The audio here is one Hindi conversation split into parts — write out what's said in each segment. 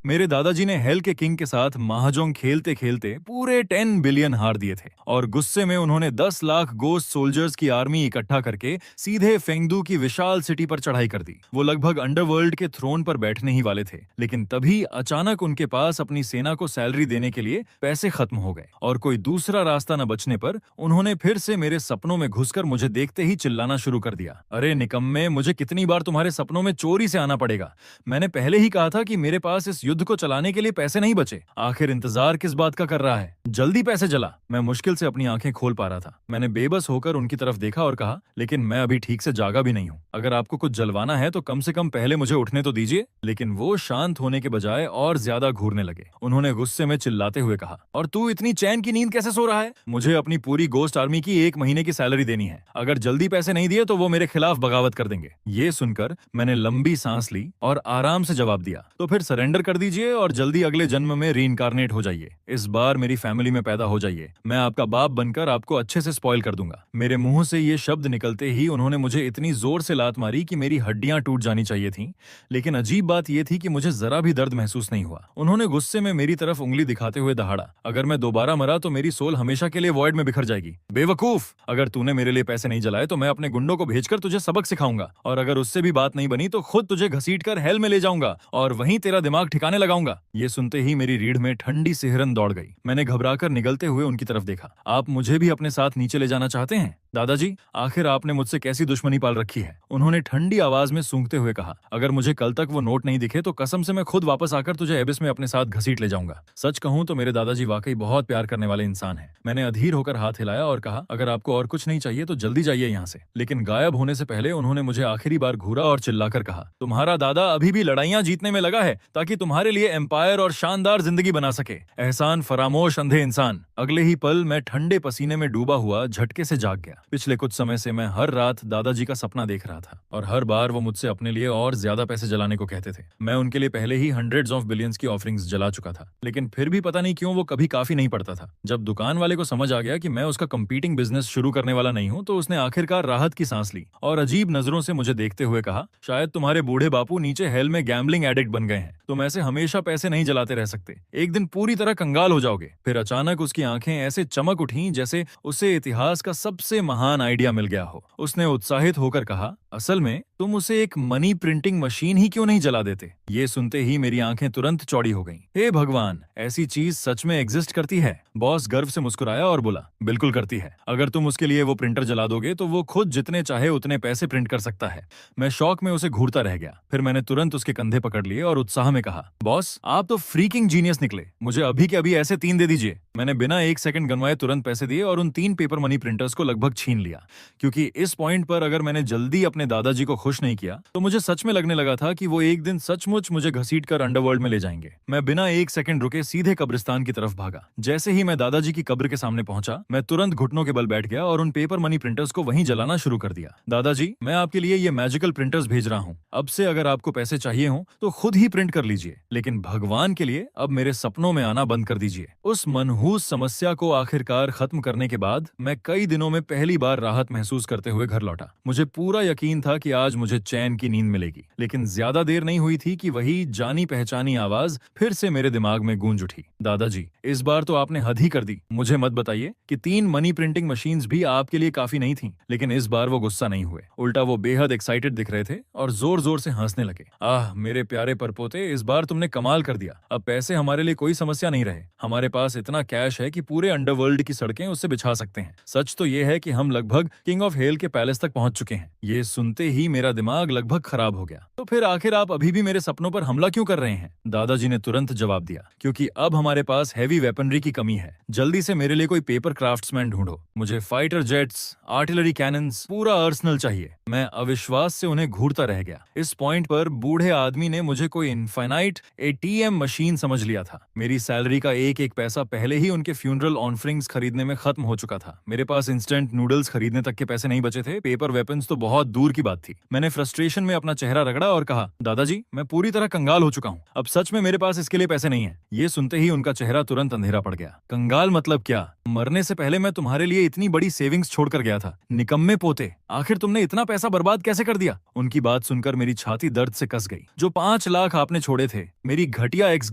मेरे दादाजी ने हेल के किंग के साथ महाजोंग खेलते खेलते पूरे 10 बिलियन हार दिए थे और गुस्से में उन्होंने 10 लाख गोस्ट सोल्जर्स की आर्मी इकट्ठा करके सीधे फेंगडू की विशाल सिटी पर चढ़ाई कर दी। वो लगभग अंडरवर्ल्ड के थ्रोन पर बैठने ही वाले थे, लेकिन तभी अचानक उनके पास अपनी सेना को सैलरी देने के लिए पैसे खत्म हो गए और कोई दूसरा रास्ता न बचने पर उन्होंने फिर से मेरे सपनों में घुसकर मुझे देखते ही चिल्लाना शुरू कर दिया, अरे निकम्मे, मुझे कितनी बार तुम्हारे सपनों में चोरी से आना पड़ेगा? मैंने पहले ही कहा था कि मेरे पास इस युद्ध को चलाने के लिए पैसे नहीं बचे। आखिर इंतजार किस बात का कर रहा है? जल्दी पैसे जला। मैं मुश्किल से अपनी आंखें खोल पा रहा था। मैंने बेबस होकर उनकी तरफ देखा और कहा, लेकिन मैं अभी ठीक से जागा भी नहीं हूँ। अगर आपको कुछ जलवाना है तो कम से कम पहले मुझे उठने तो दीजिए। लेकिन वो शांत होने के बजाय और ज्यादा घूरने लगे। उन्होंने गुस्से में चिल्लाते हुए कहा, और तू इतनी चैन की नींद कैसे सो रहा है? मुझे अपनी पूरी गोस्ट आर्मी की 1 महीने की सैलरी देनी है। अगर जल्दी पैसे नहीं दिए तो वो मेरे खिलाफ बगावत कर देंगे। ये सुनकर मैंने लंबी सांस ली और आराम से जवाब दिया, तो फिर सरेंडर कर दीजिए और जल्दी अगले जन्म में रीइंकारनेट हो जाइए। इस बार मेरी फैमिली में पैदा हो जाइए। मैं आपका बाप बनकर आपको अच्छे से स्पॉइल कर दूंगा। मेरे मुंह से ये शब्द निकलते ही उन्होंने मुझे इतनी जोर से लात मारी कि मेरी हड्डियां टूट जानी चाहिए थीं। लेकिन अजीब बात यह थी कि मुझे जरा भी दर्द महसूस नहीं हुआ। उन्होंने गुस्से में मेरी तरफ उंगली दिखाते हुए दहाड़ा, अगर मैं दोबारा मरा तो मेरी सोल हमेशा के लिए वॉइड में बिखर जाएगी। बेवकूफ, अगर तूने मेरे लिए पैसे नहीं जलाए तो मैं अपने गुंडों को भेजकर तुझे सबक सिखाऊंगा, और अगर उससे भी बात नहीं बनी तो खुद तुझे घसीटकर हेल में ले जाऊंगा और वहीं तेरा दिमाग ठिकाने लगाऊंगा। ये सुनते ही मेरी रीढ़ में ठंडी सिहरन दौड़ गई। मैंने घबराकर निगलते हुए उनकी तरफ देखा। आप मुझे भी अपने साथ नीचे ले जाना चाहते हैं? दादाजी, आखिर आपने मुझसे कैसी दुश्मनी पाल रखी है? उन्होंने ठंडी आवाज में सूंघते हुए कहा, अगर मुझे कल तक वो नोट नहीं दिखे तो कसम से मैं खुद वापस आकर तुझे एबिस में अपने साथ घसीट ले जाऊंगा। सच कहूं तो मेरे दादाजी वाकई बहुत प्यार करने वाले इंसान हैं। मैंने अधीर होकर हाथ हिलाया और कहा, अगर आपको और कुछ नहीं चाहिए तो जल्दी जाइए यहाँ से। लेकिन गायब होने से पहले उन्होंने मुझे आखिरी बार घूरा और चिल्लाकर कहा, तुम्हारा दादा अभी भी लड़ाइयां जीतने में लगा है ताकि तुम्हारे लिए एम्पायर और शानदार जिंदगी बना सके। एहसान फरामोश अंधे इंसान। अगले ही पल मैं ठंडे पसीने में डूबा हुआ झटके से जाग गया। पिछले कुछ समय से मैं हर रात दादाजी का सपना देख रहा था और हर बार वो मुझसे अपने लिए और ज्यादा पैसे जलाने को कहते थे। मैं उनके लिए पहले ही हंड्रेड्स ऑफ बिलियंस की ऑफरिंग्स जला चुका था, लेकिन फिर भी पता नहीं क्यों वो कभी काफी नहीं पड़ता था। जब दुकान वाले को समझ आ गया कि मैं उसका कंपीटिंग बिजनेस शुरू करने वाला नहीं हूं तो उसने आखिरकार राहत की सांस ली और अजीब नजरों से मुझे देखते हुए कहा, शायद तुम्हारे बूढ़े बापू नीचे हेल में गैम्बलिंग एडिक्ट बन गए हैं। तुम ऐसे हमेशा पैसे नहीं जलाते रह सकते, एक दिन पूरी तरह कंगाल हो जाओगे। फिर अचानक उसकी आंखें ऐसे चमक उठी जैसे उसे इतिहास का सबसे महान आइडिया मिल गया हो। उसने उत्साहित होकर कहा, असल में तुम उसे एक मनी प्रिंटिंग मशीन ही क्यों नहीं जला देते? ये सुनते ही मेरी आंखें तुरंत चौड़ी हो गईं। हे भगवान, ऐसी चीज सच में एग्जिस्ट करती है? बॉस गर्व से मुस्कुराया और बोला, बिल्कुल करती है। अगर तुम उसके लिए वो प्रिंटर जला दोगे तो वो खुद जितने चाहे उतने पैसे प्रिंट कर सकता है। मैं शौक में उसे घूरता रह गया। फिर मैंने तुरंत उसके कंधे पकड़ लिए और उत्साह में कहा, बॉस आप तो फ्रीकिंग जीनियस निकले। मुझे अभी के अभी ऐसे 3 दे दीजिए। मैंने बिना 1 सेकंड गंवाए तुरंत पैसे दिए और उन 3 पेपर मनी प्रिंटर्स को लगभग छीन लिया, क्योंकि इस पॉइंट पर अगर मैंने जल्दी अपने दादाजी को खुश नहीं किया तो मुझे सच में लगने लगा था कि वो एक दिन सचमुच मुझे घसीटकर अंडरवर्ल्ड में ले जाएंगे। मैं बिना 1 सेकंड रुके सीधे कब्रिस्तान की तरफ भागा। जैसे ही मैं दादाजी की कब्र के सामने पहुंचा, मैं तुरंत घुटनों के बल बैठ गया और उन पेपर मनी प्रिंटर्स को वहीं जलाना शुरू कर दिया। दादाजी, मैं आपके लिए ये मैजिकल प्रिंटर्स भेज रहा हूँ। अब से अगर आपको पैसे चाहिए हो तो खुद ही प्रिंट कर लीजिए, लेकिन भगवान के लिए अब मेरे सपनों में आना बंद कर दीजिए। उस मनहूस समस्या को आखिरकार खत्म करने के बाद मैं कई दिनों में पहली बार राहत महसूस करते हुए घर लौटा। मुझे पूरा यकीन था कि आज मुझे चैन की नींद मिलेगी, लेकिन ज्यादा देर नहीं हुई थी कि वही जानी पहचानी आवाज फिर से मेरे दिमाग में गूंज उठी, दादाजी, इस बार तो आपने हद ही कर दी। मुझे मत बताइए कि 3 मनी प्रिंटिंग मशीन्स भी आपके लिए काफी नहीं थीं। लेकिन इस बार वो गुस्सा नहीं हुए, उल्टा वो बेहद एक्साइटेड दिख रहे थे और जोर जोर से हंसने लगे। आह मेरे प्यारे परपोते, इस बार तुमने कमाल कर दिया। अब पैसे हमारे लिए कोई समस्या नहीं रहे। हमारे पास इतना कैश है कि पूरे अंडरवर्ल्ड की सड़कें उससे बिछा सकते हैं। सच तो ये है कि हम लगभग किंग ऑफ हेल के पैलेस तक पहुंच चुके हैं। ये सुनते ही मेरा दिमाग लगभग खराब हो गया। तो फिर आखिर आप अभी भी मेरे सपनों पर हमला क्यों कर रहे हैं? दादाजी ने तुरंत जवाब दिया, क्योंकि अब हमारे पास हैवी वेपनरी की कमी है। जल्दी से मेरे लिए कोई पेपर क्राफ्ट्समैन ढूंढो। मुझे फाइटर जेट्स, आर्टिलरी कैनन्स, पूरा आर्सेनल चाहिए। मैं अविश्वास से उन्हें घूरता रह गया। इस पॉइंट पर बूढ़े आदमी ने मुझे कोई इनफाइनाइट एटीएम मशीन समझ लिया था। मेरी सैलरी का एक एक पैसा पहले ही उनके फ्यूनरल ऑफरिंग्स खरीदने में खत्म हो चुका था। मेरे पास इंस्टेंट नूडल्स खरीदने तक के पैसे नहीं बचे थे। पेपर वेपन्स तो बहुत दूर दूर की बात थी। मैंने फ्रस्ट्रेशन में अपना चेहरा रगड़ा और कहा, दादाजी मैं पूरी तरह कंगाल हो चुका हूँ, अब सच में मेरे पास इसके लिए पैसे नहीं है। ये सुनते ही उनका चेहरा तुरंत अंधेरा पड़ गया। कंगाल मतलब क्या? मरने से पहले मैं तुम्हारे लिए इतनी बड़ी सेविंग्स छोड़कर गया था। निकम्मे पोते, आखिर तुमने इतना पैसा बर्बाद कैसे कर दिया? उनकी बात सुनकर मेरी छाती दर्द से कस गई। जो 5 लाख आपने छोड़े थे, मेरी घटिया एक्स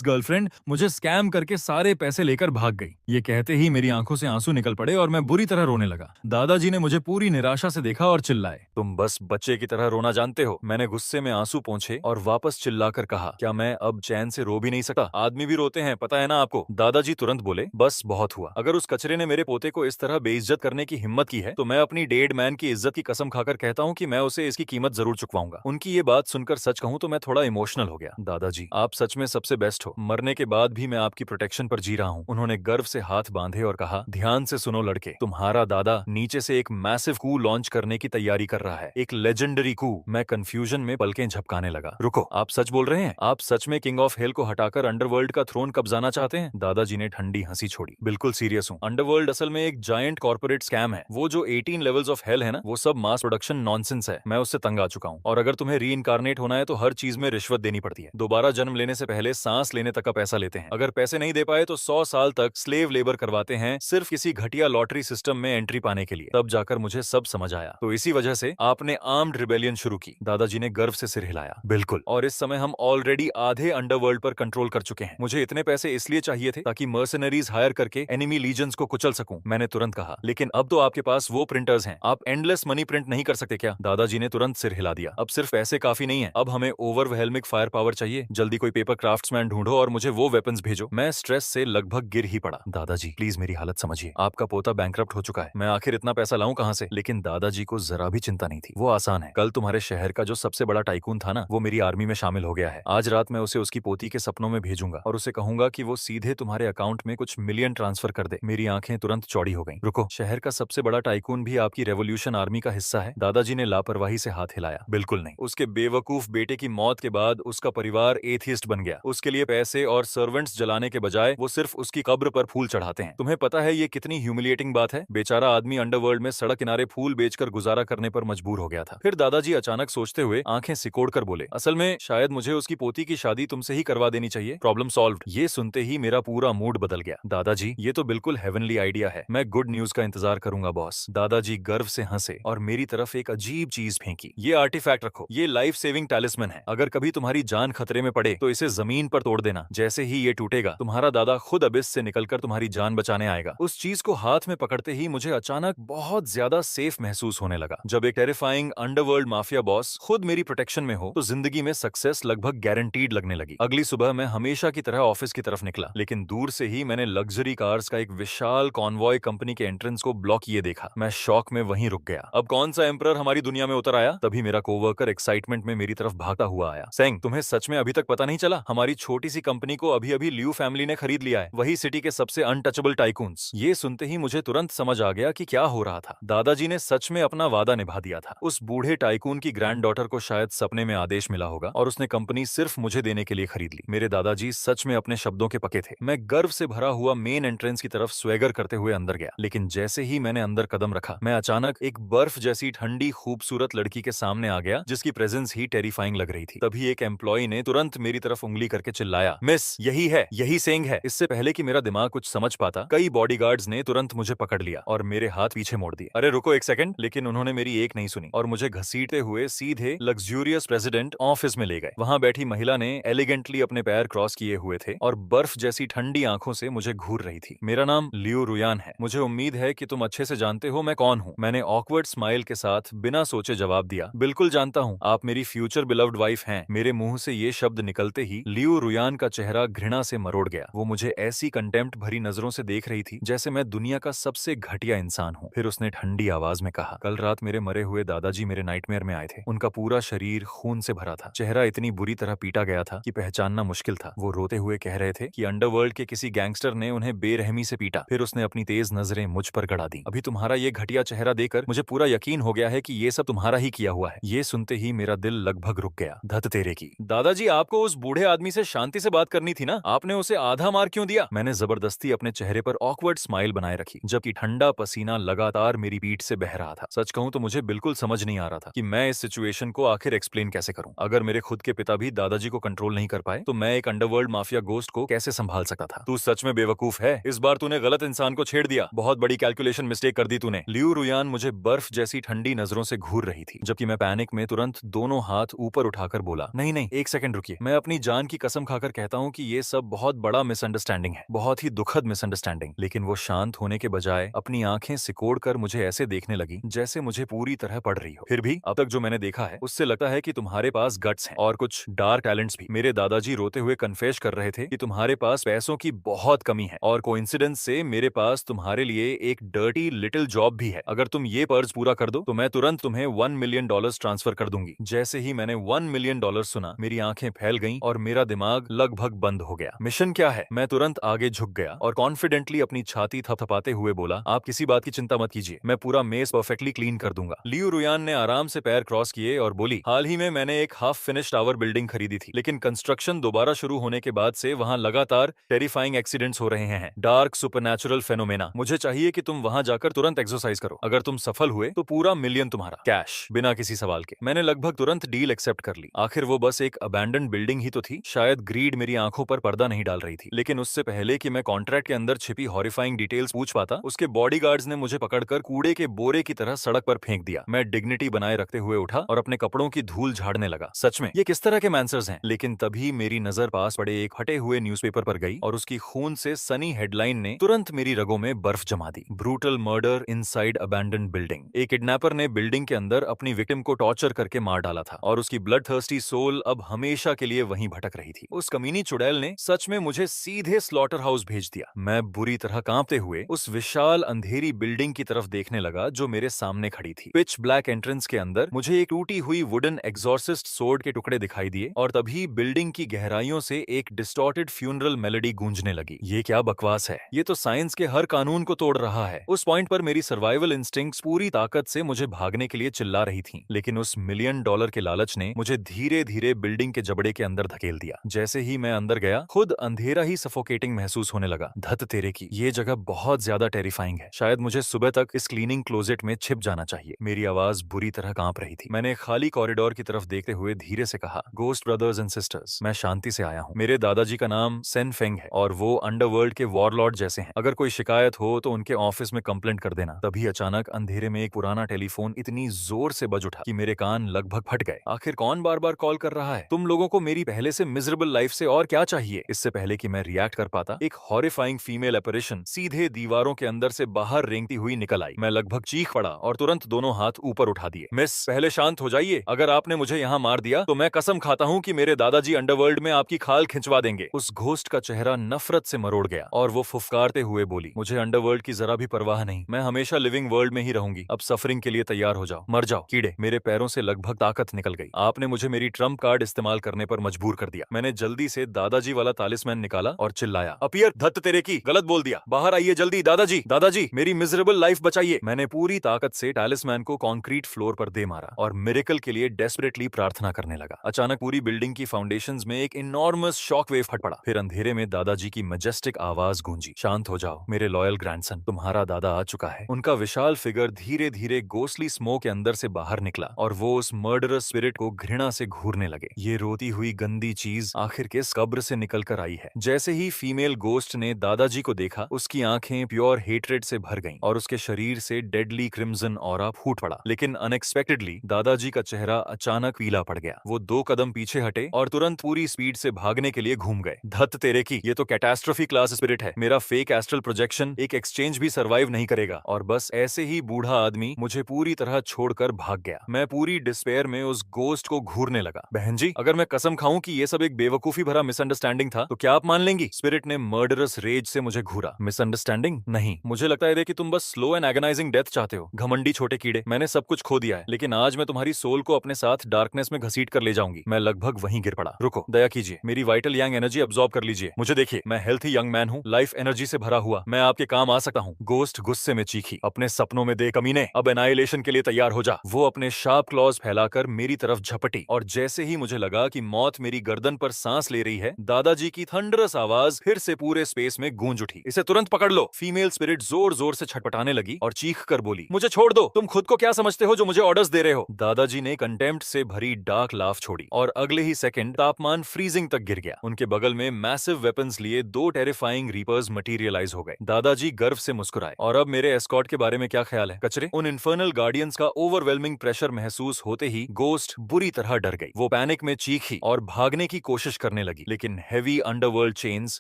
गर्लफ्रेंड मुझे स्कैम करके सारे पैसे लेकर भाग गई। ये कहते ही मेरी आंखों से आंसू निकल पड़े और मैं बुरी तरह रोने लगा। दादाजी ने मुझे पूरी निराशा से देखा और चिल्लाए, तुम बस बच्चे की तरह रोना जानते हो। मैंने गुस्से में आंसू पोंछे और वापस चिल्लाकर कहा, क्या मैं अब चैन से रो भी नहीं सकता? आदमी भी रोते हैं, पता है ना आपको। दादाजी तुरंत बोले, बस बहुत हुआ। अगर उस कचरे ने मेरे पोते को इस तरह बेइज्जत करने की हिम्मत की है तो मैं अपनी डेड मैन की इज्जत की कसम खाकर कहता हूँ कि मैं उसे इसकी कीमत जरूर चुकवाऊंगा। उनकी ये बात सुनकर सच कहूँ तो मैं थोड़ा इमोशनल हो गया। दादाजी आप सच में सबसे बेस्ट हो, मरने के बाद भी मैं आपकी प्रोटेक्शन पर जी रहा हूँ। उन्होंने गर्व से हाथ बांधे और कहा, ध्यान से सुनो लड़के, तुम्हारा दादा नीचे से एक मैसिव कू लॉन्च करने की तैयारी कर रहा है, एक लेजेंडरी कू। मैं कंफ्यूजन में पलकें झपकाने लगा। रुको, आप सच बोल रहे हैं? आप सच में किंग ऑफ हेल को हटाकर अंडरवर्ल्ड का थ्रोन कब्जाना चाहते हैं? दादाजी ने ठंडी हंसी छोड़ी। बिल्कुल सीरियस हूँ। अंडरवर्ल्ड असल में एक जायंट कॉर्पोरेट स्कैम है। वो जो 18 लेवल्स ऑफ हेल है ना, वो सब मास प्रोडक्शन नॉनसेंस है। मैं उससे तंग आ चुका हूँ। और अगर तुम्हें री इनकारनेट होना है तो हर चीज में रिश्वत देनी पड़ती है। दोबारा जन्म लेने से पहले सांस लेने तक का पैसा लेते हैं। अगर पैसे नहीं दे पाए तो 100 साल तक स्लेव लेबर करवाते हैं, सिर्फ किसी घटिया लॉटरी सिस्टम में एंट्री पाने के लिए। तब जाकर मुझे सब समझ आया। तो इसी वजह से आपने आर्म्ड रिबेलियन शुरू की। दादाजी ने गर्व से सिर हिलाया। बिल्कुल, और इस समय हम ऑलरेडी आधे अंडरवर्ल्ड पर कंट्रोल कर चुके हैं। मुझे इतने पैसे इसलिए चाहिए थे ताकि मर्सनरीज हायर करके एनिमी लीजन्स को कुचल सकूं। मैंने तुरंत कहा, लेकिन अब तो आपके पास वो प्रिंटर्स हैं, आप एंडलेस मनी प्रिंट नहीं कर सकते क्या? दादाजी ने तुरंत सिर हिला दिया। अब सिर्फ पैसे काफी नहीं है, अब हमें ओवरवेलमिंग फायर पावर चाहिए। जल्दी कोई पेपर क्राफ्ट्समैन ढूंढो और मुझे वो वेपन्स भेजो। मैं स्ट्रेस से लगभग गिर ही पड़ा। दादाजी प्लीज मेरी हालत समझिए, आपका पोता बैंकरप्ट हो चुका है। मैं आखिर इतना पैसा लाऊं कहां से? लेकिन दादाजी को जरा भी चिंता नहीं थी। वो आसान है। कल तुम्हारे शहर का जो सबसे बड़ा टाइकून था ना, वो मेरी आर्मी में शामिल हो गया है। आज रात मैं उसे उसकी पोती के सपनों में भेजूंगा और उसे कहूंगा कि वो सीधे तुम्हारे अकाउंट में कुछ मिलियन ट्रांसफर कर दे। मेरी आंखें तुरंत चौड़ी हो गईं। रुको, शहर का सबसे बड़ा टाइकून भी आपकी रेवोल्यूशन आर्मी का हिस्सा है? दादाजी ने लापरवाही से हाथ हिलाया। बिल्कुल नहीं। उसके बेवकूफ बेटे की मौत के बाद उसका परिवार एथियस्ट बन गया। उसके लिए पैसे और सर्वेंट्स जलाने के बजाय वो सिर्फ उसकी कब्र पर फूल चढ़ाते हैं। तुम्हें पता है ये कितनी ह्यूमिलिएटिंग बात है? बेचारा आदमी अंडरवर्ल्ड में सड़क किनारे फूल बेचकर गुजारा करने पर मजबूर हो गया था। फिर दादाजी अचानक सोचते हुए आंखें सिकोड़ कर बोले, असल में शायद मुझे उसकी पोती की शादी तुमसे ही करवा देनी चाहिए। Problem solved. ये सुनते ही मेरा पूरा मूड बदल गया। दादाजी ये तो बिल्कुल हेवनली आइडिया है। मैं गुड न्यूज का इंतजार करूंगा बॉस। दादाजी गर्व से हंसे और मेरी तरफ एक अजीब चीज फेंकी। ये आर्टिफैक्ट रखो, ये लाइफ सेविंग टैलिस्मैन है। अगर कभी तुम्हारी जान खतरे में पड़े तो इसे जमीन पर तोड़ देना। जैसे ही ये टूटेगा तुम्हारा दादा खुद अबिस से निकलकर तुम्हारी जान बचाने आएगा। उस चीज को हाथ में पकड़ते ही मुझे अचानक बहुत ज्यादा सेफ महसूस होने लगा। जब एक टेरिफाइंग अंडरवर्ल्ड माफिया बॉस खुद मेरी प्रोटेक्शन में हो तो जिंदगी में सक्सेस लगभग गारंटीड लगने लगी। अगली सुबह मैं हमेशा की तरह ऑफिस की तरफ निकला, लेकिन दूर से ही मैंने लग्जरी कार्स का एक विशाल कॉन्वॉय कंपनी के एंट्रेंस को ब्लॉक किए देखा। मैं शॉक में वहीं रुक गया। अब कौन सा एम्परर हमारी दुनिया में उतर आया? तभी मेरा कोवर्कर एक्साइटमेंट में मेरी तरफ भागता हुआ आया। सेंग, तुम्हें सच में अभी तक पता नहीं चला? हमारी छोटी सी कंपनी को अभी अभी लियू फैमिली ने खरीद लिया है, वही सिटी के सबसे अनटचेबल टाइकून्स। ये सुनते ही मुझे तुरंत समझ आ गया कि क्या हो रहा था। दादाजी ने सच में अपना वादा निभा दिया था। उस बूढ़े टाइकून की ग्रैंड डॉटर को शायद सपने में आदेश मिला होगा और उसने कंपनी सिर्फ मुझे देने के लिए खरीद ली। मेरे दादाजी सच में अपने शब्दों के पक्के थे। मैं गर्व से भरा हुआ मेन एंट्रेंस की तरफ स्वैगर करते हुए अंदर गया, लेकिन जैसे ही मैंने अंदर कदम रखा मैं अचानक एक बर्फ जैसी ठंडी खूबसूरत लड़की के सामने आ गया जिसकी प्रेजेंस ही टेरिफाइंग लग रही थी। तभी एक एम्प्लॉय ने तुरंत मेरी तरफ उंगली करके चिल्लाया, मिस यही है, यही सेंग है। इससे पहले कि मेरा दिमाग कुछ समझ पाता कई बॉडीगार्ड्स ने तुरंत मुझे पकड़ लिया और मेरे हाथ पीछे मोड़ दिए। अरे रुको एक सेकंड, लेकिन उन्होंने मेरी एक नहीं सुनी और मुझे घसीटते हुए सीधे लग्जूरियस प्रेसिडेंट ऑफिस में ले गए। वहां बैठी महिला ने एलिगेंटली अपने पैर क्रॉस किए हुए थे और बर्फ जैसी ठंडी आंखों से मुझे घूर रही थी। मेरा नाम लियो रुयान है। मुझे उम्मीद है कि तुम अच्छे से जानते हो मैं कौन हूँ। मैंने ऑकवर्ड स्माइल के साथ बिना सोचे जवाब दिया, बिल्कुल जानता हूँ, आप मेरी फ्यूचर बिलव्ड वाइफ हैं। मेरे मुंह से ये शब्द निकलते ही लियो रुयान का चेहरा घृणा से मरोड़ गया। वो मुझे ऐसी कंटेम्प्ट भरी नजरों से देख रही थी जैसे मैं दुनिया का सबसे घटिया इंसान हूँ। फिर उसने ठंडी आवाज में कहा, कल रात मेरे मरे हुए दादाजी मेरे नाइटमेयर में आए थे। उनका पूरा शरीर खून से भरा था, चेहरा इतनी बुरी तरह पीटा गया था कि पहचानना मुश्किल था। वो रोते हुए कह रहे थे कि अंडरवर्ल्ड के किसी गैंगस्टर ने उन्हें बेरहमी से पीटा। फिर उसने अपनी तेज नजरें मुझ पर गड़ा दी। अभी तुम्हारा ये घटिया चेहरा देखकर मुझे पूरा यकीन हो गया है कि ये सब तुम्हारा ही किया हुआ है। ये सुनते ही मेरा दिल लगभग रुक गया। धत तेरे की। दादाजी आपको उस बूढ़े आदमी से शांति से बात करनी थी ना, आपने उसे आधा मार क्यों दिया? मैंने जबरदस्ती अपने चेहरे पर ऑकवर्ड स्माइल बनाए रखी जबकि ठंडा पसीना लगातार मेरी पीठ से बह रहा था। सच कहूं तो मुझे बिल्कुल समझ नहीं आ रहा था कि मैं इस सिचुएशन को आखिर एक्सप्लेन कैसे करूं। अगर मेरे खुद के पिता भी दादाजी को कंट्रोल नहीं कर पाए तो मैं एक अंडरवर्ल्ड माफिया गोस्ट को कैसे संभाल सकता था। तू सच में बेवकूफ है, इस बार तूने गलत इंसान को छेड़ दिया, बहुत बड़ी कैलकुलेशन मिस्टेक कर दी तूने। लियू रुयान मुझे बर्फ जैसी ठंडी नजरों से घूर रही थी, जबकि मैं पैनिक में तुरंत दोनों हाथ ऊपर उठाकर बोला, नहीं नहीं, एक सेकंड रुकिए, मैं अपनी जान की कसम खाकर कहता हूँ कि ये सब बहुत बड़ा मिसअंडरस्टैंडिंग है, बहुत ही दुखद मिसअंडरस्टैंडिंग। लेकिन वो शांत होने के बजाय अपनी आंखें सिकोड़ कर मुझे ऐसे देखने लगी जैसे मुझे पूरी तरह पड़ रही हो। फिर भी अब तक जो मैंने देखा है उससे लगता है कि तुम्हारे पास गट्स हैं और कुछ डार्क टैलेंट्स भी। मेरे दादाजी रोते हुए कन्फेस कर रहे थे कि तुम्हारे पास पैसों की बहुत कमी है और कोइंसिडेंस से मेरे पास तुम्हारे लिए एक डर्टी लिटिल जॉब भी है। अगर तुम ये पर्ज पूरा कर दो तो मैं तुरंत तुम्हें $1 मिलियन ट्रांसफर कर दूंगी। जैसे ही मैंने $1 मिलियन सुना, मेरी आंखें फैल गईं और मेरा दिमाग लगभग बंद हो गया। मिशन क्या है? मैं तुरंत आगे झुक गया और कॉन्फिडेंटली अपनी छाती थपथपाते हुए बोला, आप किसी बात की चिंता मत कीजिए, मैं पूरा मेज परफेक्टली क्लीन कर दूंगा। लियू रुयान ने आराम से पैर क्रॉस किए और बोली, हाल ही में मैंने एक हाफ फिनिश टावर बिल्डिंग खरीदी थी, लेकिन कंस्ट्रक्शन दोबारा शुरू होने के बाद से वहां लगातार टेरिफाइंग एक्सीडेंट्स हो रहे हैं, डार्क सुपरनैचुरल फेनोमेना। मुझे चाहिए कि तुम वहां जाकर तुरंत एक्सरसाइज करो। अगर तुम सफल हुए तो पूरा मिलियन तुम्हारा, कैश, बिना किसी सवाल के। मैंने लगभग तुरंत डील एक्सेप्ट कर ली। आखिर वो बस एक अबैंडन्ड बिल्डिंग ही तो थी। शायद ग्रीड मेरी आंखों पर पर्दा नहीं डाल रही थी, लेकिन उससे पहले कि मैं कॉन्ट्रैक्ट के अंदर छिपी हॉरिफाइंग डिटेल्स पूछ पाता, उसके बॉडीगार्ड्स ने मुझे पकड़कर कूड़े के बोरे की तरह सड़क पर फेंक दिया। मैं डिग्निटी बनाए रखते हुए उठा और अपने कपड़ों की धूल झाड़ने लगा। सच में ये किस तरह के मैंसर्स हैं? लेकिन तभी मेरी नजर पास पड़े एक फटे हुए न्यूज़पेपर पर गई और उसकी खून से सनी हेडलाइन ने तुरंत मेरी रगों में बर्फ जमा दी। Brutal murder inside abandoned building. एक किडनैपर ने बिल्डिंग के अंदर अपनी विक्टिम को टॉर्चर करके मार डाला था और उसकी ब्लड थर्स्टी सोल अब हमेशा के लिए वहीं भटक रही थी। उस कमीनी चुड़ैल ने सच में मुझे सीधे स्लॉटर हाउस भेज दिया। मैं बुरी तरह कांपते हुए उस विशाल अंधेरी बिल्डिंग की तरफ देखने लगा जो मेरे सामने खड़ी थी। पिच ब्लैक एंट्रेंस के अंदर मुझे एक टूटी हुई वुडन एग्जॉर्सिस्ट सोर्ड के टुकड़े दिखाई दिए और तभी बिल्डिंग की गहराइयों से एक डिस्टॉर्टेड फ्यूनरल मेलोडी गूंजने लगी। ये क्या बकवास है? ये तो साइंस के हर कानून को तोड़ रहा है। उस पॉइंट पर मेरी सर्वाइवल इंस्टिंक्ट्स पूरी ताकत से मुझे भागने के लिए चिल्ला रही थीं, लेकिन उस $1 मिलियन के लालच ने मुझे धीरे धीरे बिल्डिंग के जबड़े के अंदर धकेल दिया। जैसे ही मैं अंदर गया, खुद अंधेरा ही सफोकेटिंग महसूस होने लगा। धत तेरे की, ये जगह बहुत ज्यादा टेरिफाइंग है। शायद मुझे सुबह तक इस क्लीनिंग क्लोजेट में छिप जाना चाहिए। मेरी आवाज बुरी तरह कांप रही थी। मैंने खाली कॉरिडोर की तरफ देखते हुए धीरे से कहा, गोस्ट ब्रदर्स एंड सिस्टर्स, मैं शांति से आया हूँ। मेरे दादाजी का नाम सेन फेंग है और वो अंडरवर्ल्ड के वॉरलॉर्ड जैसे हैं। अगर कोई शिकायत हो तो उनके ऑफिस में कंप्लेंट कर देना। तभी अचानक अंधेरे में एक पुराना टेलीफोन इतनी जोर से बज उठा कि मेरे कान लगभग फट गए। आखिर कौन बार बार कॉल कर रहा है? तुम लोगों को मेरी पहले से मिजरेबल लाइफ से और क्या चाहिए? इससे पहले कि मैं रिएक्ट कर पाता, एक हॉरिफाइंग फीमेल एपरेशन सीधे दीवारों के अंदर से बाहर रेंगती हुई निकल आई। मैं लगभग चीख पड़ा और तुरंत दोनों हाथ ऊपर उठा दिए। मिस, पहले शांत हो जाइए। अगर आपने मुझे यहाँ मार दिया तो मैं कसम खाता हूँ कि मेरे दादाजी अंडरवर्ल्ड में आपकी खाल खिंचवा देंगे। उस घोस्ट का चेहरा नफरत से मरोड़ गया और वो फुफकारते हुए बोली, मुझे अंडरवर्ल्ड की जरा भी परवाह नहीं, मैं हमेशा लिविंग वर्ल्ड में ही रहूंगी। अब सफरिंग के लिए तैयार हो जाओ, मर जाओ कीड़े। मेरे पैरों से लगभग ताकत निकल गई। आपने मुझे मेरी ट्रम्प कार्ड इस्तेमाल करने पर मजबूर कर दिया। मैंने जल्दी से दादाजी वाला तालिस्मैन निकाला और चिल्लाया, अपीयर, धत तेरे की, गलत बोल दिया, बाहर आइए जल्दी, दादाजी, दादाजी, मेरी मिजरेबल लाइफ बचाइए। मैंने पूरी ताकत से तालिस्मैन को कंक्रीट फ्लोर पर दे मारा और मिरेकल के लिए डेस्परेटली प्रार्थना करने लगा। अचानक पूरी बिल्डिंग की फाउंडेशंस में एक इनॉर्मस शॉक वेव फट पड़ा। फिर अंधेरे में दादाजी की मैजेस्टिक आवाज गूंजी, शांत हो जाओ मेरे लॉयल ग्रैंडसन, तुम्हारा दादा आ चुका है। उनका विशाल फिगर धीरे धीरे गोस्टली स्मोक के अंदर से बाहर निकला और वो उस मर्डरस स्पिरिट को घृणा से घूरने लगे। ये रोती हुई गंदी चीज आखिर किस कब्र से निकल कर आई है? जैसे ही फीमेल गोस्ट ने दादाजी को देखा, उसकी आंखें प्योर हेट्रेड से भर गईं और उसके शरीर से डेडली क्रिम्सन ऑरा फूट पड़ा। लेकिन अनएक्सपेक्टेडली दादाजी का चेहरा अचानक पीला पड़ गया। वो 2 कदम पीछे हटे और तुरंत पूरी स्पीड से भागने के लिए घूम गए। धत तेरे की, ये तो कैटास्ट्रोफी क्लास स्पिरिट है। मेरा फेक एस्ट्रल प्रोजेक्शन एक एक्सचेंज भी सर्वाइव नहीं करेगा। और बस ऐसे ही बूढ़ा आदमी मुझे पूरी तरह छोड़कर भाग गया। मैं पूरी डिस्पेयर में उस गोस्ट को घूरने लगा। बहन जी, अगर मैं कसम खाऊं कि ये सब एक बेवकूफी भरा मिसअंडरस्टैंडिंग था तो क्या आप मान लेंगी? स्पिरिट ने मर्डरस रेज से मुझे घूरा। मिसअंडरस्टैंडिंग नहीं, मुझे लगता है कि तुम बस स्लो एंड एगनाइजिंग डेथ चाहते हो। घमंडी छोटे कीड़े, मैंने सब कुछ खो दिया है, लेकिन आज मैं तुम्हारी सोल को अपने साथ डार्कनेस में घसीट कर ले जाऊंगी। मैं लगभग वहीं गिर पड़ा। रुको, दया कीजिए, मेरी वाइटल यंग एनर्जी अब्सॉर्ब कर लीजिए। मुझे देखिए, मैं हेल्थी यंग मैन हूँ, लाइफ एनर्जी से भरा हुआ, मैं आपके काम आ सकता हूँ। गोस्ट गुस्से में चीखी, अपने सपनों में दे कमीने, अब एनाइलेशन के लिए तैयार हो जा। वो अपने शार्प क्लॉज फैलाकर मेरी तरफ झपटी और जैसे ही मुझे लगा कि मौत मेरी गर्दन पर सांस ले रही है, दादाजी की थंडरस आवाज फिर से पूरे स्पेस में गूंज उठी, इसे तुरंत पकड़ लो। फीमेल स्पिरिट जोर जोर से छटपटाने लगी और चीख कर बोली, मुझे छोड़ दो, तुम खुद को क्या समझते हो जो मुझे ऑर्डर्स दे रहे हो? दादाजी ने कंटेम्प्ट से भरी डार्क लाफ छोड़ी और अगले ही सेकंड तापमान फ्रीजिंग तक गिर गया। उनके बगल में मैसिव वेपन्स लिए दो टेरिफाइंग रीपर्स मटेरियलाइज हो गए। दादाजी गर्व से मुस्कुराए। और अब मेरे एस्कॉर्ट के बारे में क्या ख्याल है कचरे? उन इन्फर्नल गार्डियंस का ओवरवेलमिंग प्रेशर महसूस होते ही गोस्ट बुरी तरह डर गई। वो पैनिक में चीखी और भागने की कोशिश करने लगी, लेकिन हेवी अंडरवर्ल्ड चेन्स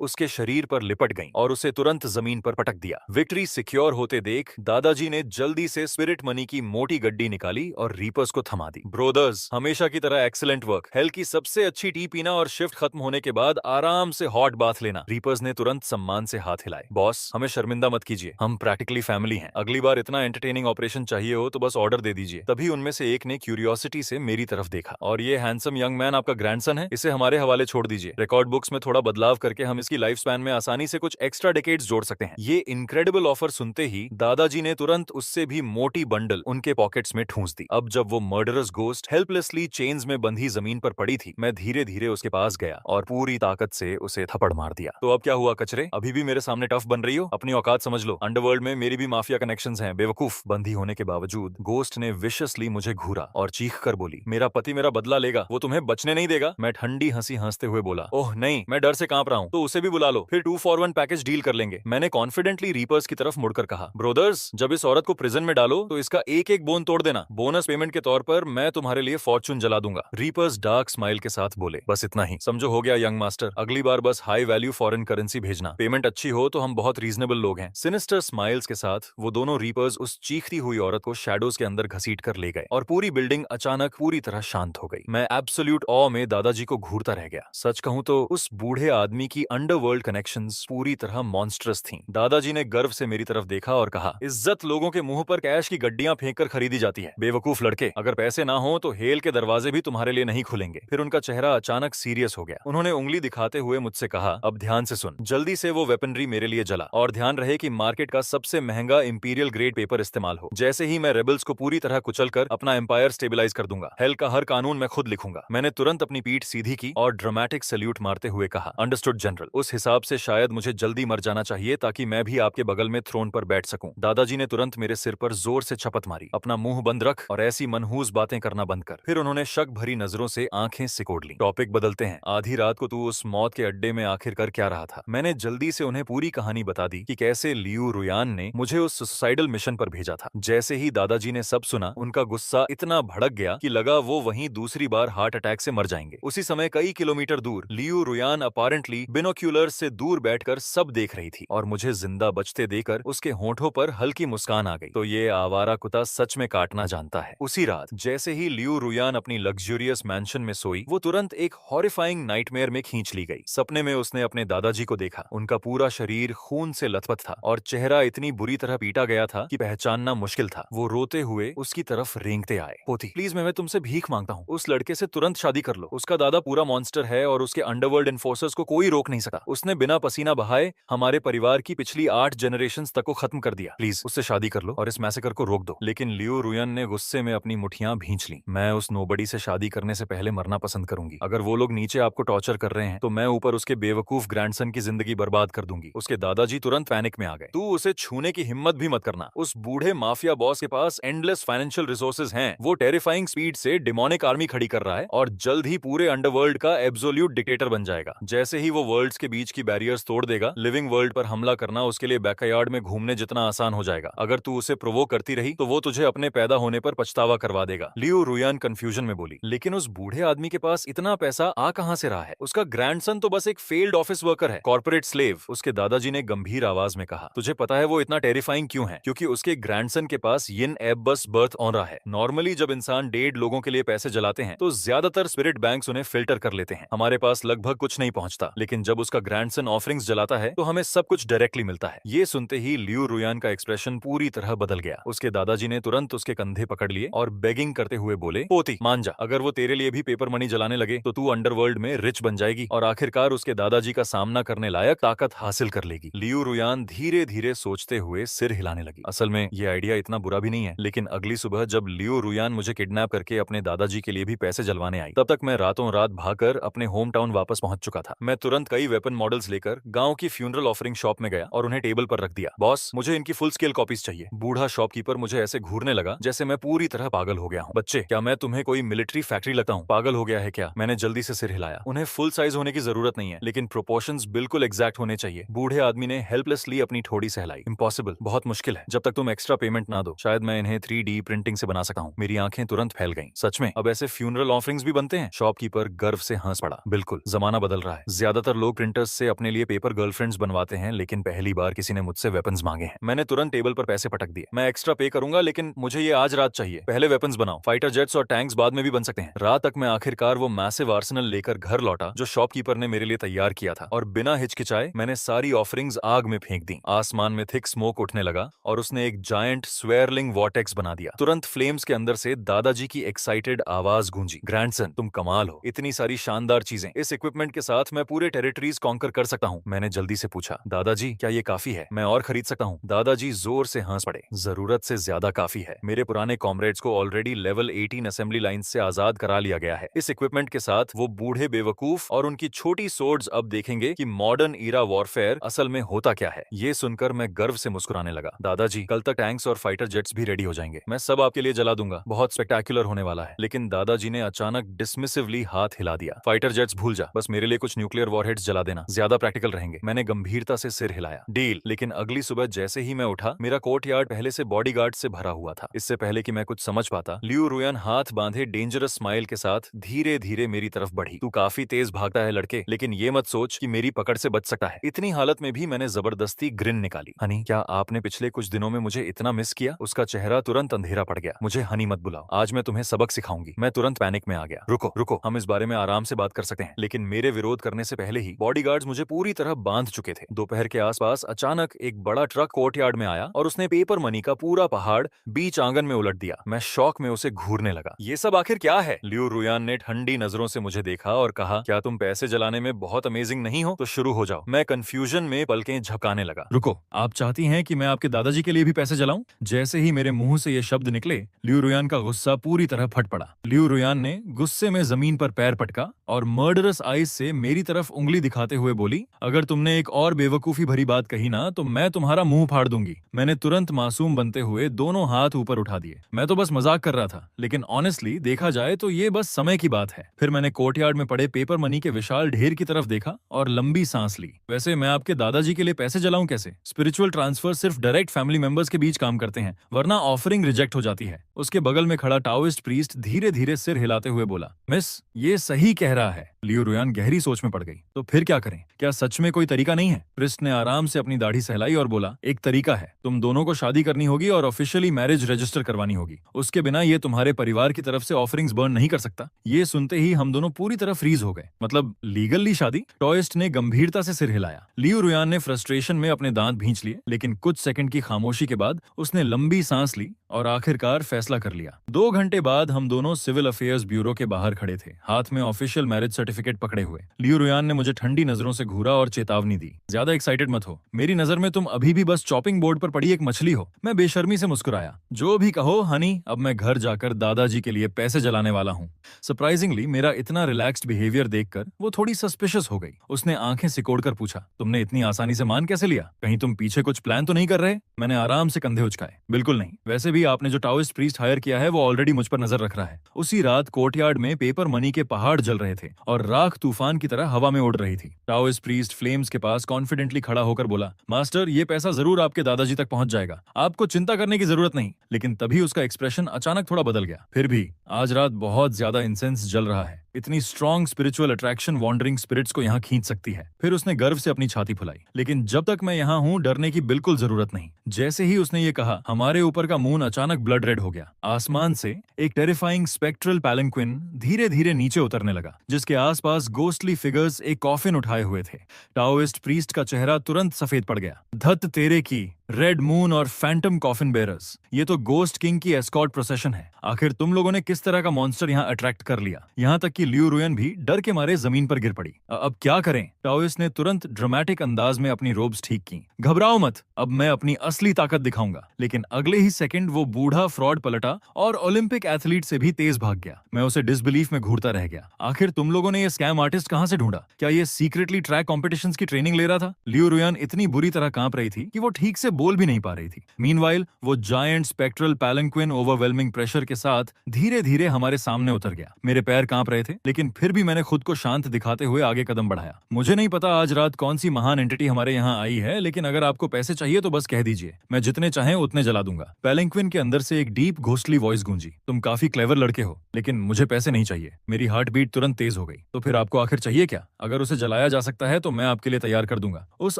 उसके शरीर पर लिपट गईं और उसे तुरंत जमीन पर पटक दिया। विक्ट्री सिक्योर होते देख दादाजी ने जल्दी से स्पिरिट मनी की मोटी गड्डी निकाली और रीपर्स को थमा दी। ब्रोदर्स, हमेशा की तरह एक्सीलेंट वर्क। हेल की सबसे अच्छी टी पीना और शिफ्ट खत्म होने के बाद आराम से हॉट बाथ लेना। रीपर्स ने तुरंत सम्मान से हाथ हिलाए। बॉस, हमें शर्मिंदा मत कीजिए, हम प्रैक्टिकली फैमिली हैं। अगली बार इतना एंटरटेनिंग ऑपरेशन चाहिए हो तो बस ऑर्डर दे दीजिए। तभी उनमें से एक ने क्यूरियोसिटी से मेरी तरफ देखा। और ये हैंडसम यंग मैन आपका ग्रैंडसन है? इसे हमारे हवाले छोड़ दीजिए। रिकॉर्ड बुक्स में थोड़ा बदलाव करके हम इसकी लाइफ स्पैन में आसानी से कुछ एक्स्ट्रा डेकेड्स जोड़ सकते हैं। ये इनक्रेडिबल ऑफर सुनते ही दादाजी ने तुरंत उससे भी मोटी बंडल उनके पॉकेट्स में ठूंस दी। अब जब वो मर्डरस गोस्ट हेल्पलेसली चेन्स में बंधी जमीन पर पड़ी थी, मैं धीरे धीरे उसके पास गया और पूरी ताकत से उसे थप्पड़ मार दिया। तो अब क्या हुआ कचरे? अभी भी मेरे सामने टफ बन रही हो? अपनी औकात समझ लो। अंडरवर्ल्ड में मेरी भी माफिया कनेक्शंस हैं, बेवकूफ। बंधी होने के बावजूद गोस्ट ने विशियसली मुझे घूरा और चीख कर बोली, मेरा पति मेरा बदला लेगा, वो तुम्हें बचने नहीं देगा। मैं ठंडी हंसी हंसते हुए बोला, ओह नहीं, मैं डर से कांप रहा हूँ। तो उसे भी बुला लो, फिर 2 for 1 पैकेज डील कर लेंगे। मैंने कॉन्फिडेंटली रीपर्स की तरफ मुड़कर कहा, ब्रोदर्स, जब इस औरत को प्रिजन में डालो तो इसका एक एक बोन तोड़ देना। बोनस पेमेंट के तौर पर मैं तुम्हारे लिए फॉर्चून जला दूंगा। रीपर्स डार्क स्माइल के साथ बोले, बस इतना ही समझो, हो गया यंग मास्टर। अगली बार बस हाई वैल्यू फॉरेन करेंसी भेजना। पेमेंट अच्छी हो तो हम बहुत रीजनेबल लोग हैं। सिनिस्टर स्माइल्स के साथ वो दोनों रीपर्स उस चीखती हुई औरत को शैडोज के अंदर घसीट कर ले गए और पूरी बिल्डिंग अचानक पूरी तरह शांत हो गई। मैं एब्सोल्यूट ऑ में दादाजी को घूरता रह गया। सच कहूं तो उस बूढ़े आदमी की अंडरवर्ल्ड कनेक्शंस पूरी तरह मॉन्स्ट्रस थीं। दादाजी ने गर्व से मेरी तरफ देखा और कहा, इज्जत लोगों के मुंह पर कैश की गड्डियां फेंक कर खरीदी जाती है। बेवकूफ लड़के, अगर पैसे ना हो तो हेल के दरवाजे भी तुम्हारे लिए नहीं खुलेंगे। फिर उनका चेहरा अचानक सीरियस हो गया। उन्होंने उंगली दिखाते हुए मुझसे कहा, अब ध्यान से सुन। जल्दी से वो वेपनरी मेरे लिए जला और ध्यान रहे कि मार्केट का सबसे महंगा इंपीरियल ग्रेड पेपर इस्तेमाल हो। जैसे ही मैं रेबल्स को पूरी तरह कुचल कर अपना एम्पायर स्टेबलाइज कर दूंगा। हेल का हर कानून मैं खुद लिखूंगा। मैंने तुरंत अपनी पीठ सीधी की और ड्रामेटिक सल्यूट मारते हुए कहा, अंडरस्टूड जनरल। उस हिसाब से शायद मुझे जल्दी मर जाना चाहिए ताकि मैं भी आपके बगल में थ्रोन पर बैठ सकूं। दादाजी ने तुरंत मेरे सिर पर जोर से चपत मारी, अपना मुंह बंद रख और ऐसी मनहूस बातें करना बंद कर। फिर उन्होंने शक भरी नजरों से आंखें सिकोड़ ली। टॉपिक बदलते हैं। आधी रात को तू उस मौत के अड्डे में आखिर कर क्या रहा था? मैंने जल्दी से उन्हें पूरी कहानी बता दी कि कैसे लियू रुयान ने मुझे उस सुसाइडल मिशन पर भेजा था। जैसे ही दादाजी ने सब सुना, उनका गुस्सा इतना भड़क गया कि लगा वो वहीं दूसरी बार हार्ट अटैक से मर जाएंगे। उसी समय कई किलोमीटर दूर लियू रुयान अपारेंटली बिनोक्यूलर से दूर बैठकर सब देख रही थी और मुझे जिंदा बचते देकर उसके होंठों पर हल्की मुस्कान आ गई। तो ये आवारा कुत्ता सच में काटना जानता है। उसी रात जैसे ही लियू रुयान अपनी लग्जूरियस मैंशन में सोई, वो तुरंत एक हॉरिफाइंग नाइटमेयर में खींच ली गई। सपने में उसने अपने दादाजी को देखा। उनका पूरा शरीर खून से लथपथ था और चेहरा इतनी बुरी तरह पीटा गया था कि पहचानना मुश्किल था। वो रोते हुए उसकी तरफ रेंगते आए, पोती प्लीज मैं तुमसे भीख मांगता हूँ, उस लड़के से तुरंत शादी कर लो। उसका दादा पूरा मॉन्स्टर है और उसके अंडरवर्ल्ड एनफोर्सर्स को कोई रोक नहीं सका। उसने बिना पसीना बहाए हमारे परिवार की पिछली 8 जनरेशंस तक को खत्म कर दिया। प्लीज उससे शादी कर लो और इस मैसेकर को रोक दो। लेकिन लियू रुयन ने गुस्से में अपनी मुठियां भींच ली। मैं उस नोबडी से शादी करने से पहले मरना पसंद करूंगी। अगर वो लोग नीचे आपको टॉर्चर कर रहे हैं तो मैं ऊपर उसके बेवकूफ ग्रैंडसन की जिंदगी बर्बाद कर दूंगी। उसके दादाजी तुरंत पैनिक में आ गए। तू उसे छूने की हिम्मत भी मत करना। उस बूढ़े माफिया बॉस के पास एंडलेस फाइनेंशियल रिसोर्सेज हैं। वो टेरिफाइंग स्पीड से डिमोनिक आर्मी खड़ी कर रहा है और जल्द ही पूरे अंडरवर्ल्ड का एब्सोल्यूट डिक्टेटर बन जाएगा। जैसे ही वो वर्ल्ड्स के बीच की बैरियर्स तोड़ देगा, लिविंग वर्ल्ड पर हमला करना उसके लिए बैकयार्ड में घूमने जितना आसान हो जाएगा। अगर तू उसे प्रोवोक करती रही तो वो तुझे अपने पैदा होने पर पछतावा करवा देगा। लियू रुयान कंफ्यूजन में बोली, लेकिन उस बूढ़े आदमी के पास इतना पैसा आ कहां से रहा है? उसका ग्रैंडसन तो बस एक फेल्ड ऑफिस वर्कर है, कॉर्पोरेट स्लेव। उसके दादाजी ने गंभीर आवाज में कहा, तुझे पता है वो इतना टेरिफाइंग क्यों है? क्योंकि उसके ग्रैंडसन के पास यिन एब्बस बर्थ ऑनरा है। नॉर्मली जब इंसान डेड लोगों के लिए पैसे जलाते हैं तो ज्यादातर स्पिरिट बैंक्स उन्हें फिल्टर कर लेते हैं। हमारे पास लगभग कुछ नहीं पहुंचता, लेकिन जब उसका ग्रैंडसन ऑफरिंग्स जलाता है तो हमें सब कुछ डायरेक्टली मिलता है। ये सुनते ही लियू रुयान का एक्सप्रेशन पूरी तरह बदल गया। उसके दादाजी ने तुरंत उसके कंधे पकड़ लिए और बेगिंग करते हुए बोले, पोती मान जा, अगर वो तेरे लिए भी पेपर मनी जलाने लगे तो तू अंडरवर्ल्ड में रिच बन जाएगी और आखिरकार उसके दादाजी का सामना करने लायक ताकत हासिल कर लेगी। लियू रुयान धीरे धीरे सोचते हुए सिर हिलाने लगी। असल में ये आइडिया इतना बुरा भी नहीं है, लेकिन अगली सुबह जब लियू रुयान मुझे किडनैप करके अपने दादाजी के लिए भी पैसे जलवाने आई, तब तक मैं रातों रात भागकर अपने होम टाउन वापस पहुंच चुका था। मैं तुरंत कई वेपन मॉडल्स लेकर गांव की फ्यूनरल ऑफरिंग शॉप में गया और उन्हें टेबल पर रख दिया। बॉस, मुझे इनकी फुल स्केल कॉपीज चाहिए। बूढ़ा शॉपकीपर मुझे मुझे ऐसे घूरने लगा जैसे मैं पूरी तरह पागल हो गया हूँ। बच्चे, क्या मैं तुम्हें कोई मिलिट्री फैक्ट्री लगता हूँ? पागल हो गया है क्या? मैंने जल्दी से सिर हिलाया। उन्हें फुल साइज होने की जरूरत नहीं है, लेकिन प्रोपोर्शंस बिल्कुल एग्जैक्ट होने चाहिए। बूढ़े आदमी ने हेल्पलेसली अपनी ठोड़ी सहलाई। इम्पॉसिबल, बहुत मुश्किल है। जब तक तुम एक्स्ट्रा पेमेंट ना दो, शायद मैं इन्हें 3D प्रिंटिंग से बना सकता हूँ। मेरी आंखें तुरंत फैल गईं। सच में अब ऐसे फ्यूनरल ऑफरिंग्स भी बनते हैं? शॉपकीपर गर्व से हंस पड़ा। बिल्कुल, जमाना बदल रहा है। ज्यादातर लोग प्रिंटर्स से अपने लिए पेपर गर्लफ्रेंड्स बनवाते हैं, लेकिन पहली बार किसी ने मुझसे वेपन्स मांगे हैं। मैंने तुरंत टेबल पर पैसे पटक दिए। मैं एक्स्ट्रा पे करूंगा, लेकिन मुझे ये आज रात चाहिए। पहले वेपन्स बनाओ। फाइटर जेट्स और टैंक्स बाद में भी बन सकते हैं। रात तक मैं आखिरकार वो मैसिव आर्सेनल लेकर घर लौटा जो शॉपकीपर ने मेरे लिए तैयार किया था, और बिना हिचकिचाए मैंने सारी ऑफरिंग्स आग में फेंक दी। आसमान में थिक स्मोक उठने लगा और उसने एक जायंट स्वेयरलिंग वॉर्टेक्स बना दिया। तुरंत फ्लेम्स के अंदर से दादाजी की एक्साइटेड आवाज गूंजी। ग्रैंडसन, तुम कमाल हो। इतनी सारी शानदार चीजें। इस इक्विपमेंट के साथ मैं पूरे टेरिटरीज कॉन्कर कर सकता हूँ। मैंने जल्दी से पूछा, दादाजी क्या ये काफी है? मैं और खरीद सकता हूँ? दादाजी जोर से हंस पड़े। जरूरत से ज्यादा काफी है। मेरे पुराने कॉमरेड्स को ऑलरेडी लेवल 18 असेंबली लाइन से आजाद करा लिया गया है। इस इक्विपमेंट के साथ वो बूढ़े बेवकूफ और उनकी छोटी सोर्ड्स अब देखेंगे कि मॉडर्न ईरा वॉरफेयर असल में होता क्या है। ये सुनकर मैं गर्व से मुस्कुराने लगा। दादाजी, कल तक टैंक्स और फाइटर जेट्स भी रेडी हो जाएंगे। मैं सब आपके लिए जला दूंगा। बहुत स्पेक्टेक्युलर होने वाला है। लेकिन दादाजी ने अचानक डिसमिसिवली हाथ हिला दिया। फाइटर जेट्स भूल जा, बस मेरे लिए कुछ न्यूक्लियर वॉरहेड्स जला देना, ज्यादा प्रैक्टिकल रहेंगे। मैंने गंभीरता से सिर हिलाया। डील। लेकिन अगली सुबह जैसे ही मैं उठा, मेरा कोर्टयार्ड पहले से बॉडीगार्ड से भरा हुआ था। इससे पहले कि मैं कुछ समझ पाता, लियू रुयन हाथ बांधे डेंजरस स्माइल के साथ धीरे धीरे मेरी तरफ बढ़ी। तू काफी तेज भागता है लड़के, लेकिन ये मत सोच कि मेरी पकड़ से बच सकता है। इतनी हालत में भी मैंने जबरदस्ती ग्रिन निकाली। हनी, क्या आपने पिछले कुछ दिनों में मुझे इतना मिस किया? उसका चेहरा तुरंत अंधेरा पड़ गया। मुझे हनी मत बुलाओ, आज मैं तुम्हें सबक सिखाऊंगी। मैं तुरंत पैनिक में आ गया। रुको रुको, हम इस बारे में आराम से बात कर सकते हैं। लेकिन मेरे विरोध करने से पहले ही बॉडीगार्ड्स मुझे पूरी तरह बांध चुके थे। दोपहर के आसपास अचानक एक बड़ा ट्रक कोर्टयार्ड में आया और उसने पेपर मनी का पूरा पहाड़ बीच आंगन में उलट दिया। मैं शौक में उसे घूरने लगा। ये सब आखिर क्या है? लियू रुयान ने ठंडी नजरों से मुझे देखा और कहा, क्या तुम पैसे जलाने में बहुत अमेजिंग नहीं हो? तो शुरू हो जाओ। मैं कंफ्यूजन में पलकें झपकाने लगा। रुको, आप चाहती हैं कि मैं आपके दादाजी के लिए भी पैसे जलाऊं? जैसे ही मेरे मुंह से ये शब्द निकले, लियू रुयान का गुस्सा पूरी तरह फट पड़ा। लियू रुयान ने गुस्से में जमीन पर पैर पटका और मर्डरस आइज से मेरी तरफ उंगली दिखाते हुए बोली, अगर तुमने एक और बेवकूफी भरी बात कही ना, तो मैं तुम्हारा मुंह फाड़ दूंगी। मैंने तुरंत मासूम बनते हुए दोनों हाथ ऊपर उठा दिए। मैं तो बस मजाक कर रहा था, लेकिन ऑनेस्टली देखा जाए तो ये बस समय की बात है। फिर मैंने कोर्टयार्ड में पड़े पेपर मनी के विशाल ढेर की तरफ देखा और लंबी सांस ली। वैसे मैं आपके दादाजी के लिए पैसे जलाऊं कैसे? स्पिरिचुअल ट्रांसफर सिर्फ डायरेक्ट फैमिली मेंबर्स के बीच काम करते हैं, वरना ऑफरिंग रिजेक्ट हो जाती है। उसके बगल में खड़ा टाओइस्ट प्रीस्ट धीरे धीरे सिर हिलाते हुए बोला, मिस, ये सही कह रहा है। लियू रुयान गहरी सोच में पड़ गई। तो फिर क्या करें? क्या सच में कोई तरीका नहीं है? प्रिस्ट ने आराम से अपनी दाढ़ी सहलाई और बोला, एक तरीका है। तुम दोनों को शादी करनी होगी और ऑफिशियली मैरिज रजिस्टर करवानी होगी। उसके बिना ये तुम्हारे परिवार की तरफ से ऑफरिंग्स बर्न नहीं कर सकता। ये सुनते ही हम दोनों पूरी तरह फ्रीज हो गए। मतलब लीगली शादी? टॉइस्ट ने गंभीरता से सिर हिलाया। लियू रुयान ने फ्रस्ट्रेशन में अपने दांत भींच लिए, लेकिन कुछ सेकंड की खामोशी के बाद उसने लंबी सांस ली और आखिरकार फैसला कर लिया। 2 घंटे बाद हम दोनों सिविल अफेयर्स ब्यूरो के बाहर खड़े थे, हाथ में ऑफिशियल मैरिज सर्टिफिकेट पकड़े हुए। लियू रुयान ने मुझे ठंडी नजरों से घूरा और चेतावनी दी, ज्यादा एक्साइटेड मत हो। मेरी नजर में तुम अभी भी बस चॉपिंग बोर्ड पर पड़ी एक मछली हो। मैं बेशर्मी से मुस्कुराया। जो भी कहो हनी, अब मैं घर जाकर दादाजी के लिए पैसे जलाने वाला हूँ। सरप्राइजिंगली मेरा इतना रिलैक्स्ड बिहेवियर देखकर वो थोड़ी सस्पिशियस हो गई। उसने आंखें सिकोड़कर पूछा, तुमने इतनी आसानी से मान कैसे लिया? कहीं तुम पीछे कुछ प्लान तो नहीं कर रहे? मैंने आराम से कंधे उचकाए। बिल्कुल नहीं। वैसे भी आपने जो टाओइस्ट प्रीस्ट हायर किया है वो ऑलरेडी मुझ पर नजर रख रहा है। उसी रात कोर्टयार्ड में पेपर मनी के पहाड़ जल रहे थे और राख तूफान की तरह हवा में उड़ रही थी। टाओइस्ट प्रीस्ट फ्लेम्स के पास कॉन्फिडेंटली खड़ा होकर बोला, मास्टर, ये पैसा जरूर आपके दादाजी तक पहुंच जाएगा, आपको चिंता करने की जरूरत नहीं। लेकिन तभी उसका एक्सप्रेशन अचानक थोड़ा बदल गया। फिर भी आज रात बहुत ज्यादा इंसेंस जल रहा है। इतनी strong spiritual attraction wandering spirits को यहाँ खींच सकती है। फिर उसने गर्व से अपनी छाती फुलाई। लेकिन जब तक मैं यहाँ हूँ, डरने की बिल्कुल जरूरत नहीं। जैसे ही उसने ये कहा, हमारे ऊपर का मून अचानक ब्लड रेड हो गया। आसमान से एक टेरिफाइंग स्पेक्ट्रल पैलंक्विन धीरे धीरे नीचे उतरने लगा, जिसके आसपास गोस्टली फिगर्स एक कॉफिन उठाए हुए थे। टाओइस्ट प्रीस्ट का चेहरा तुरंत सफेद पड़ गया। धत तेरे की, रेड मून और फैंटम कॉफिन बेरर्स, ये तो गोस्ट किंग की एस्कॉर्ट प्रोसेशन है। आखिर तुम लोगों ने किस तरह का मॉन्स्टर यहाँ अट्रैक्ट कर लिया? यहाँ तक कि लियू रुयन भी डर के मारे जमीन पर गिर पड़ी। अब क्या करें? टाओइस्ट ने तुरंत ड्रामेटिक अंदाज में अपनी रोब्स ठीक की। घबराओ मत, अब मैं अपनी असली ताकत दिखाऊंगा। लेकिन अगले ही सेकंड वो बूढ़ा फ्रॉड पलटा और ओलंपिक एथलीट से भी तेज भाग गया। मैं उसे डिसबिलीफ में घूरता रह गया। आखिर तुम लोगों ने ये स्कैम आर्टिस्ट कहाँ से ढूंढा? क्या ये सीक्रेटली ट्रैक कॉम्पिटिशंस की ट्रेनिंग ले रहा था? लियू रुयन इतनी बुरी तरह कांप रही थी कि वो ठीक से बोल भी नहीं पा रही थी। मीनवाइल वो जायंट स्पेक्ट्रल पैलंक्विन ओवरवेलमिंग प्रेशर के साथ धीरे धीरे हमारे सामने उतर गया। मेरे पैर कांप रहे थे, लेकिन फिर भी मैंने खुद को शांत दिखाते हुए आगे कदम बढ़ाया। मुझे नहीं पता आज रात कौन सी महान एंटिटी हमारे यहाँ आई है, लेकिन अगर आपको पैसे चाहिए तो बस कह दीजिए, मैं जितने चाहें उतने जला दूंगा। पैलंक्विन के अंदर से एक डीप घोस्टली वॉइस गूंजी, तुम काफी क्लेवर लड़के हो, लेकिन मुझे पैसे नहीं चाहिए। मेरी हार्ट बीट तुरंत तेज हो गई। तो फिर आपको आखिर चाहिए क्या? अगर उसे जलाया जा सकता है तो मैं आपके लिए तैयार कर दूंगा। उस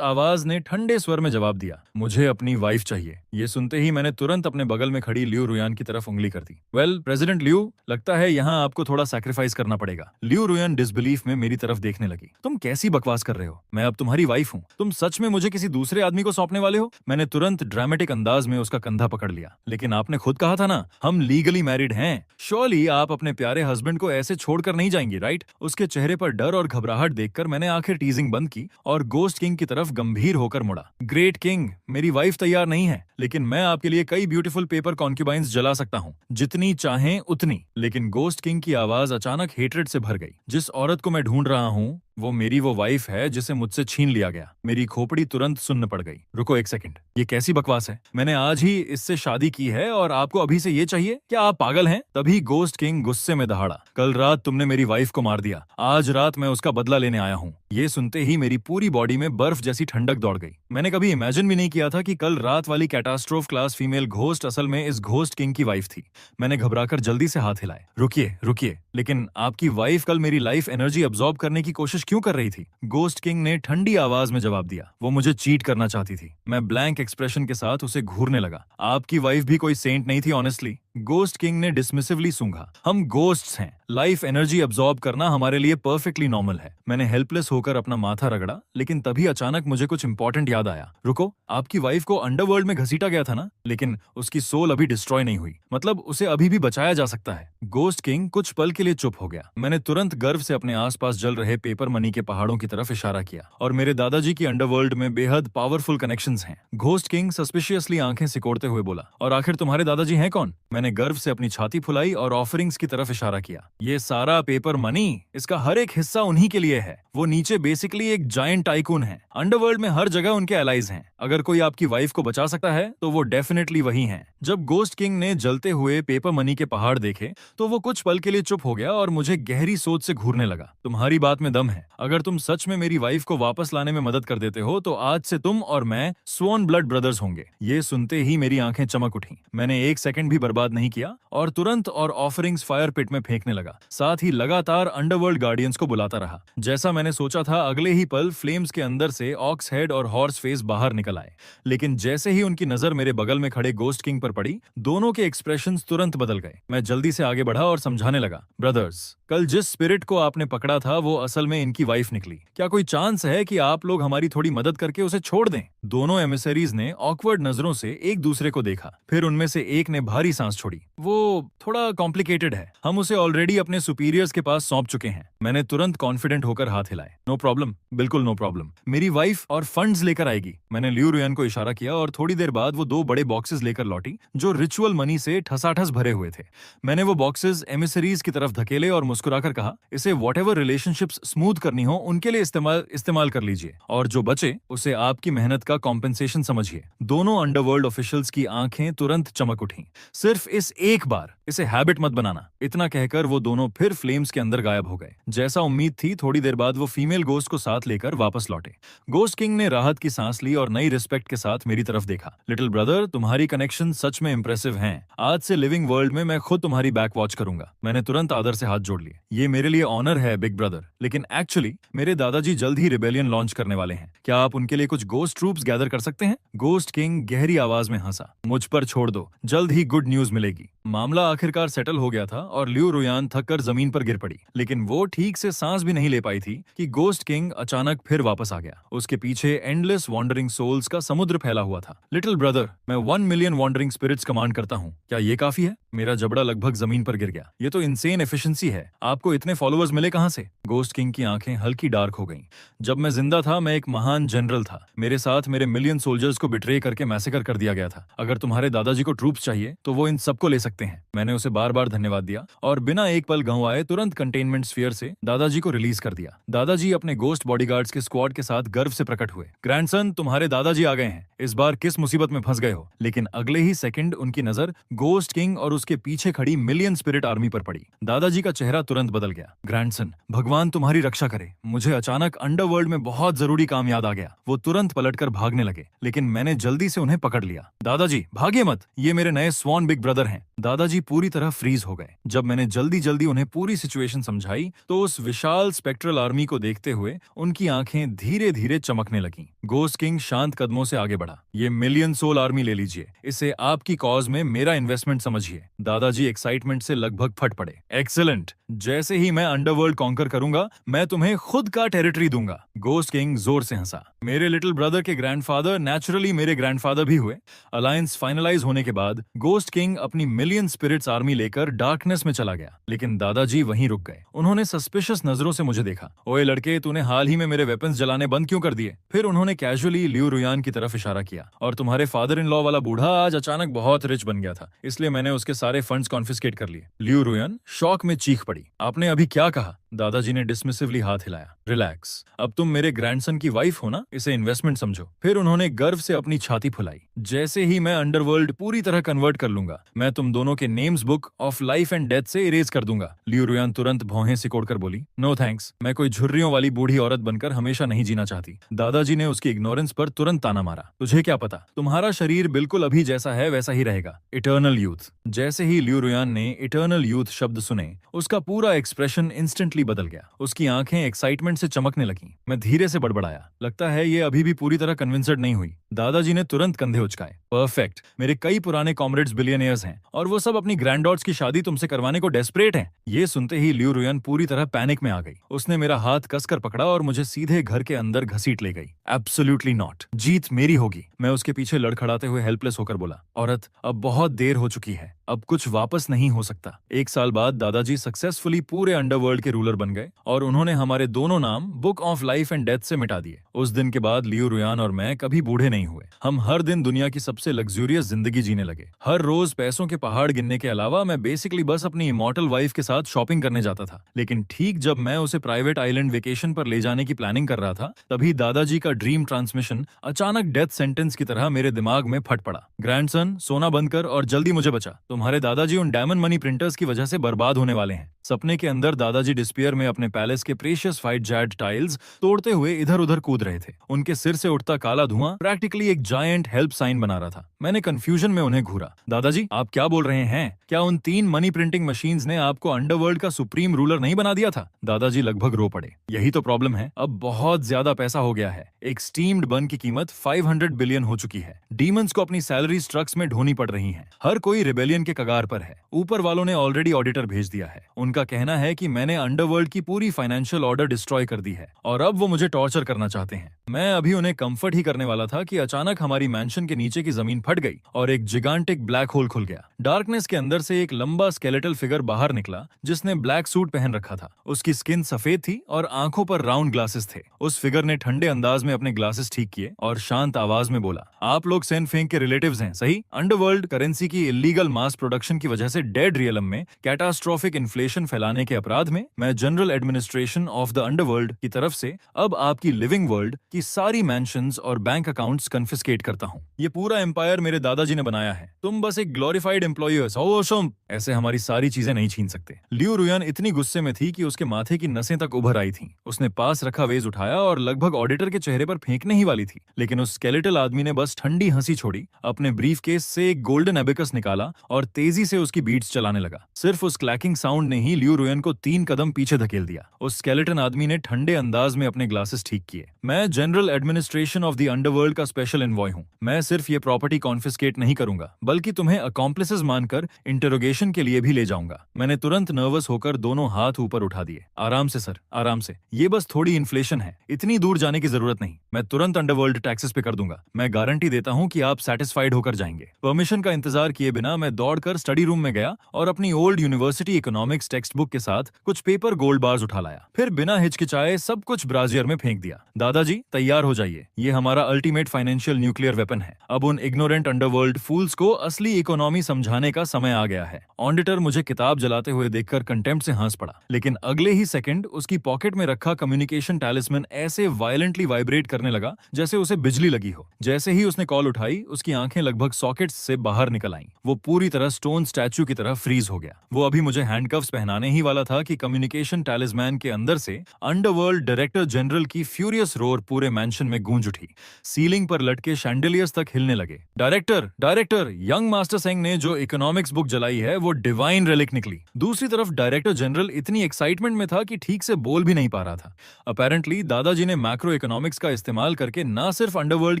आवाज ने ठंडे स्वर में जवाब दिया, मुझे अपनी वाइफ चाहिए। ये सुनते ही मैंने तुरंत अपने बगल में खड़ी लियू रुयान की तरफ उंगली कर दी। वेल प्रेसिडेंट लियू, लगता है यहाँ आपको थोड़ा सैक्रिफाइस करना पड़ेगा। लियू रुयान डिसबिलीफ में मेरी तरफ देखने लगी। तुम कैसी बकवास कर रहे हो? मैं अब तुम्हारी वाइफ हूँ। तुम सच में मुझे किसी दूसरे आदमी को सौंपने वाले हो? मैंने तुरंत ड्रामेटिक अंदाज में उसका कंधा पकड़ लिया। लेकिन आपने खुद कहा था ना, हम लीगली मैरिड हैं। श्योरली आप अपने प्यारे हस्बैंड को ऐसे छोड़कर नहीं जाएंगी, राइट? उसके चेहरे पर डर और घबराहट देखकर मैंने आखिर टीजिंग बंद की और गोस्ट किंग की तरफ गंभीर होकर मुड़ा। ग्रेट किंग, मेरी वाइफ तैयार नहीं है, लेकिन मैं आपके लिए कई ब्यूटीफुल पेपर कॉन्क्यूबाइंस जला सकता हूँ, जितनी चाहें उतनी। लेकिन गोस्ट किंग की आवाज अचानक हेट्रेड से भर गई। जिस औरत को मैं ढूंढ रहा हूँ वो वाइफ है जिसे मुझसे छीन लिया गया। मेरी खोपड़ी तुरंत सुन्न पड़ गई। रुको एक सेकंड, ये कैसी बकवास है? मैंने आज ही इससे शादी की है और आपको अभी से ये चाहिए? क्या आप पागल हैं? तभी गोस्ट किंग गुस्से में दहाड़ा, कल रात तुमने मेरी वाइफ को मार दिया, आज रात मैं उसका बदला लेने आया हूँ। ये सुनते ही मेरी पूरी बॉडी में बर्फ जैसी ठंडक दौड़ गई। मैंने कभी इमेजिन भी नहीं किया था कि कल रात वाली कैटास्ट्रोफ क्लास फीमेल घोस्ट असल में इस घोस्ट किंग की वाइफ थी। मैंने घबराकर जल्दी से हाथ हिलाए। रुकिए रुकिए, लेकिन आपकी वाइफ कल मेरी लाइफ एनर्जी अब्सॉर्ब करने की कोशिश क्यों कर रही थी? गोस्ट किंग ने ठंडी आवाज में जवाब दिया, वो मुझे चीट करना चाहती थी। मैं ब्लैंक एक्सप्रेशन के साथ उसे घूरने लगा। आपकी वाइफ भी कोई सेंट नहीं थी ऑनेस्टली। गोस्ट किंग ने डिसमिसिवली सूंघा। हम गोस्ट्स हैं, लाइफ एनर्जी अब्सॉर्ब करना हमारे लिए परफेक्टली नॉर्मल है। मैंने हेल्पलेस होकर अपना माथा रगड़ा, लेकिन तभी अचानक मुझे कुछ इंपॉर्टेंट याद आया। रुको, आपकी वाइफ को अंडरवर्ल्ड में घसीटा गया था ना, लेकिन उसकी सोल अभी डिस्ट्रॉय नहीं हुई, मतलब उसे अभी भी बचाया जा सकता है। गोस्ट किंग कुछ पल के लिए चुप हो गया। मैंने तुरंत गर्व से अपने आसपास जल रहे पेपर मनी के पहाड़ों की तरफ इशारा किया, और मेरे दादाजी की अंडरवर्ल्ड में बेहद पावरफुल कनेक्शंस हैं। घोस्ट किंग सस्पिशियसली आंखें सिकोड़ते हुए बोला, और आखिर तुम्हारे दादाजी हैं कौन? मैंने गर्व से अपनी छाती फुलाई और ऑफरिंग्स की तरफ इशारा किया। ये सारा पेपर मनी, इसका हर एक हिस्सा उन्हीं के लिए है। वो नीचे बेसिकली एक जायंट टाइकून है। अंडरवर्ल्ड में हर जगह उनके एलाइज हैं। अगर कोई आपकी वाइफ को बचा सकता है तो वो डेफिनेटली वही हैं। जब गोस्ट किंग ने जलते हुए पेपर मनी के पहाड़ देखे तो वो कुछ पल के लिए चुप हो गया और मुझे गहरी सोच से घूरने लगा। तुम्हारी बात में दम है। अगर तुम सच में मेरी वाइफ को वापस लाने में मदद कर देते हो तो आज से तुम और मैं स्वॉन ब्लड ब्रदर्स होंगे। ये सुनते ही मेरी आंखें चमक उठी। मैंने एक सेकंड भी बर्बाद नहीं किया और तुरंत और ऑफरिंग्स फायर पिट में फेंकने लगा। साथ ही लगातार अंडरवर्ल्ड गार्डियंस को बुलाता रहा। जैसा मैंने सोचा था, अगले ही पल फ्लेम्स के अंदर से ऑक्स हेड और हॉर्स फेस बाहर निकल आए। लेकिन जैसे ही उनकी नजर मेरे बगल में खड़े गोस्ट किंग पर पड़ी, दोनों के एक्सप्रेशंस तुरंत बदल गए। मैं जल्दी से आगे बढ़ा और समझाने लगा, ब्रदर्स, कल जिस स्पिरिट को आपने पकड़ा था वो असल में इनकी वाइफ निकली। क्या कोई चांस है कि आप लोग हमारी थोड़ी मदद करके उसे छोड़ दें? दोनों एमिसरीज ने ऑकवर्ड नजरों से एक दूसरे को देखा। फिर उनमें से एक ने भारी सांस छोड़ी। वो थोड़ा कॉम्प्लिकेटेड है, हम उसे ऑलरेडी अपने सुपीरियर्स के पास सौंप चुके हैं। मैंने तुरंत कॉन्फिडेंट होकर हाथ हिलाए। नो प्रॉब्लम, बिल्कुल नो प्रॉब्लम। मेरी वाइफ और फंड्स लेकर आएगी। मैंने लियू रुयान को इशारा किया और थोड़ी देर बाद वो 2 बड़े बॉक्सेस लेकर लौटी जो रिचुअल मनी से ठसाठस भरे हुए थे। मैंने वो बॉक्सेस एमिसरीज की तरफ धकेले और मुस्कुराकर कहा, इसे व्हाटएवर रिलेशनशिप्स स्मूथ करनी हो उनके लिए इस्तेमाल कर लीजिए, और जो बचे उसे आपकी मेहनत का कॉम्पेंसेशन समझिए। दोनों अंडरवर्ल्ड ऑफिशियल्स की आंखें तुरंत चमक उठी। सिर्फ इस एक बार इसे हैबिट मत बनाना। इतना कहकर वो दोनों फिर फ्लेम्स के अंदर गायब हो गए। जैसा उम्मीद थी, थोड़ी देर बाद वो फीमेल गोस्ट को साथ लेकर वापस लौटे। गोस्ट किंग ने राहत की सांस ली और नई रिस्पेक्ट के साथ मेरी तरफ देखा। लिटिल ब्रदर, तुम्हारी कनेक्शन सच में इंप्रेसिव हैं। आज से लिविंग वर्ल्ड में मैं खुद तुम्हारी बैक वॉच करूंगा। मैंने तुरंत आदर से हाथ जोड़ लिए। ये मेरे लिए ऑनर है बिग ब्रदर, लेकिन एक्चुअली मेरे दादाजी जल्द ही रिबेलियन लॉन्च करने वाले हैं। क्या आप उनके लिए कुछ गोस्ट ट्रूप्स गैदर कर सकते हैं? गोस्ट किंग गहरी आवाज में हंसा। मुझ पर छोड़ दो, जल्द ही गुड न्यूज मिलेगी। मामला आखिरकार सेटल हो गया था और लियू रुयान थककर जमीन पर गिर पड़ी, लेकिन वो ठीक से सांस भी नहीं ले पाई थी कि गोस्ट किंग अचानक फिर वापस आ गया। उसके पीछे एंडलेस वॉन्डरिंग सोल्स का समुद्र फैला हुआ था। लिटिल ब्रदर, मैं 1 मिलियन वॉन्डरिंग स्पिरिट्स कमांड करता हूँ, क्या ये काफी है? मेरा जबड़ा लगभग जमीन पर गिर गया। ये तो इंसेन एफिशिएंसी है। आपको इतने फॉलोअर्स मिले कहां से? गोस्ट किंग की आंखें हल्की डार्क हो गईं। जब मैं जिंदा था मैं एक महान जनरल था। मेरे साथ मेरे मिलियन सोल्जर्स को बिट्रे करके मैसेकर कर दिया गया था। अगर तुम्हारे दादाजी को ट्रूप्स चाहिए तो वो इन सबको ले सकते हैं। मैंने उसे बार बार धन्यवाद दिया और बिना एक पल गंवाए तुरंत कंटेनमेंट स्फीयर से दादाजी को रिलीज कर दिया। दादाजी अपने गोस्ट बॉडीगार्ड्स के स्क्वाड के साथ गर्व से प्रकट हुए। ग्रैंडसन, तुम्हारे दादाजी आ गए हैं। इस बार किस मुसीबत में फंस गए हो? लेकिन अगले ही सेकंड उनकी नजर गोस्ट किंग और उसके पीछे खड़ी मिलियन स्पिरिट आर्मी पर पड़ी। दादाजी का चेहरा तुरंत बदल गया। ग्रैंडसन, भगवान तुम्हारी रक्षा करे। मुझे अचानक अंडरवर्ल्ड में बहुत जरूरी काम याद आ गया। वो तुरंत पलटकर भागने लगे, लेकिन मैंने जल्दी से उन्हें पकड़ लिया। दादाजी भागिए मत, ये मेरे नए स्वॉन बिग ब्रदर हैं। दादाजी पूरी तरह फ्रीज हो गए। जब मैंने जल्दी जल्दी उन्हें पूरी सिचुएशन समझाई तो उस विशाल स्पेक्ट्रल आर्मी को देखते हुए उनकी आंखें धीरे धीरे चमकने लगीं। गोस्ट किंग शांत कदमों से आगे बढ़ा। ये मिलियन सोल आर्मी ले लीजिए, इसे आपकी कॉज में मेरा इन्वेस्टमेंट समझिए। दादाजी एक्साइटमेंट से लगभग फट पड़े। एक्सीलेंट, जैसे ही मैं अंडरवर्ल्ड कॉन्कर करूंगा मैं तुम्हें खुद का टेरिटरी दूंगा। गोस्ट किंग जोर से हंसा। मेरे लिटिल ब्रदर के ग्रैंडफादर नेचुरली मेरे ग्रैंडफादर भी हुए। अलायंस फाइनलाइज होने के बाद गोस्ट किंग अपनी मिलियन स्पिरिट्स आर्मी लेकर डार्कनेस में चला गया, लेकिन दादाजी वहीं रुक गए। उन्होंने सस्पिशियस नजरों से मुझे देखा। ओए लड़के, तूने हाल ही में मेरे वेपन्स जलाने बंद क्यों कर दिए? फिर उन्होंने कैजुअली लियू रुयान की तरफ इशारा किया। और तुम्हारे फादर इन लॉ वाला बूढ़ा आज अचानक बहुत रिच बन गया था, इसलिए मैंने उसके सारे फंड्स कॉन्फिस्केट कर लिए। लियू रुयान शॉक में चीख पड़ी। आपने अभी क्या कहा? दादाजी ने डिसमिसिवली हाथ हिलाया। रिलैक्स, अब तुम मेरे ग्रैंडसन की वाइफ हो ना, इसे इन्वेस्टमेंट समझो। फिर उन्होंने गर्व से अपनी छाती फुलाई। जैसे ही मैं अंडरवर्ल्ड पूरी तरह कन्वर्ट कर लूंगा, मैं तुम दोनों के names book of life and death से इरेज कर दूंगा। लियू रुयान तुरंत भौहें सिकोड़कर बोली, नो थैंक्स, मैं कोई झुर्रियों वाली बूढ़ी औरत बनकर हमेशा नहीं जीना चाहती। दादाजी ने उसकी इग्नोरेंस पर तुरंत ताना मारा। तुझे क्या पता, तुम्हारा शरीर बिल्कुल अभी जैसा है वैसा ही रहेगा। Eternal youth. जैसे ही लियू रुयान ने इटर्नल यूथ शब्द सुने, उसका पूरा एक्सप्रेशन इंस्टेंटली बदल गया। उसकी आंखें एक्साइटमेंट से चमकने लगीं। मैं धीरे से बड़बड़ाया, लगता है ये अभी भी पूरी तरह कन्विंस्ड नहीं हुई। दादाजी ने तुरंत कंधे उचकाए। परफेक्ट, मेरे कई पुराने कॉमरेड्स बिलियनियर्स हैं और वो सब अपनी ग्रैंडडॉट्स की शादी तुमसे करवाने को डेस्परेट हैं। ये सुनते ही लियू रुयान पूरी तरह पैनिक में आ गई। उसने मेरा हाथ कसकर पकड़ा और मुझे सीधे घर के अंदर घसीट ले गई। एब्सोल्युटली नॉट, जीत मेरी होगी। मैं उसके पीछे लड़खड़ाते हुए हेल्पलेस होकर बोला, औरत, अब बहुत देर हो चुकी है, अब कुछ वापस नहीं हो सकता। 1 साल बाद दादाजी सक्सेसफुली पूरे अंडरवर्ल्ड के रूलर बन गए और उन्होंने हमारे दोनों नाम book of life and death से मिटा दिए। उस दिन के बाद लियू रुयान और मैं कभी बूढ़े नहीं हुए। हम हर दिन दुनिया की सबसे लग्जूरियस जिंदगी जीने लगे। हर रोज पैसों के पहाड़ गिनने के अलावा मैं बेसिकली बस अपनी इमॉर्टल वाइफ के साथ शॉपिंग करने जाता था। लेकिन ठीक जब मैं उसे प्राइवेट आइलैंड वेकेशन पर ले जाने की प्लानिंग कर रहा था, तभी दादाजी का ड्रीम ट्रांसमिशन अचानक डेथ सेंटेंस की तरह मेरे दिमाग में फट पड़ा। ग्रैंडसन, सोना बंद कर और जल्दी मुझे बचा। तुम्हारे दादाजी उन डायमंड मनी प्रिंटर्स की वजह से बर्बाद होने वाले हैं। सपने के अंदर दादाजी डिस्पियर में अपने पैलेस के प्रेशियस व्हाइट जैड टाइल्स तोड़ते हुए इधर उधर कूद रहे थे। उनके सिर से उठता काला धुआं प्रैक्टिकली एक जायंट हेल्प साइन बना रहा था। मैंने कंफ्यूजन में उन्हें घूरा। दादाजी, आप क्या बोल रहे हैं? क्या उन 3 मनी प्रिंटिंग मशीन्स ने आपको अंडरवर्ल्ड का सुप्रीम रूलर नहीं बना दिया था? दादाजी लगभग रो पड़े। यही तो प्रॉब्लम है, अब बहुत ज्यादा पैसा हो गया है। एक स्टीम्ड बन की कीमत 500 बिलियन हो चुकी है। डीमंस को अपनी सैलरी ट्रक्स में ढोनी पड़ रही है। हर कोई रिबेलियन के कगार पर है। ऊपर वालों ने ऑलरेडी ऑडिटर भेज दिया है। उनका कहना है कि मैंने अंडरवर्ल्ड की पूरी फाइनेंशियल ऑर्डर डिस्ट्रॉय कर दी है और अब वो मुझे टॉर्चर करना चाहते हैं। मैं अभी उन्हें कंफर्ट ही करने वाला था कि अचानक हमारी मैंशन के नीचे की जमीन फट गई और एक जिगांटिक ब्लैक होल खुल गया। डार्कनेस के अंदर से एक लंबा स्केलेटल फिगर बाहर निकला जिसने ब्लैक सूट पहन रखा था। उसकी स्किन सफेद थी और आंखों पर राउंड ग्लासेस थे। उस फिगर ने ठंडे अंदाज में अपने ग्लासेस ठीक किए और शांत आवाज में बोला, आप लोग सेन फेंग के रिलेटिव्स हैं, सही? अंडरवर्ल्ड करेंसी की इलीगल मास प्रोडक्शन की वजह से डेड रियलम में कैटास्ट्रोफिक इन्फ्लेशन फैलाने के अपराध में मैं general administration of the underworld की तरफ से अब आपकी लिविंग वर्ल्ड की सारी मैंशंस और बैंक अकाउंट्स कन्फिस्केट करता हूँ। ये पूरा एम्पायर मेरे दादाजी ने बनाया है। तुम बस एक ग्लोरीफाइड एम्प्लॉई हो। ऐसे हमारी सारी चीजें नहीं छीन सकते। लियू रुयान इतनी गुस्से में थी कि उसके माथे की नसें तक उभर आई थीं। उसने पास रखा वेज उठाया और लगभग ऑडिटर के चेहरे पर फेंकने ही वाली थी, लेकिन उस स्केलेटल आदमी ने बस ठंडी हंसी छोड़ी, अपने ब्रीफ केस से एक गोल्डन एबेकस निकाला और तेजी से उसकी बीट्स चलाने लगा। सिर्फ उस क्लैकिंग साउंड ने ही लियू रुयान को 3 कदम पीछे धकेल दिया। उस स्केलेटन आदमी ने ठंडे अंदाज में अपने ग्लासेस ठीक किए। मैं general administration of the underworld का स्पेशल एनवॉय हूँ। मैं सिर्फ ये प्रॉपर्टी कॉन्फिस्केट नहीं करूंगा, बल्कि तुम्हें अकॉम्प्लिसेस मानकर इंटरोगेशन के लिए भी ले जाऊंगा। मैंने तुरंत नर्वस होकर दोनों हाथ ऊपर उठा दिए। आराम से सर, आराम से। ये बस थोड़ी इन्फ्लेशन है, इतनी दूर जाने की जरूरत नहीं। मैं तुरंत अंडरवर्ल्ड टैक्सेस पे कर दूंगा। मैं गारंटी देता हूँ कि आप सेटिस्फाइड होकर जाएंगे। परमिशन का इंतजार किए बिना मैं दौड़कर स्टडी रूम में गया और अपनी old university economics text book के साथ कुछ पेपर गोल्ड बार्स उठा लाया। फिर बिना हिचकिचाए सब कुछ ब्राजियर में फेंक दिया। दादाजी तैयार हो जाइए, ये हमारा अल्टीमेट फाइनेंशियल न्यूक्लियर वेपन है। अब उन इग्नोरेंट अंडरवर्ल्ड फूल्स को असली इकोनॉमी समझाने का समय आ गया है। ऑडिटर मुझे किताब जलाते हुए देखकर कंटेम्प्ट से हंस पड़ा, लेकिन अगले ही सेकंड उसकी पॉकेट में रखा कम्युनिकेशन टैलिस्मैन ऐसे वायलेंटली वाइब्रेट करने लगा जैसे उसे बिजली लगी हो। जैसे ही उसने कॉल उठाई, उसकी आंखें लगभग सॉकेट्स से बाहर निकल आईं। वो पूरी तरह स्टोन स्टैचू की तरह फ्रीज हो गया। वो अभी मुझे हैंडकफ्स पहनाने ही वाला था कि कम्युनिकेशन टैलिस्मैन के अंदर से अंडरवर्ल्ड डायरेक्टर जनरल की फ्यूरियस रोर पूरे मैंशन में गूंज उठी। सीलिंग पर लटके शैंडलियर्स तक हिलने लगे। Director director, young master Seng ने जो इकोनॉमिक्स बुक जलाई है वो डिवाइन रेलिक निकली। दूसरी तरफ डायरेक्टर जनरल इतनी एक्साइटमेंट में था कि ठीक से बोल भी नहीं पा रहा था। अपेरेंटली दादाजी ने मैक्रो इकोनॉमिक्स का इस्तेमाल करके न सिर्फ अंडरवर्ल्ड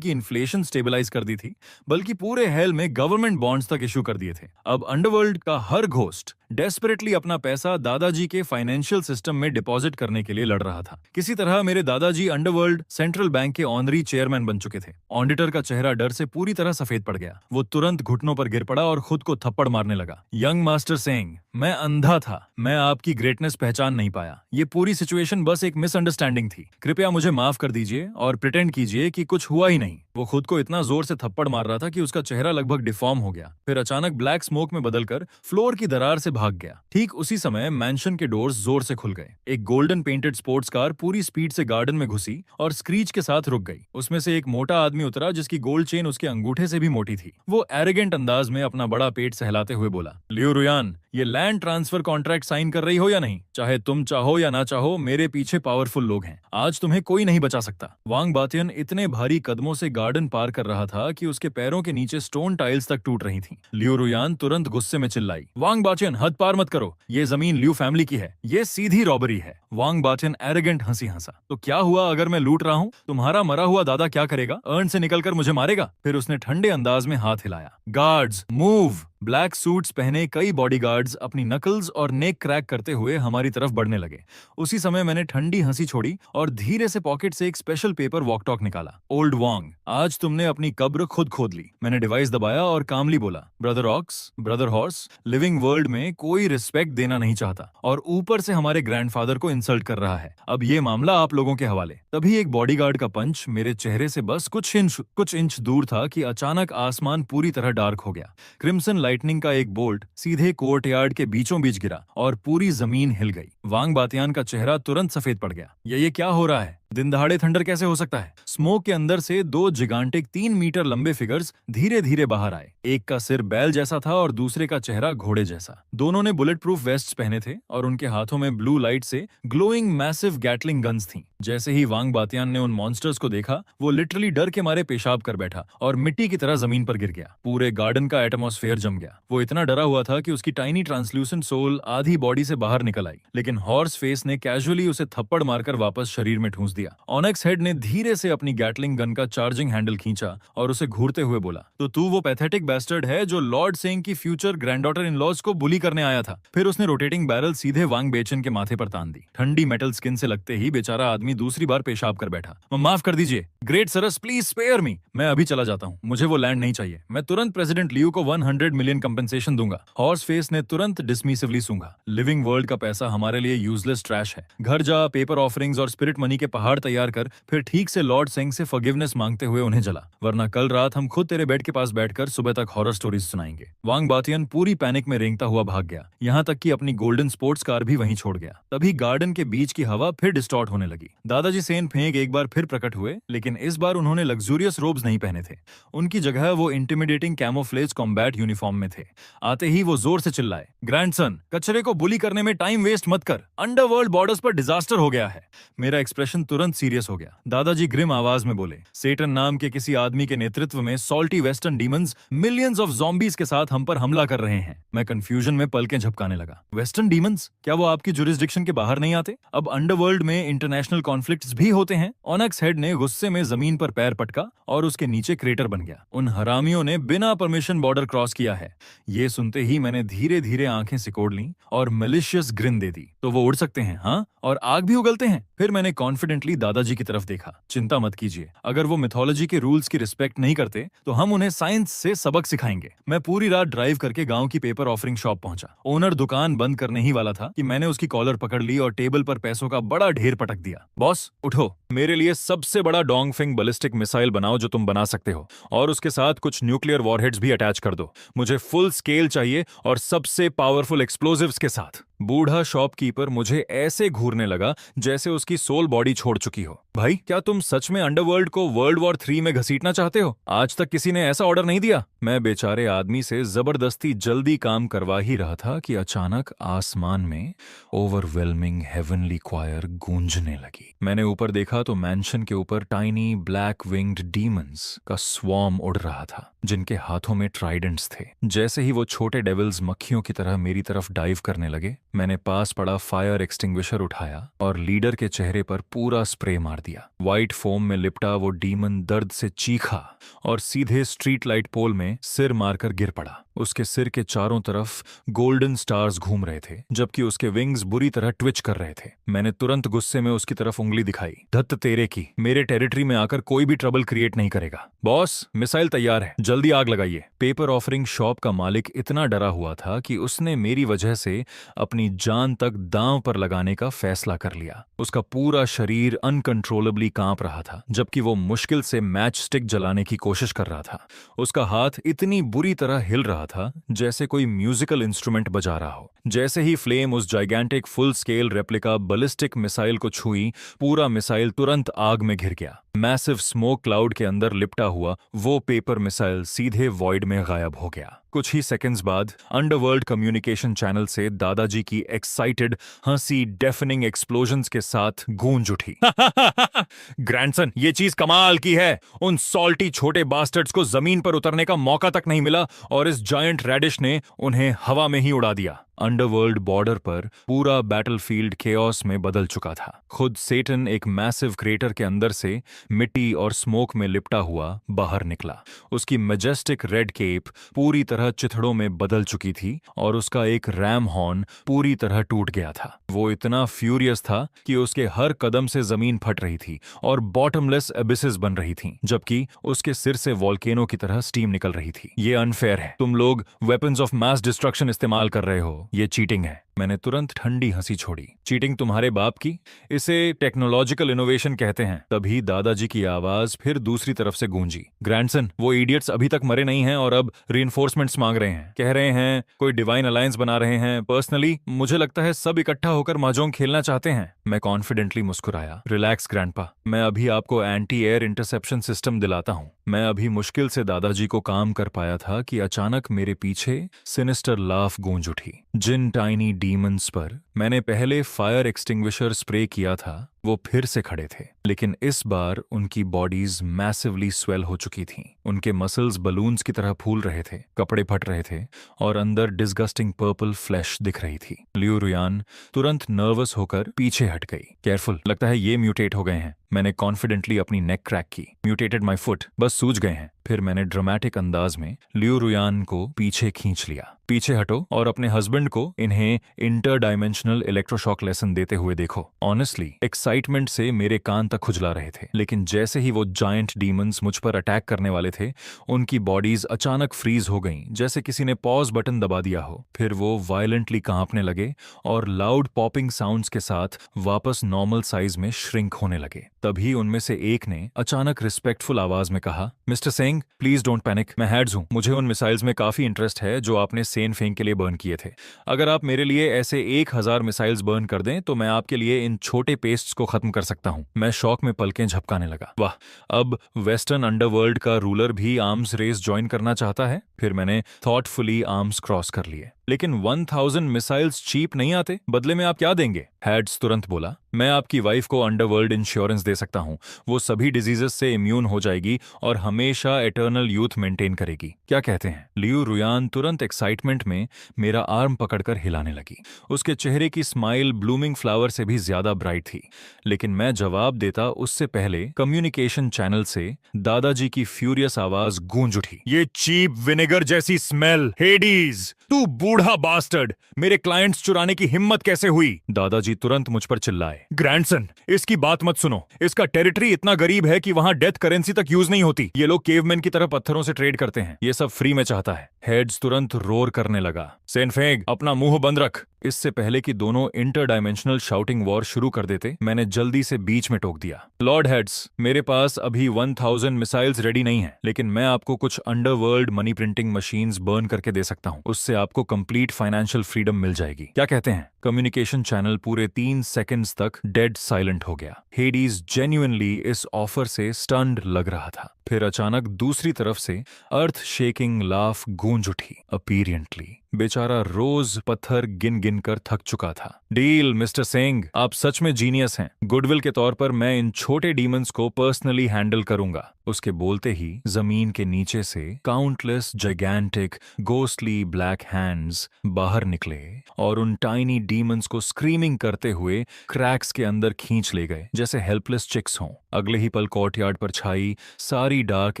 की इन्फ्लेशन स्टेबलाइज कर दी थी, बल्कि पूरे हेल में गवर्नमेंट बॉन्ड्स तक इशू कर दिए थे। अब अंडरवर्ल्ड का हर घोस्ट डेस्परेटली अपना पैसा दादाजी के फाइनेंशियल सिस्टम में डिपॉजिट करने के लिए लड़ रहा था। किसी तरह मेरे दादाजी अंडरवर्ल्ड सेंट्रल बैंक के ऑनरी चेयरमैन बन चुके थे। ऑडिटर का चेहरा डर से पूरी तरह सफेद पड़ गया। वो तुरंत घुटनों पर गिर पड़ा और खुद को थप्पड़ मारने लगा। यंग मास्टर सेंग, मैं अंधा था, मैं आपकी ग्रेटनेस पहचान नहीं पाया। ये पूरी सिचुएशन बस एक मिसअंडरस्टैंडिंग थी। कृपया मुझे माफ कर दीजिए और प्रिटेंड कीजिए कि कुछ हुआ ही नहीं। वो खुद को इतना जोर से थप्पड़ मार रहा था कि उसका चेहरा लगभग डिफॉर्म हो गया, फिर अचानक ब्लैक स्मोक में बदलकर फ्लोर की दरार से भाग गया। ठीक उसी समय मैंशन के डोर्स जोर से खुल गए। एक गोल्डन पेंटेड स्पोर्ट्स कार पूरी स्पीड से गार्डन में घुसी और स्क्रीच के साथ रुक गई। उसमें से एक मोटा आदमी उतरा जिसकी गोल्ड चेन उसके अंगूठे से भी मोटी थी। वो एरोगेंट अंदाज में अपना बड़ा पेट सहलाते हुए बोला, लियो रुयान, ये लैंड ट्रांसफर कॉन्ट्रैक्ट साइन कर रही हो या नहीं? चाहे तुम चाहो या ना चाहो, मेरे पीछे पावरफुल लोग हैं। आज तुम्हें कोई नहीं बचा सकता। वांग बातियन इतने भारी कदमों से गार्डन पार कर रहा था कि उसके पैरों के नीचे स्टोन टाइल्स तक टूट रही थीं। लियो रुयान तुरंत गुस्से में चिल्लाई, वांग बातियन, हद पार मत करो। ये जमीन लियो फैमिली की है, ये सीधी रॉबरी है। वांग बातियन एरोगेंट हंसी हंसा, तो क्या हुआ अगर मैं लूट रहा हूँ? तुम्हारा मरा हुआ दादा क्या करेगा? अर्न से निकलकर मुझे मारेगा? फिर उसने ठंडे अंदाज में हाथ हिलाया। Guards move. ब्लैक सूट्स पहने कई बॉडीगार्ड्स अपनी नकल्स और नेक क्रैक करते हुए हमारी तरफ बढ़ने लगे। उसी समय मैंने ठंडी हंसी छोड़ी और धीरे से पॉकेट से एक स्पेशल पेपर वॉकटॉक निकाला। ओल्ड वांग, आज तुमने अपनी कब्र खुद खोद ली। मैंने डिवाइस दबाया और कामली बोला, brother ox, brother horse, living world में कोई रिस्पेक्ट देना नहीं चाहता और ऊपर से हमारे ग्रैंडफादर को इंसल्ट कर रहा है। अब ये मामला आप लोगों के हवाले। तभी एक बॉडीगार्ड का पंच मेरे चेहरे से बस कुछ इंच दूर था कि अचानक आसमान पूरी तरह डार्क हो गया। क्रिम्सन लाइटनिंग का एक बोल्ट सीधे कोर्टयार्ड के बीचों बीच गिरा और पूरी जमीन हिल गई। वांग बातियान का चेहरा तुरंत सफेद पड़ गया। ये क्या हो रहा है? दिन दहाड़े थंडर कैसे हो सकता है? स्मोक के अंदर से दो जिगांटिक 3 मीटर लंबे फिगर्स धीरे धीरे बाहर आए। एक का सिर बैल जैसा था और दूसरे का चेहरा घोड़े जैसा। दोनों ने बुलेट प्रूफ वेस्ट्स पहने थे और उनके हाथों में ब्लू लाइट से ग्लोइंग मैसिव गैटलिंग गन्स थीं। जैसे ही वांग बातियान ने उन मॉन्स्टर्स को देखा, वो लिटरली डर के मारे पेशाब कर बैठा और मिट्टी की तरह जमीन पर गिर गया। पूरे गार्डन का एटमॉस्फेयर जम गया। वो इतना डरा हुआ था कि उसकी टाइनी ट्रांसल्यूसेंट सोल आधी बॉडी से बाहर निकल आई, लेकिन हॉर्स फेस ने कैजुअली उसे थप्पड़ मारकर वापस शरीर में ठूंस दिया। ऑनेक्स हेड ने धीरे से अपनी गैटलिंग गन का चार्जिंग हैंडल खींचा और उसे घूरते हुए बोला, तो तू वो पैथेटिक बैस्टर्ड है जो लॉर्ड सेंग की फ्यूचर ग्रैंडडॉटर इन लॉज को बुली करने आया था। फिर उसने रोटेटिंग बैरल सीधे वांग बेचन के माथे पर तान दी। ठंडी मेटल स्किन से लगते ही बेचारा आदमी दूसरी बार पेशाब कर बैठा। माफ कर दीजिए great sirs, please spare me. मैं अभी चला जाता हूँ, मुझे वो लैंड नहीं चाहिए। मैं तुरंत प्रेसिडेंट लियू को 100 मिलियन कंपेंसेशन दूंगा। हॉर्स फेस ने तुरंत डिसमिसिवली सूंघा। लिविंग वर्ल्ड का पैसा हमारे लिए यूजलेस ट्रैश है। घर जा, पेपर ऑफरिंग्स और स्पिरिट मनी के पहाड़ तैयार कर, फिर ठीक से लॉर्ड सेंग से फॉरगिवनेस मांगते हुए उन्हें जला, वरना कल रात हम खुद तेरे बेड के पास बैठकर सुबह तक हॉरर स्टोरीज सुनाएंगे। वांग बातियन पूरी पैनिक में रेंगता हुआ भाग गया, यहाँ तक कि अपनी गोल्डन स्पोर्ट्स कार भी वहीं छोड़ गया। तभी गार्डन के बीच की हवा फिर डिस्टॉर्ट होने लगी। दादाजी सेन फेंग एक बार फिर प्रकट हुए, लेकिन इस बार उन्होंने लग्जूरियस रोब्स नहीं पहने थे। उनकी जगह वो इंटिमिडेटिंग कैमोफ्लेज कॉम्बैट यूनिफॉर्म में थे। आते ही वो जोर से चिल्लाए, ग्रैंडसन, कचरे को बुली करने में टाइम वेस्ट मत कर। अंडरवर्ल्ड बॉर्डर्स पर डिजास्टर हो गया है। मेरा एक्सप्रेशन तुरंत सीरियस हो गया। दादाजी ग्रिम आवाज में बोले, सेटन नाम के किसी आदमी के नेतृत्व में salty western demons millions of zombies के साथ हम पर हमला कर रहे हैं। मैं कंफ्यूजन में पलकें झपकाने लगा। Western demons? क्या वो आपकी जुरिस्डिक्शन के बाहर नहीं आते? अब अंडरवर्ल्ड में इंटरनेशनल कॉन्फ्लिक्ट्स भी होते हैं। ऑनक्स हेड ने गुस्से में जमीन पर पैर पटका और उसके नीचे क्रेटर बन गया। उन हरामियों ने बिना परमिशन बॉर्डर क्रॉस किया है। ये सुनते ही मैंने धीरे धीरे आंखें सिकोड़ लीं और मैलिशियस ग्रिन दे दी। तो वो उड़ सकते हैं, हाँ? और आग भी उगलते हैं? फिर मैंने कॉन्फिडेंटली दादाजी की तरफ देखा। चिंता मत कीजिए, अगर वो मिथोलॉजी के रूल्स की रिस्पेक्ट नहीं करते तो हम उन्हें साइंस से सबक सिखाएंगे। मैं पूरी रात ड्राइव करके गांव की पेपर ऑफरिंग शॉप पहुंचा। ओनर दुकान बंद करने ही वाला था कि मैंने उसकी कॉलर पकड़ ली और टेबल पर पैसों का बड़ा ढेर पटक दिया। बॉस उठो, मेरे लिए सबसे बड़ा डोंगफिंग बैलिस्टिक मिसाइल बनाओ जो तुम बना सकते हो, और उसके साथ कुछ न्यूक्लियर वॉरहेड्स भी अटैच कर दो। मुझे फुल स्केल चाहिए और सबसे पावरफुल एक्सप्लोजिव्स के साथ। बूढ़ा शॉपकीपर मुझे ऐसे घूरने लगा जैसे उसकी सोल बॉडी छोड़ चुकी हो। भाई, क्या तुम सच में अंडरवर्ल्ड को वर्ल्ड वॉर 3 में घसीटना चाहते हो? आज तक किसी ने ऐसा ऑर्डर नहीं दिया। मैं बेचारे आदमी से जबरदस्ती जल्दी काम करवा ही रहा था कि अचानक आसमान में ओवरवेलमिंग हेवनली क्वायर गूंजने लगी। मैंने ऊपर देखा तो मैंशन के ऊपर टाइनी ब्लैक विंग्ड डीमंस का स्वॉर्म उड़ रहा था, जिनके हाथों में ट्राइडेंट्स थे। जैसे ही वो छोटे डेविल्स मक्खियों की तरह मेरी तरफ डाइव करने लगे, मैंने पास पड़ा फायर एक्सटिंग्विशर उठाया और लीडर के चेहरे पर पूरा स्प्रे मार दिया। व्हाइट फोम में लिपटा वो डीमन दर्द से चीखा और सीधे स्ट्रीट लाइट पोल में सिर मारकर गिर पड़ा। उसके सिर के चारों तरफ गोल्डन स्टार्स घूम रहे थे, जबकि उसके विंग्स बुरी तरह ट्विच कर रहे थे। मैंने तुरंत गुस्से में उसकी तरफ उंगली दिखाई। धत्त तेरे की, मेरे टेरिटरी में आकर कोई भी ट्रबल क्रिएट नहीं करेगा। बॉस, मिसाइल तैयार है, जल्दी आग लगाइए। पेपर ऑफरिंग शॉप का मालिक इतना डरा हुआ था कि उसने मेरी वजह से अपनी जान तक दांव पर लगाने का फैसला कर लिया। उसका पूरा शरीर अनकंट्रोलेबली कांप रहा था, जबकि वो मुश्किल से मैच स्टिक जलाने की कोशिश कर रहा था। उसका हाथ इतनी बुरी तरह हिल रहा था जैसे कोई म्यूजिकल इंस्ट्रूमेंट बजा रहा हो। जैसे ही फ्लेम उस gigantic full scale replica ballistic missile को छुई, पूरा मिसाइल तुरंत आग में घिर गया। मैसिव स्मोक क्लाउड के अंदर लिपटा हुआ वो पेपर मिसाइल सीधे वॉइड में गायब हो गया। कुछ ही सेकंड्स बाद अंडरवर्ल्ड कम्युनिकेशन चैनल से दादाजी की एक्साइटेड हंसी डेफनिंग एक्सप्लोजन्स के साथ गूंज उठी। ग्रैंडसन, ये चीज कमाल की है। उन सॉल्टी छोटे बास्टर्ड्स को जमीन पर उतरने का मौका तक नहीं मिला और इस जायंट रेडिश ने उन्हें हवा में ही उड़ा दिया। अंडरवर्ल्ड बॉर्डर पर पूरा बैटलफील्ड केओस में बदल चुका था। खुद सेटन एक मैसिव क्रेटर के अंदर से मिट्टी और स्मोक में लिपटा हुआ बाहर निकला। उसकी मैजेस्टिक रेड केप पूरी तरह चिथड़ों में बदल चुकी थी और उसका एक रैम हॉर्न पूरी तरह टूट गया था। वो इतना फ्यूरियस था कि उसके हर कदम से जमीन फट रही थी और बॉटमलेस एबिसेस बन रही थीं, जबकि उसके सिर से वॉल्केनो की तरह स्टीम निकल रही थी। ये अनफेयर है, तुम लोग वेपन्स ऑफ मास डिस्ट्रक्शन इस्तेमाल कर रहे हो, ये चीटिंग है। मैंने तुरंत ठंडी हंसी छोड़ी। चीटिंग तुम्हारे बाप की, इसे टेक्नोलॉजिकल इनोवेशन कहते हैं। तभी दादाजी की आवाज फिर दूसरी तरफ से गूंजी। ग्रैंडसन, वो इडियट्स अभी तक मरे नहीं हैं और अब रीइंफोर्समेंट्स मांग रहे हैं। कह रहे हैं कोई डिवाइन अलायंस बना रहे हैं। पर्सनली मुझे लगता है सब इकट्ठा होकर mahjong खेलना चाहते हैं। मैं कॉन्फिडेंटली मुस्कुराया। रिलैक्स ग्रैंडपा, मैं अभी आपको एंटी एयर इंटरसेप्शन सिस्टम दिलाता हूं। मैं अभी मुश्किल से दादाजी को काम कर पाया था कि अचानक मेरे पीछे सिनिस्टर लाफ गूंज उठी। जिन टाइनी डीमंस पर मैंने पहले फायर एक्सटिंग्विशर स्प्रे किया था वो फिर से खड़े थे, लेकिन इस बार उनकी बॉडीज मैसिवली स्वेल हो चुकी थीं। उनके मसल्स बलून्स की तरह फूल रहे थे, कपड़े फट रहे थे और अंदर डिस्गस्टिंग पर्पल फ्लैश दिख रही थी। लियू रुयान तुरंत नर्वस होकर पीछे हट गई। केयरफुल, लगता है ये म्यूटेट हो गए हैं। मैंने कॉन्फिडेंटली अपनी नेक क्रैक की। म्यूटेटेड माई फुट, बस सूज गए हैं। फिर मैंने ड्रामेटिक अंदाज में लियू रुयान को पीछे खींच लिया। पीछे हटो और अपने हस्बैंड को इन्हें इंटर डायमेंशनल इलेक्ट्रोशॉक लेसन देते हुए देखो। ऑनेस्टली एक्साइटमेंट से मेरे कान तक खुजला रहे थे, लेकिन जैसे ही वो जायंट डीमंस मुझ पर अटैक करने वाले थे, उनकी बॉडीज अचानक फ्रीज हो गईं, जैसे किसी ने पॉज बटन दबा दिया हो। फिर वो वायलेंटली कांपने लगे और लाउड पॉपिंग साउंड्स के साथ वापस नॉर्मल साइज में श्रिंक होने लगे। तभी उनमें से एक ने अचानक रिस्पेक्टफुल आवाज में कहा, mister Singh, please don't panic, मैं हैड्स हूं। मुझे उन मिसाइल्स में काफी इंटरेस्ट है जो आपने सेन फेंग के लिए बर्न किए थे। अगर आप मेरे लिए ऐसे 1000 मिसाइल्स बर्न कर दें तो मैं आपके लिए इन छोटे पेस्ट्स को खत्म कर सकता हूं। मैं शौक में पलकें झपकाने लगा। वाह, अब वेस्टर्न अंडरवर्ल्ड का रूलर भी आर्म्स रेस ज्वाइन करना चाहता है। फिर मैंने थॉटफुली आर्म्स क्रॉस कर लिए। लेकिन 1000 मिसाइल्स चीप नहीं आते, बदले में आप क्या देंगे? हैड्स तुरंत बोला, मैं आपकी वाइफ को अंडरवर्ल्ड इंश्योरेंस दे सकता हूँ। वो सभी डिजीजेस से इम्यून हो जाएगी और हमेशा एटर्नल यूथ मेंटेन करेगी। क्या कहते हैं? लियू रुयान तुरंत एक्साइटमेंट में मेरा आर्म पकड़कर हिलाने लगी। उसके चेहरे की स्माइल ब्लूमिंग फ्लावर से भी ज्यादा ब्राइट थी। लेकिन मैं जवाब देता उससे पहले कम्युनिकेशन चैनल से दादाजी की फ्यूरियस आवाज गूंज उठी, ये चीप विनेगर जैसी स्मेल! हेडीज, तू बूढ़ा बास्टर्ड! मेरे क्लाइंट्स चुराने की हिम्मत कैसे हुई? दादाजी तुरंत मुझ पर चिल्लाए, ग्रैंडसन, इसकी बात मत सुनो। इसका टेरिटरी इतना गरीब है कि वहां डेथ करेंसी तक यूज नहीं होती। ये लोग केवमैन की तरह पत्थरों से ट्रेड करते हैं। ये सब फ्री में चाहता है। हेड्स तुरंत रोर करने लगा, सेनफेंग, अपना मुंह बंद रख। इससे पहले कि दोनों इंटर डायमेंशनल शाउटिंग वॉर शुरू कर देते, मैंने जल्दी से बीच में टोक दिया, लॉर्ड हेड्स, मेरे पास अभी 1000 मिसाइल्स रेडी नहीं है, लेकिन मैं आपको कुछ underworld money printing machines burn करके दे सकता हूं। उससे आपको कंप्लीट फाइनेंशियल फ्रीडम मिल जाएगी। क्या कहते हैं? कम्युनिकेशन चैनल पूरे 3 सेकंड्स तक डेड साइलेंट हो गया। हेडीज जेन्युइनली इस ऑफर से स्टन्ड लग रहा था। फिर अचानक दूसरी तरफ से अर्थ शेकिंग लाफ गूंज उठी। अपीरियंटली बेचारा रोज पत्थर गिन गिन कर थक चुका था। डील मिस्टर सिंह, आप सच में जीनियस हैं। गुडविल के तौर पर मैं इन छोटे डीमंस को पर्सनली हैंडल करूंगा। उसके बोलते ही जमीन के नीचे से countless gigantic ghostly black hands बाहर निकले और उन टाइनी डीमंस को स्क्रीमिंग करते हुए क्रैक्स के अंदर खींच ले गए, जैसे हेल्पलेस चिक्स हों। अगले ही पल कोर्टयार्ड पर छाई सारी डार्क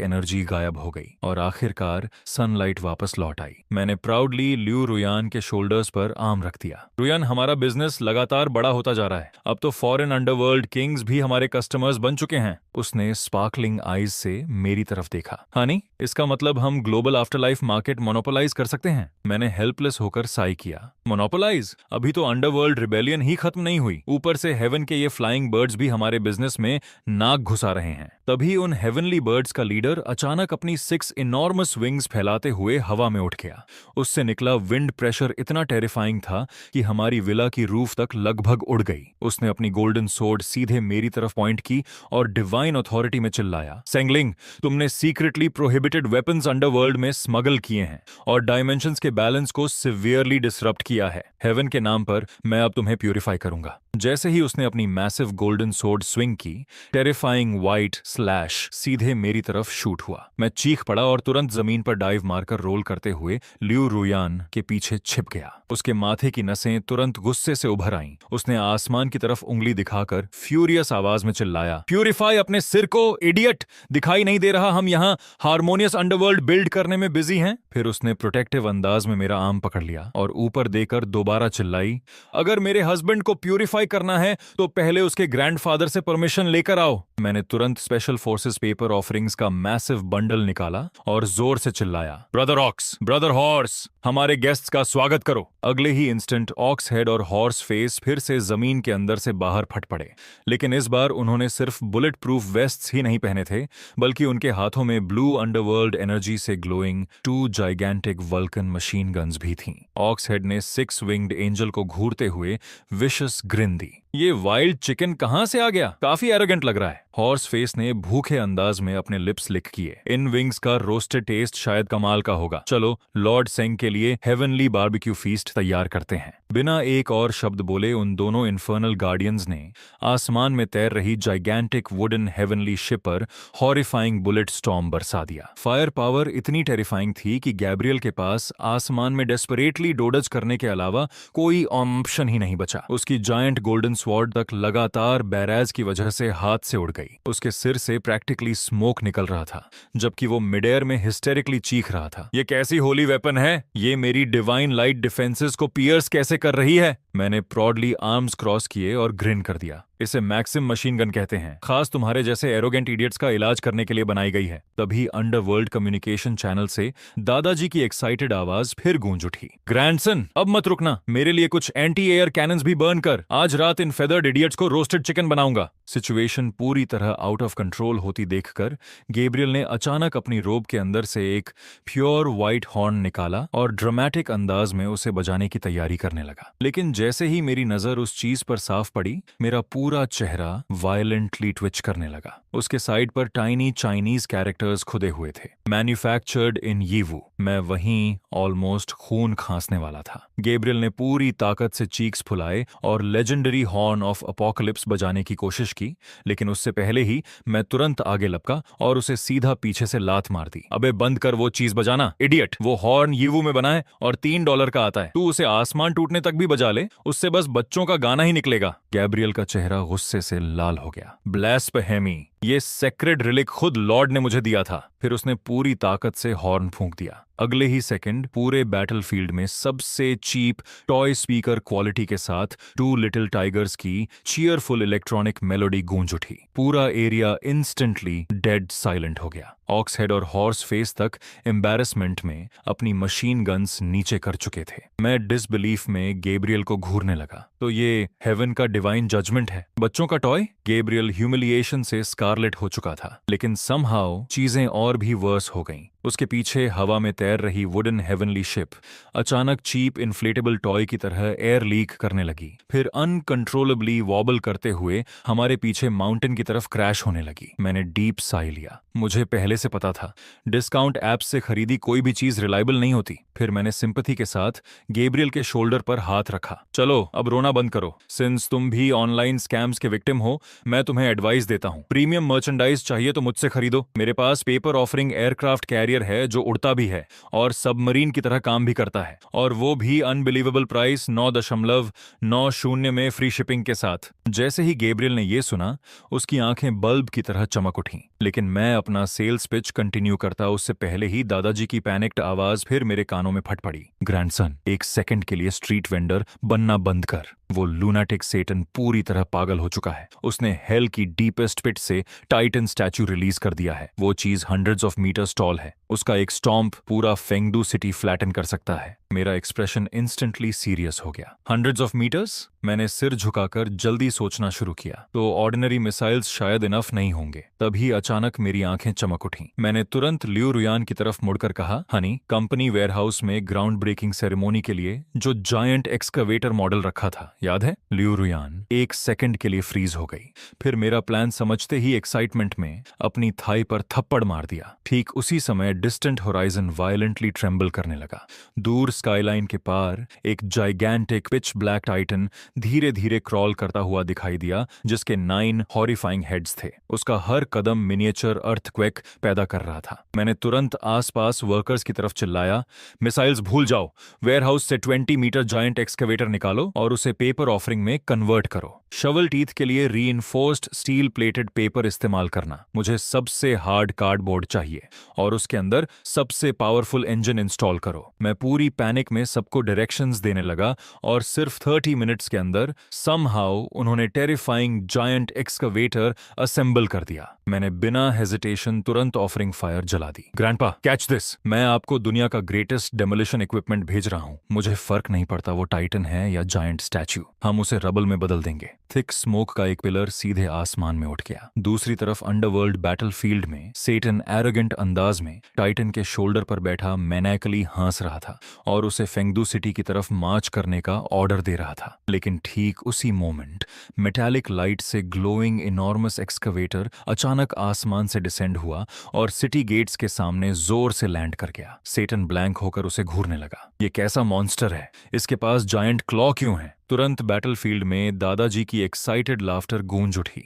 एनर्जी गायब हो गई और आखिरकार सनलाइट वापस लौट आई। मैंने प्राउडली लियू रुयान के शोल्डर्स पर आर्म रख दिया। रुयान, हमारा बिजनेस लगातार बड़ा होता जा रहा है। अब तो फॉरेन अंडरवर्ल्ड किंग्स भी हमारे कस्टमर्स बन चुके हैं। उसने स्पार्कलिंग आईज से मेरी तरफ देखा। हानी, इसका मतलब हम ग्लोबल आफ्टरलाइफ मार्केट मोनोपोलाइज कर सकते हैं? मैंने हेल्पलेस होकर साई किया। मोनोपोलाइज? अभी तो अंडरवर्ल्ड रिबेलियन ही खत्म नहीं हुई, ऊपर से हेवन के ये फ्लाइंग बर्ड्स भी हमारे बिजनेस में नाक घुसा रहे हैं। तभी उन हेवनली बर्ड्स का लीडर अचानक अपनी 6 इनॉर्मस विंग्स फैलाते हुए हवा में उठ गया। उससे निकला विंड प्रेशर इतना टेरिफाइंग था कि हमारी विला की रूफ तक लगभग उड़ गई। उसने अपनी गोल्डन सोर्ड सीधे मेरी तरफ पॉइंट की और डिवाइन अथॉरिटी में चिल्लाया, सेंगलिंग, तुमने सीक्रेटली प्रोहिबिटेड वेपन्स अंडरवर्ल्ड में स्मगल किए हैं और डायमेंशंस के बैलेंस को सिवियरली डिसरप्ट किया है। हेवन के नाम पर मैं अब तुम्हें प्यूरिफाई करूंगा। जैसे ही उसने अपनी मैसिव गोल्डन सोर्ड स्विंग की, टेरिफाइंग व्हाइट स्लैश सीधे मेरी तरफ शूट हुआ। मैं चीख पड़ा और तुरंत जमीन पर डाइव मारकर रोल करते हुए लियू रुयान के पीछे छिप गया। उसके माथे की नसें तुरंत गुस्से से उभर आईं। उसने आसमान की तरफ उंगली दिखाकर फ्यूरियस आवाज में चिल्लाया, प्यूरिफाई अपने सिर को, इडियट! दिखाई नहीं दे रहा हम यहाँ हार्मोनियस अंडरवर्ल्ड बिल्ड करने में बिजी हैं? फिर उसने प्रोटेक्टिव अंदाज में मेरा आर्म पकड़ लिया और ऊपर देकर दोबारा चिल्लाई, अगर मेरे हस्बैंड को प्यूरिफाई करना है तो पहले उसके ग्रैंडफादर से परमिशन लेकर आओ। मैंने तुरंत स्पेशल फोर्सेस पेपर ऑफरिंग्स का मैसिव बंडल निकाला और जोर से चिल्लाया, ब्रदर ऑक्स, ब्रदर हॉर्स, हमारे गेस्ट्स का स्वागत करो। अगले ही इंस्टेंट ऑक्स हेड और हॉर्स फेस फिर से जमीन के अंदर से बाहर फट पड़े। लेकिन इस बार उन्होंने सिर्फ बुलेट प्रूफ वेस्ट्स ही नहीं पहने थे, बल्कि उनके हाथों में ब्लू अंडरवर्ल्ड एनर्जी से glowing 2 gigantic vulcan machine guns भी थीं। ऑक्स हेड ने 6 विंग्ड एंजल को घूरते हुए विशस ग्रिन दी। ये वाइल्ड चिकन कहां से आ गया? काफी एरोगेंट लग रहा है। हॉर्स फेस ने भूखे अंदाज में अपने लिप्स लिक किए। इन विंग्स का रोस्टेड टेस्ट शायद कमाल का होगा। चलो लॉर्ड सेंग के लिए हेवनली बारबेक्यू फीस्ट तैयार करते हैं। बिना एक और शब्द बोले उन दोनों इन्फर्नल गार्डियंस ने आसमान में तैर रही जाइगैंटिक वुडन हेवनली शिप पर हॉरिफाइंग बुलेट स्टॉर्म बरसा दिया। फायर पावर इतनी टेरिफाइंग थी कि गैब्रियल के पास आसमान में डेस्परेटली डोडज करने के अलावा कोई ऑप्शन ही नहीं बचा। उसकी जायंट गोल्डन स्वॉर्ड तक लगातार बैराज की वजह से हाथ से उड़ गई। उसके सिर से प्रैक्टिकली स्मोक निकल रहा था, जबकि वो मिड एयर में हिस्टेरिकली चीख रहा था, ये कैसी होली वेपन है? ये मेरी डिवाइन लाइट डिफेंसेस को पियर्स कैसे कर रही है? मैंने प्रॉडली आर्म्स क्रॉस किए और ग्रिन कर दिया। इसे मैक्सिम मशीन गन कहते हैं, खास तुम्हारे जैसे एरोगेंट इडियट्स का इलाज करने के लिए बनाई गई है। तभी अंडरवर्ल्ड कम्युनिकेशन चैनल से दादाजी की एक्साइटेड आवाज फिर गूंज उठी, ग्रैंडसन, अब मत रुकना, मेरे लिए कुछ एंटी एयर कैनन्स भी बर्न कर। आज रात इन फेदर्ड इडियट्स को रोस्टेड चिकन बनाऊंगा। सिचुएशन पूरी तरह आउट ऑफ कंट्रोल होती देखकर गैब्रियल ने अचानक अपनी रोब के अंदर से एक प्योर व्हाइट हॉर्न निकाला और ड्रामेटिक अंदाज में उसे बजाने की तैयारी करने लगा। लेकिन जैसे ही मेरी नजर उस चीज पर साफ पड़ी, मेरा पूरा चेहरा वायलेंटली ट्विच करने लगा। उसके साइड पर टाइनी चाइनीज कैरेक्टर्स खुदे हुए थे, मैन्युफैक्चर्ड इन यीवू। मैं वहीं ऑलमोस्ट खून खांसने वाला था। गैब्रियल ने पूरी ताकत से चीक्स फुलाए और लेजेंडरी हॉर्न ऑफ अपोकलिप्स बजाने की कोशिश की, लेकिन उससे पहले ही मैं तुरंत आगे लपका और उसे सीधा पीछे से लात मार दी। अबे बंद कर वो चीज बजाना, इडियट। वो हॉर्न यीवू में बना है और $3 का आता है। तू उसे आसमान टूटने तक भी बजा ले, उससे बस बच्चों का गाना ही निकलेगा। गैब्रियल का चेहरा गुस्से से लाल हो गया। ब्लास्फेमी, ये सेक्रेड रिलिक खुद लॉर्ड ने मुझे दिया था। फिर उसने पूरी ताकत से हॉर्न फूंक दिया। अगले ही सेकंड पूरे बैटलफील्ड में सबसे चीप टॉय स्पीकर क्वालिटी के साथ टू लिटिल टाइगर्स की चीयरफुल इलेक्ट्रॉनिक मेलोडी गूंज उठी। पूरा एरिया इंस्टेंटली डेड साइलेंट हो गया। ऑक्सहेड और हॉर्स फेस तक एम्बैरेसमेंट में अपनी मशीन गन्स नीचे कर चुके थे। मैं डिसबिलीफ में गैब्रियल को घूरने लगा। तो ये हेवन का डिवाइन जजमेंट है, बच्चों का टॉय? गैब्रियल ह्यूमिलिएशन से स्कारलेट हो चुका था, लेकिन समहाउ चीजें और भी वर्स हो गईं। उसके पीछे हवा में तैर रही वुडन हेवनली शिप अचानक चीप इन्फ्लेटेबल टॉय की तरह एयर लीक करने लगी, फिर अनकंट्रोलेबली वॉबल करते हुए हमारे पीछे माउंटेन की तरफ क्रैश होने लगी। मैंने डीप साई लिया। मुझे पहले से पता था डिस्काउंट ऐप से खरीदी कोई भी चीज रिलायबल नहीं होती। फिर मैंने सिंपैथी के साथ गैब्रियल के शोल्डर पर हाथ रखा। चलो अब रोना बंद करो। सिंस तुम भी ऑनलाइन स्कैम्स के विक्टिम हो, मैं तुम्हें एडवाइस देता हूँ। प्रीमियम मर्चेंडाइज चाहिए तो मुझसे खरीदो। मेरे पास पेपर ऑफरिंग एयरक्राफ्ट कैरियर है जो उड़ता भी है और सबमरीन की तरह काम भी करता है, और वो भी अनबिलीवेबल प्राइस 9.90 में फ्री शिपिंग के साथ। जैसे ही गैब्रियल ने यह सुना, उसकी आंखें बल्ब की तरह चमक उठीं। लेकिन मैं अपना सेल्स पिच कंटिन्यू करता उससे पहले ही दादाजी की पैनिक्ड आवाज फिर मेरे कानों में फट पड़ी। ग्रैंडसन, एक सेकंड के लिए स्ट्रीट वेंडर बनना बंद कर। वो लूनाटिक सेटन पूरी तरह पागल हो चुका है। उसने हेल की डीपेस्ट पिट से टाइटन स्टैच्यू रिलीज कर दिया है। वो चीज हंड्रेड्स ऑफ मीटर्स टॉल है। उसका एक स्टॉम्प पूरा फेंगडू सिटी फ्लैटन कर सकता है। मेरा एक्सप्रेशन इंस्टेंटली सीरियस हो गया। Hundreds of metres? मैंने सिर झुकाकर जल्दी सोचना शुरू किया। तो ऑर्डिनरी मिसाइल्स शायद इनफ नहीं होंगे। तभी अचानक मेरी आंखें चमक उठीं। मैंने तुरंत लियू रुयान की तरफ मुड़कर कहा, हनी, कंपनी वेयरहाउस में ग्राउंड ब्रेकिंग सेरेमोनी के लिए जो जायंट एक्सकवेटर मॉडल रखा था, याद है? लियू रुयान एक सेकंड के लिए फ्रीज हो गई, फिर मेरा प्लान समझते ही एक्साइटमेंट में अपनी थाई पर थप्पड़ मार दिया। ठीक उसी समय डिस्टेंट होराइजन वायलेंटली ट्रेम्बल करने लगा। दूर स्काईलाइन के पार एक जाइगैंटिक पिच ब्लैक टाइटन धीरे धीरे क्रॉल करता हुआ दिखाई दिया, जिसके 9 हॉरिफाइंग हेड्स थे। उसका हर कदम मिनिएचर अर्थक्वेक पैदा कर रहा था। मैंने तुरंत आसपास वर्कर्स की तरफ चिल्लाया, मिसाइल्स भूल जाओ, वेयरहाउस से 20 मीटर जायंट एक्सकवेटर निकालो और उसे पेपर ऑफरिंग में कन्वर्ट करो। शवल टीथ के लिए रीइंफोर्स्ड स्टील प्लेटेड पेपर इस्तेमाल करना। मुझे सबसे हार्ड कार्डबोर्ड चाहिए और उसके अंदर सबसे पावरफुल इंजन इंस्टॉल करो। मैं पूरी पैनिक में सबको डायरेक्शंस देने लगा और सिर्फ 30 मिनट्स के अंदर समहाउ उन्होंने टेरिफाइंग जायंट एक्सकवेटर असेंबल कर दिया। मैंने बिना हेजिटेशन तुरंत ऑफरिंग फायर जला दी। Grandpa, catch this. मैं आपको दुनिया का ग्रेटेस्ट डेमोलिशन इक्विपमेंट भेज रहा हूं। मुझे फर्क नहीं पड़ता वो टाइटन है या जायंट स्टैच्यू, हम उसे रबल में बदल देंगे। थिक स्मोक का एक पिलर सीधे आसमान में उठ गया। दूसरी तरफ अंडरवर्ल्ड बैटलफील्ड में सेटन एरोगेंट अंदाज में टाइटन के शोल्डर पर बैठा मैनिएकली हंस रहा था और उसे फेंगडू सिटी की तरफ मार्च करने का ऑर्डर दे रहा था। लेकिन ठीक उसी मोमेंट मेटालिक लाइट से ग्लोइंग इनॉर्मस एक्सकवेटर अचानक आसमान से डिसेंड हुआ और सिटी गेट्स के सामने जोर से लैंड कर गया। सेटन ब्लैंक होकर उसे घूरने लगा। ये कैसा मॉन्स्टर है? इसके पास जायंट क्लॉ क्यों है? तुरंत बैटलफील्ड में दादाजी की एक्साइटेड लाफ्टर गूंज उठी।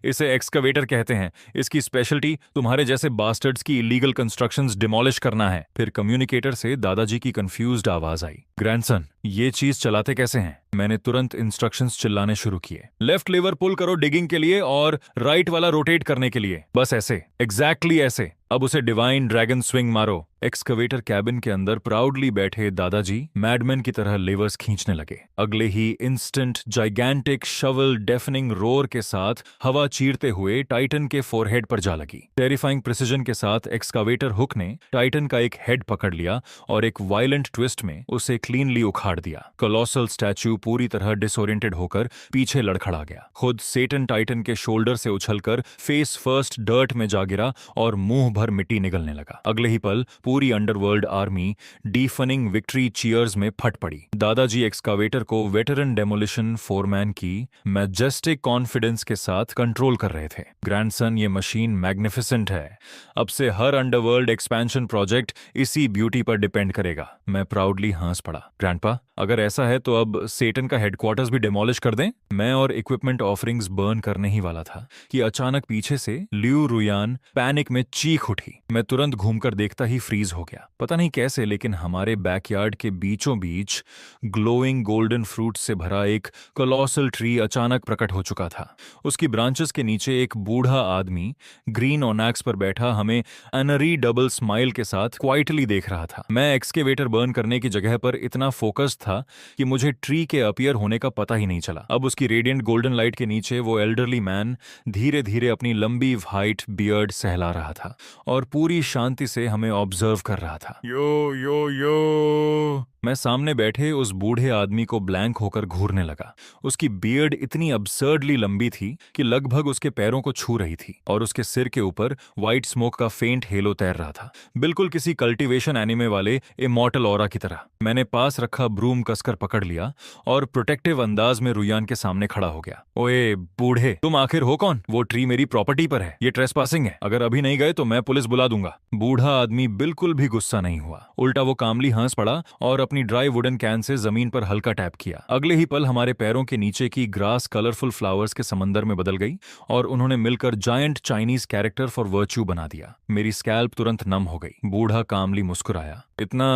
इसे एक्सकवेटर कहते हैं। इसकी स्पेशलिटी तुम्हारे जैसे बास्टर्ड्स की इलीगल कंस्ट्रक्शंस डिमोलिश करना है। फिर कम्युनिकेटर से दादाजी की कंफ्यूज्ड आवाज आई, ग्रैंडसन, ये चीज चलाते कैसे हैं? मैंने तुरंत इंस्ट्रक्शंस चिल्लाने शुरू किए। लेफ्ट लीवर पुल करो डिगिंग के लिए और राइट वाला रोटेट करने के लिए। बस ऐसे, एग्जैक्टली ऐसे। अब उसे डिवाइन ड्रैगन स्विंग मारो। एक्सकवेटर कैबिन के अंदर प्राउडली बैठे दादाजी मैडमैन की तरह लेवर्स खींचने लगे। अगले ही instant gigantic shovel deafening roar के साथ हवा चीरते हुए टाइटन के फोरहेड पर जा लगी। टेरिफाइंग प्रिसिजन के साथ एक्सकवेटर हुक ने टाइटन का एक हेड पकड़ लिया और एक वायलेंट ट्विस्ट में उसे क्लीनली उखाड़ दिया। कोलोसल स्टैच्यू पूरी तरह डिसोरिएंटेड होकर पीछे लड़खड़ा गया। खुद सेटन टाइटन के शोल्डर से उछलकर फेस फर्स्ट डर्ट में जा गिरा और मुंह भर मिट्टी निगलने लगा। अगले ही पल पूरी अंडरवर्ल्ड आर्मी डीफनिंग विक्ट्री चीयर्स में फट पड़ी। दादाजी एक्सकावेटर को वेटरन डेमोलिशन फोरमैन की मैजेस्टिक कॉन्फिडेंस के साथ कंट्रोल कर रहे थे। ग्रैंडसन, ये मशीन मैग्निफिसेंट है। अब से हर अंडरवर्ल्ड एक्सपेंशन प्रोजेक्ट इसी ब्यूटी पर डिपेंड करेगा। मैं प्राउडली हंस पड़ा। ग्रैंडपा, अगर ऐसा है तो अब सेटन का हेडक्वार्टर्स भी डिमोलिश कर दें। मैं और इक्विपमेंट ऑफरिंग्स बर्न करने ही वाला था कि अचानक पीछे से लियू रुयान पैनिक में चीख उठी। मैं तुरंत घूमकर देखता ही फ्रीज हो गया। पता नहीं कैसे, लेकिन हमारे बैकयार्ड के बीचों बीच ग्लोइंग गोल्डन फ्रूट से भरा एक कोलोसल ट्री अचानक प्रकट हो चुका था। उसकी ब्रांचेस के नीचे एक बूढ़ा आदमी ग्रीन ओनैक्स पर बैठा हमें अनरी डबल स्माइल के साथ क्वाइटली देख रहा था। मैं एक्सकेवेटर बर्न करने की जगह पर इतना फोकस था कि मुझे ट्री के अपीयर होने का पता ही नहीं चला। अब उसकी रेडिएंट गोल्डन लाइट के नीचे वो एल्डरली मैन धीरे धीरे अपनी लंबी व्हाइट बियर्ड सहला रहा था और पूरी शांति से हमें ऑब्जर्व कर रहा था। यो यो यो। मैं सामने बैठे उस बूढ़े आदमी को ब्लैंक होकर घूरने लगा। उसकी बियर्ड इतनी अब्सर्डली लंबी थी कि लगभग उसके पैरों को छू रही थी और उसके सिर के ऊपर व्हाइट स्मोक का फेंट हेलो तैर रहा था, बिल्कुल किसी कल्टीवेशन एनिमे वाले इमॉर्टल ऑरा की तरह। मैंने पास रखा ब्रूम कसकर पकड़ लिया और प्रोटेक्टिव अंदाज में रुयान के सामने खड़ा हो गया। ओए बूढ़े, तुम आखिर हो कौन? वो ट्री मेरी प्रॉपर्टी पर है, ये ट्रेसपासिंग है। अगर अभी नहीं गए तो मैं पुलिस बुला दूंगा। बूढ़ा आदमी बिल्कुल भी गुस्सा नहीं हुआ, उल्टा वो कामली हंस पड़ा और अपनी ड्राई वुडन कैन से जमीन पर हल्का टैप किया। अगले ही पल हमारे पैरों के नीचे की ग्रास कलरफुल फ्लावर्स के समंदर में बदल गई और उन्होंने मिलकर giant Chinese character for virtue बना दिया। मेरी स्कैल्प तुरंत नम हो गई। बूढ़ा कामली मुस्कुराया। इतना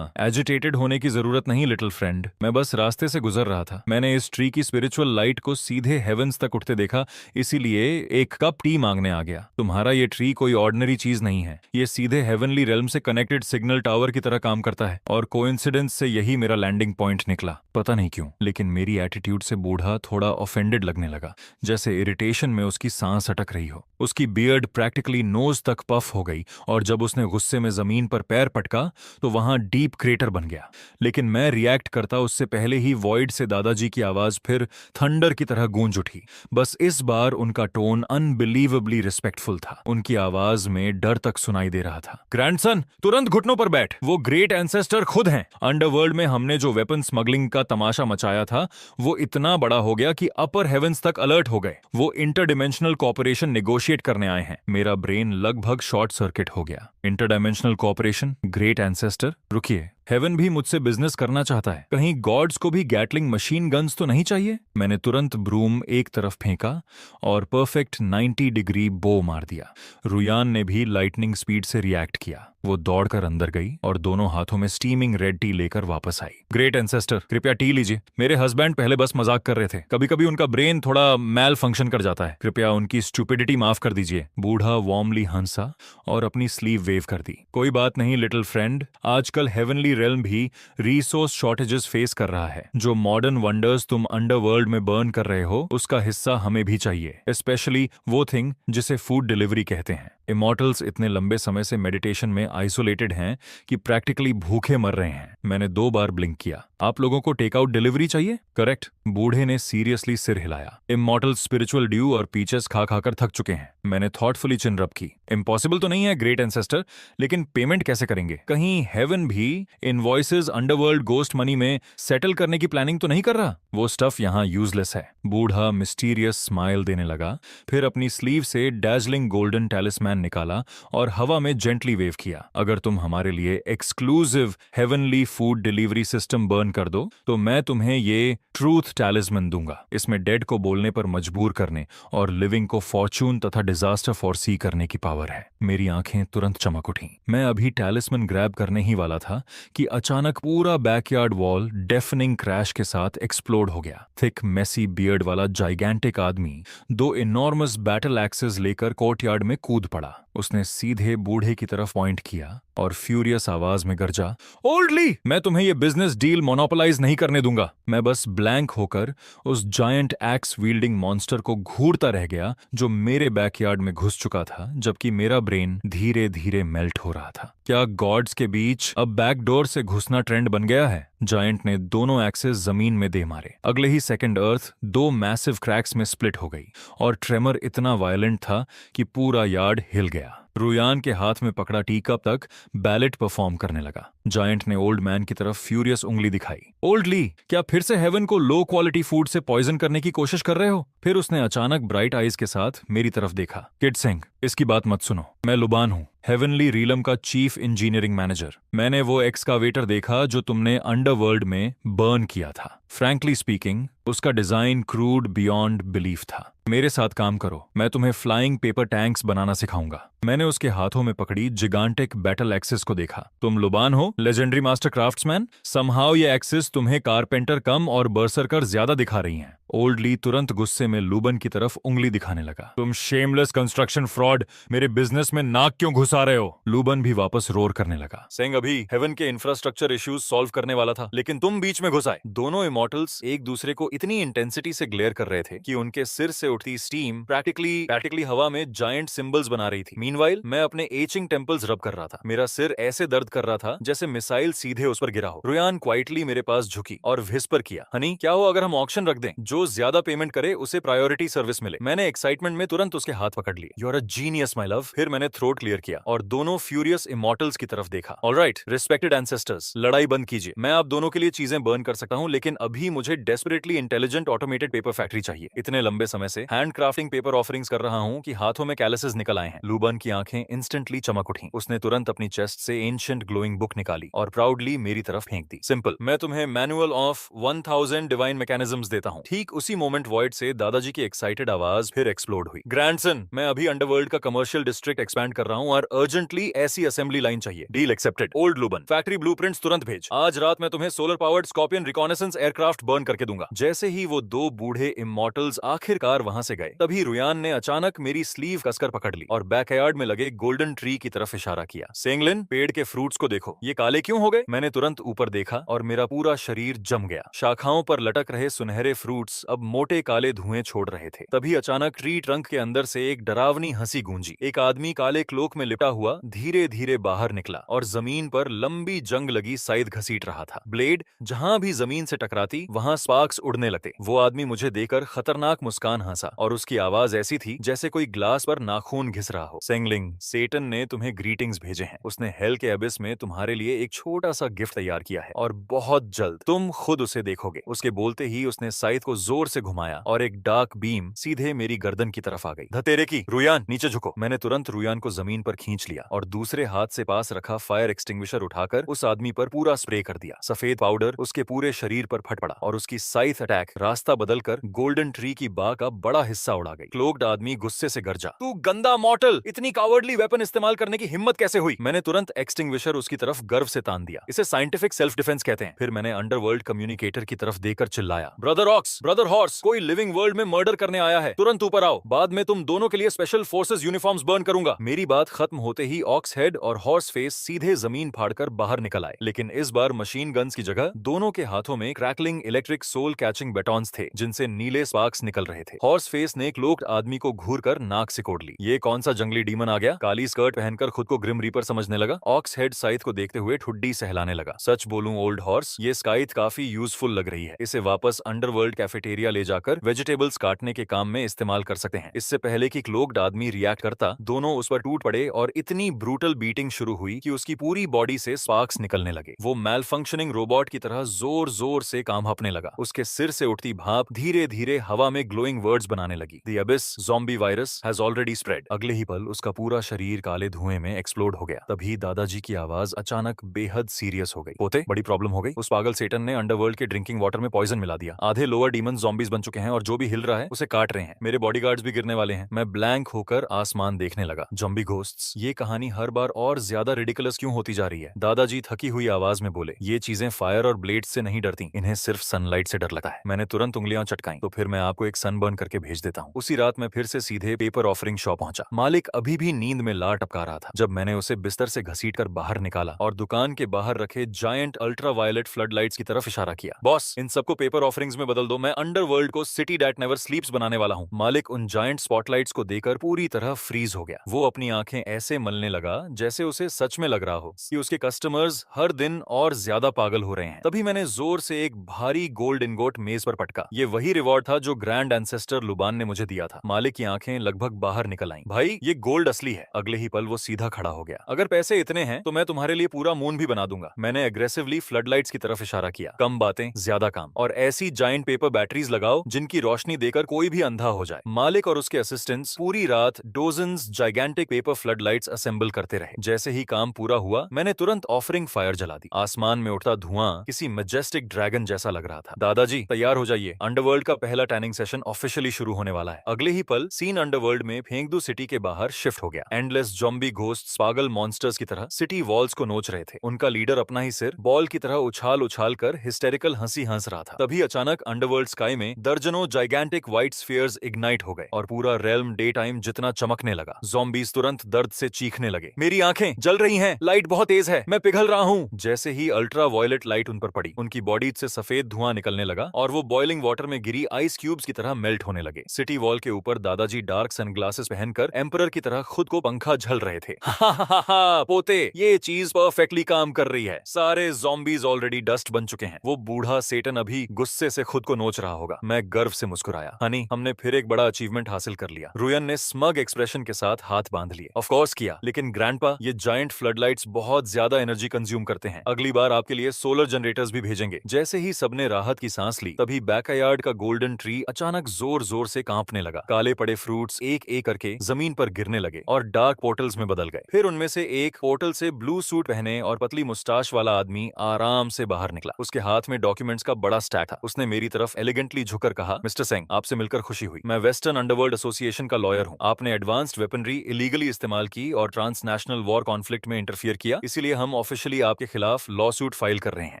एजिटेटेड होने की जरूरत नहीं लिटिल फ्रेंड, मैं बस रास्ते से गुजर रहा था। मैंने इस ट्री की स्पिरिचुअल लाइट को सीधे हेवेंस तक उठते देखा, इसीलिए एक कप टी मांगने आ गया। तुम्हारा ये ट्री कोई ऑर्डिनरी चीज नहीं है, ये सीधे हेवनली रेल्म से कनेक्टेड सिग्नल टावर की तरह काम करता है और कोइंसिडेंस से यही मेरा लैंडिंग पॉइंट निकला। पता नहीं क्यों, लेकिन मेरी एटीट्यूड से बूढ़ा थोड़ा ऑफेंडेड लगने लगा, जैसे इरिटेशन में उसकी सांस अटक रही हो। उसकी बियर्ड प्रैक्टिकली नोज तक पफ हो गई और जब उसने गुस्से में जमीन पर पैर पटका तो वहां डीप क्रेटर बन गया। लेकिन मैं रिएक्ट करता उससे पहले ही वॉइड से दादाजी की आवाज फिर थंडर की तरह गूंज उठी। बस इस बार उनका टोन अनबिलीवेबली रिस्पेक्टफुल था। उनकी आवाज में डर तक सुनाई दे रहा था। ग्रैंडसन, तुरंत घुटनों पर बैठ। वो ग्रेट एंसेस्टर खुद हैं। अंडरवर्ल्ड में हमने जो वेपन स्मगलिंग का तमाशा मचाया था वो इतना बड़ा हो गया कि अपर हेवेंस तक अलर्ट हो गए। वो इंटरडिमेंशनल कॉपरेशन नेगोशिएट करने आए हैं। मेरा ब्रेन लगभग शॉर्ट सर्किट हो गया। इंटरडायमेंशनल कॉपरेशन, ग्रेट एंसेस्टर, रुकिए, हेवन भी मुझसे बिजनेस करना चाहता है। कहीं गॉड्स को भी गैटलिंग मशीन गन्स तो नहीं चाहिए? मैंने तुरंत ब्रूम एक तरफ फेंका और परफेक्ट 90 डिग्री बो मार दिया। रुयान ने भी लाइटनिंग स्पीड से रिएक्ट किया। वो दौड़कर अंदर गई और दोनों हाथों में स्टीमिंग रेड टी लेकर वापस आई। ग्रेट एंसेस्टर, कृपया टी लीजिए। मेरे हस्बैंड पहले बस मजाक कर रहे थे, कभी कभी उनका ब्रेन थोड़ा मैल फंक्शन कर जाता है। कृपया उनकी स्टूपिडिटी माफ कर दीजिए। बूढ़ा वार्मली हंसा और अपनी स्लीव वेव कर दी। कोई बात नहीं लिटिल फ्रेंड, आजकल हेवनली रेल्म भी रिसोर्स शॉर्टेजेस फेस कर रहा है। जो मॉडर्न वंडर्स तुम अंडरवर्ल्ड में बर्न कर रहे हो उसका हिस्सा हमें भी चाहिए, स्पेशली वो थिंग जिसे फूड डिलीवरी कहते हैं। इमॉर्टल्स इतने लंबे समय से मेडिटेशन में आइसोलेटेड हैं कि प्रैक्टिकली भूखे मर रहे हैं। मैंने 2 बार ब्लिंक किया। आप लोगों को टेक आउट डिलीवरी चाहिए? करेक्ट। बूढ़े ने सीरियसली सिर हिलाया। इमॉर्टल्स स्पिरिचुअल ड्यू और पीचेस खा खाकर थक चुके हैं। मैंने थॉटफुली चिन रब की। इम्पॉसिबल तो नहीं है ग्रेट एंसेस्टर, लेकिन पेमेंट कैसे करेंगे? कहीं हेवन भी इनवॉइसेस अंडरवर्ल्ड गोस्ट मनी में सेटल करने की प्लानिंग तो नहीं कर रहा? वो स्टफ यहाँ यूजलेस है। बूढ़ा मिस्टीरियस स्माइल देने लगा, फिर अपनी स्लीव से डैजलिंग गोल्डन टैलिस्मैन निकाला और हवा में जेंटली वेव किया। अगर तुम हमारे लिए exclusive heavenly food delivery system burn कर दो तो मैं तुम्हें ये ट्रूथ टैलिस्मैन दूंगा। इसमें डेड को बोलने पर मजबूर करने और लिविंग को फॉर्चून तथा डिजास्टर फॉरसी करने की पावर है। मेरी आंखें तुरंत चमक उठीं। मैं अभी टैलिस्मैन ग्रैब करने ही वाला था कि अचानक पूरा बैकयार्ड वॉल डेफनिंग क्रैश के साथ एक्सप्लोड हो गया। थिक मेसी बियर्ड वाला जाइगेंटिक आदमी 2 इनॉर्मस बैटल एक्सेस लेकर कोर्टयार्ड में कूद पड़ा। उसने सीधे बूढ़े की तरफ पॉइंट किया और फ्यूरियस आवाज में गरजा, ओल्ड ली, मैं तुम्हें ये बिजनेस डील मोनोपोलाइज नहीं करने दूंगा। मैं बस ब्लैंक होकर उस जायंट एक्स वील्डिंग मॉन्स्टर को घूरता रह गया जो मेरे बैकयार्ड में घुस चुका था, जबकि मेरा ब्रेन धीरे धीरे मेल्ट हो रहा था। क्या गॉड्स के बीच अब बैकडोर से घुसना ट्रेंड बन गया है? जायंट ने दोनों एक्सेस जमीन में दे मारे। अगले ही सेकंड अर्थ दो मैसिव क्रैक्स में स्प्लिट हो गई और ट्रेमर इतना वायलेंट था कि पूरा यार्ड हिल गया। रुयान के हाथ में पकड़ा टी कप तक बैलेट परफॉर्म करने लगा। जायंट ने ओल्ड मैन की तरफ फ्यूरियस उंगली दिखाई। ओल्ड ली, क्या फिर से हेवन को लो क्वालिटी फूड से पॉइजन करने की कोशिश कर रहे हो? फिर उसने अचानक ब्राइट आईज के साथ मेरी तरफ देखा। किड सिंह, इसकी बात मत सुनो। मैं लुबान हूँ, हेवनली रीलम का चीफ इंजीनियरिंग मैनेजर। मैंने वो एक्सकावेटर देखा जो तुमने अंडरवर्ल्ड में बर्न किया था। फ्रैंकली स्पीकिंग, उसका डिजाइन क्रूड बियॉन्ड बिलीफ था। मेरे साथ काम करो, मैं तुम्हें फ्लाइंग पेपर टैंक्स बनाना सिखाऊंगा। मैंने उसके हाथों में पकड़ी जिगांटिक बैटल एक्सिस को देखा। तुम लुबान हो, लेजेंडरी मास्टर क्राफ्ट्समैन? समहाउ ये एक्सिस तुम्हें कारपेंटर कम और बर्सरकर ज्यादा दिखा रही हैं। ओल्ड ली तुरंत गुस्से में लुबन की तरफ उंगली दिखाने लगा। तुम शेमलेस कंस्ट्रक्शन फ्रॉड, मेरे बिजनेस में नाक क्यों घुसा रहे हो? लुबन भी वापस रोर करने लगा। सिंह अभी हेवन के इंफ्रास्ट्रक्चर इश्यूज सॉल्व करने वाला था, लेकिन तुम बीच में घुस आए। दोनों इमॉर्टल्स एक दूसरे को इतनी इंटेंसिटी से ग्लेयर कर रहे थे कि उनके सिर से उठती स्टीम प्रैक्टिकली हवा में जायंट सिंबल्स बना रही थी। मीनवाइल मैं अपने एचिंग टेम्पल्स रब कर रहा था। मेरा सिर ऐसे दर्द कर रहा था जैसे मिसाइल सीधे उस पर गिरा हो। रुयान क्वाइटली मेरे पास झुकी और विस्पर किया, हनी क्या हो अगर हम ऑक्शन रख दें? जो ज्यादा पेमेंट करे उसे प्रायोरिटी सर्विस मिले। मैंने एक्साइटमेंट में तुरंत उसके हाथ पकड़ लिए। You are a genius my love. फिर मैंने थ्रोट क्लियर किया और दोनों फ्यूरियस इमॉर्टल्स की तरफ देखा। ऑलराइट रिस्पेक्टेड एंसेस्टर्स, लड़ाई बंद कीजिए। मैं आप दोनों के लिए चीजें बर्न कर सकता हूं, लेकिन अभी मुझे desperately intelligent automated paper factory चाहिए। इतने लंबे समय से हैंड क्राफ्टिंग पेपर ऑफरिंग्स कर रहा हूं कि हाथों में कैलसेस निकल आए हैं। लुबन की आंखें इंस्टेंटली चमक उठी। उसने तुरंत अपनी चेस्ट से एंशिएंट ग्लोइंग बुक निकाली और प्राउडली मेरी तरफ फेंक दी। सिंपल, मैं तुम्हें मैनुअल ऑफ 1000 डिवाइन मैकेनिज्म्स देता हूं। ठीक उसी मोमेंट वॉइड से दादाजी की एक्साइटेड आवाज फिर एक्सप्लोड हुई। ग्रैंडसन, मैं अभी अंडरवर्ल्ड का कमर्शियल डिस्ट्रिक्ट एक्सपैंड कर रहा हूं और अर्जेंटली ऐसी असेंबली लाइन चाहिए। Deal accepted. Old Luban, factory blueprints तुरंत भेज। आज रात मैं तुम्हें solar powered scorpion reconnaissance aircraft burn करके दूंगा। जैसे ही वो दो बूढ़े इमॉर्टल्स आखिरकार वहां से गए, तभी रुयान ने अचानक मेरी स्लीव कसकर पकड़ ली और बैकयार्ड में लगे गोल्डन ट्री की तरफ इशारा किया। सेंगलिन, पेड़ के फ्रूट्स को देखो, ये काले क्यों हो गए? मैंने तुरंत ऊपर देखा और मेरा पूरा शरीर जम गया। शाखाओं पर लटक रहे सुनहरे फ्रूट्स अब मोटे काले धुएं छोड़ रहे थे। तभी अचानक ट्री ट्रंक के अंदर से एक डरावनी हंसी गूंजी। एक आदमी काले क्लोक में लिपटा हुआ धीरे धीरे बाहर निकला और जमीन पर लंबी जंग लगी साइद घसीट रहा था। ब्लेड जहां भी जमीन से टकराती वहां स्पार्क्स उड़ने लगते। वो आदमी मुझे देखकर खतरनाक मुस्कान हंसा और उसकी आवाज ऐसी थी जैसे कोई ग्लास पर नाखून घिस रहा हो। सेंगलिंग, सेटन ने तुम्हें ग्रीटिंग्स भेजे हैं। उसने हेल के एबिस में तुम्हारे लिए एक छोटा सा गिफ्ट तैयार किया है और बहुत जल्द तुम खुद उसे देखोगे। उसके बोलते ही उसने साइद को जोर से घुमाया और एक डार्क बीम सीधे मेरी गर्दन की तरफ आ गई। धतेरे की, रुयान नीचे झुको। मैंने तुरंत रुयान को जमीन पर खींच लिया और दूसरे हाथ से पास रखा फायर एक्सटिंग्विशर उठाकर उस आदमी पर पूरा स्प्रे कर दिया। सफेद पाउडर उसके पूरे शरीर पर फट पड़ा और उसकी साइथ अटैक रास्ता बदलकर गोल्डन ट्री की बाग का बड़ा हिस्सा उड़ा गई। क्लोक्ड आदमी गुस्से से गरजा, तू गंदा मॉर्टल, इतनी कावर्डली वेपन इस्तेमाल करने की हिम्मत कैसे हुई? मैंने तुरंत एक्सटिंग्विशर उसकी तरफ गर्व से तान दिया। इसे साइंटिफिक सेल्फ डिफेंस कहते हैं। फिर मैंने अंडरवर्ल्ड कम्युनिकेटर की तरफ देखकर चिल्लाया, ब्रदर ऑक्स, ब्रदर हॉर्स, कोई लिविंग वर्ल्ड में मर्डर करने आया है, तुरंत ऊपर आओ। बाद में तुम दोनों के लिए स्पेशल फोर्सेस यूनिफॉर्म्स बर्न करूंगा। मेरी बात खत्म होते ही ऑक्स हेड और हॉर्स फेस सीधे जमीन फाड़कर बाहर निकल आए, लेकिन इस बार मशीन गन्स की जगह दोनों के हाथों में क्रैकलिंग इलेक्ट्रिक सोल कैचिंग बैटॉन्स थे जिनसे नीले स्पार्क्स निकल रहे थे। हॉर्स फेस ने क्लोक्ड आदमी को घूरकर नाक सिकोड़ ली। ये कौन सा जंगली डीमन आ गया? काली स्कर्ट पहनकर खुद को ग्रिम रीपर समझने लगा। ऑक्स हेड साइथ को देखते हुए ठुड्डी सहलाने लगा। सच बोलूं ओल्ड हॉर्स, ये स्काइथ काफी यूजफुल लग रही है। इसे वापस अंडरवर्ल्ड कैफेटेरिया ले जाकर वेजिटेबल्स काटने के काम में इस्तेमाल कर सकते हैं। इससे पहले कि क्लोक्ड आदमी रिएक्ट करता, दोनों उस पर टूट पड़े और इतनी ब्रूटल बीटिंग शुरू हुई कि उसकी पूरी बॉडी से स्पार्क्स निकलने लगे। वो मैल फंक्शनिंग रोबोट की तरह जोर जोर से काम हाँपने लगा। उसके सिर से उठती भाप धीरे धीरे हवा में ग्लोइंग वर्ड्स बनाने लगी। The abyss zombie virus has already spread. अगले ही पल उसका पूरा शरीर काले धुएं में एक्सप्लोड हो गया। तभी दादाजी की आवाज अचानक अचानक बेहद सीरियस हो गई। पोते, बड़ी प्रॉब्लम हो गई। उस पागल सेटन ने अंडरवर्ल्ड के ड्रिंकिंग वाटर में पॉइजन मिला दिया। आधे लोअर डीमंस ज़ॉम्बीज बन चुके हैं और जो भी हिल रहा है उसे काट रहे हैं। मेरे बॉडीगार्ड्स भी गिरने वाले हैं। मैं ब्लैंक होकर आसमान देखने लगा। ज़ॉम्बी घोस्ट्स, ये कहानी हर बार और ज्यादा रिडिकुलस क्यों होती जा रही है? दादाजी थकी हुई आवाज में बोले, ये चीजें फायर और ब्लेड से नहीं डरती, इन्हें सिर्फ सनलाइट से डर लगता है। मैंने तुरंत उंगलियां चटकाई। तो फिर मैं आपको एक सनबर्न करके भेज देता हूँ। उसी रात मैं फिर से सीधे पेपर ऑफरिंग शॉप पहुंचा। मालिक अभी भी नींद में ला टपका रहा था जब मैंने उसे बिस्तर से घसीटकर बाहर निकाला और दुकान के बाहर रखे giant ultraviolet flood lights की तरफ इशारा किया। बॉस, इन सबको पेपर ऑफरिंग्स में बदल दो। मैं अंडरवर्ल्ड को सिटी दैट नेवर स्लीप्स बनाने वाला हूँ। मालिक उन जायंट स्पॉटलाइट्स को देकर पूरी तरह फ्रीज हो गया। वो अपनी आंखें ऐसे मलने लगा जैसे उसे सच में लग रहा हो कि उसके कस्टमर्स हर दिन और ज्यादा पागल हो रहे हैं। तभी मैंने जोर से एक भारी गोल्ड इनगोट मेज पर पटका। ये वही रिवॉर्ड था जो ग्रैंड एंसेस्टर लुबान ने मुझे दिया था। मालिक की आंखें लगभग बाहर निकल आईं। भाई, ये गोल्ड असली है। अगले ही पल वो सीधा खड़ा हो गया। अगर पैसे इतने हैं तो मैं तुम्हारे लिए पूरा मून भी बना दूंगा। मैंने एग्रेसिवली फ्लडलाइट्स की तरफ इशारा किया। कम बातें, ज्यादा काम, और ऐसी जायंट पेपर बैटरीज लगाओ जिनकी रोशनी देकर कोई भी अंधा हो जाए। मालिक और उसके असिस्टेंट्स पूरी रात dozens gigantic paper floodlights assemble करते रहे। जैसे ही काम पूरा हुआ, मैंने तुरंत ऑफरिंग फायर जला दी। आसमान में उठता धुआं किसी मैजेस्टिक ड्रैगन जैसा लग रहा था। दादाजी, तैयार हो जाइए, अंडरवर्ल्ड का पहला टैनिंग सेशन ऑफिशियली शुरू होने वाला है। अगले ही पल सीन अंडरवर्ल्ड में फेंगदू सिटी के बाहर शिफ्ट हो गया। एंडलेस ज़ॉम्बी घोस्ट्स पागल मॉन्स्टर्स की तरह सिटी वॉल्स को नोच रहे थे। उनका लीडर अपना ही सिर बॉल की तरह उछाल उछाल कर हिस्टेरिकल हंसी हंस रहा था। तभी अचानक अंडरवर्ल्ड स्काई में दर्जनों जाइगेंटिक व्हाइट स्फीयर्स इग्नाइट हो गए और पूरा रेल्म डे टाइम जितना चमकने लगा। ज़ॉम्बीज तुरंत दर्द से चीखने लगे। मेरी आंखें जल रही हैं, लाइट बहुत तेज है, मैं पिघल रहा हूँ। जैसे ही अल्ट्रा वायलेट लाइट उन पर पड़ी, उनकी बॉडी से सफेद धुआं निकलने लगा और वो बॉइलिंग वाटर में गिरी आइस क्यूब्स की तरह मेल्ट होने लगे। सिटी वॉल के ऊपर दादाजी डार्क सनग्लासेस पहनकर एम्परर की तरह खुद को पंखा झल रहे थे। हा पोते, ये चीज परफेक्टली काम कर रही है। सारे ज़ॉम्बीज ऑलरेडी डस्ट बन चुके हैं। वो बूढ़ा सेटन अभी गुस्से से खुद को नोच रहा होगा। मैं गर्व से मुस्कुराया। हनी, हमने फिर एक बड़ा अचीवमेंट हासिल कर लिया। रुयन ने स्मग एक्सप्रेशन के साथ हाथ बांध लिए। ऑफ कोर्स किया, लेकिन ग्रैंडपा, ये जायंट फ्लडलाइट्स बहुत ज्यादा एनर्जी कंज्यूम करते हैं। अगली बार आपके लिए सोलर जनरेटर्स भी भेजेंगे। जैसे ही सबने राहत की सांस ली, तभी बैकयार्ड का गोल्डन ट्री अचानक जोर जोर से कांपने लगा। काले पड़े फ्रूट्स एक एक करके जमीन पर गिरने लगे और डार्क पोर्टल्स में बदल गए। फिर उनमें से एक पोर्टल से ब्लू सूट पहने और पतली मुस्टाश वाला आदमी आराम से बाहर निकला। उसके हाथ में डॉक्यूमेंट्स का बड़ा स्टैक था। उसने मेरी तरफ एलिगेंटली झुककर कहा, मिस्टर सिंह, आपसे मिलकर खुशी हुई। मैं वेस्टर्न अंडरवर्ल्ड एसोसिएशन का लॉयर हूँ। आपने एडवांस्ड वेपनरी इलीगली इस्तेमाल की और ट्रांसनेशनल वॉर कॉन्फ्लिक्ट में इंटरफियर किया, इसीलिए हम ऑफिशियली आपके खिलाफ लॉ सूट फाइल कर रहे हैं।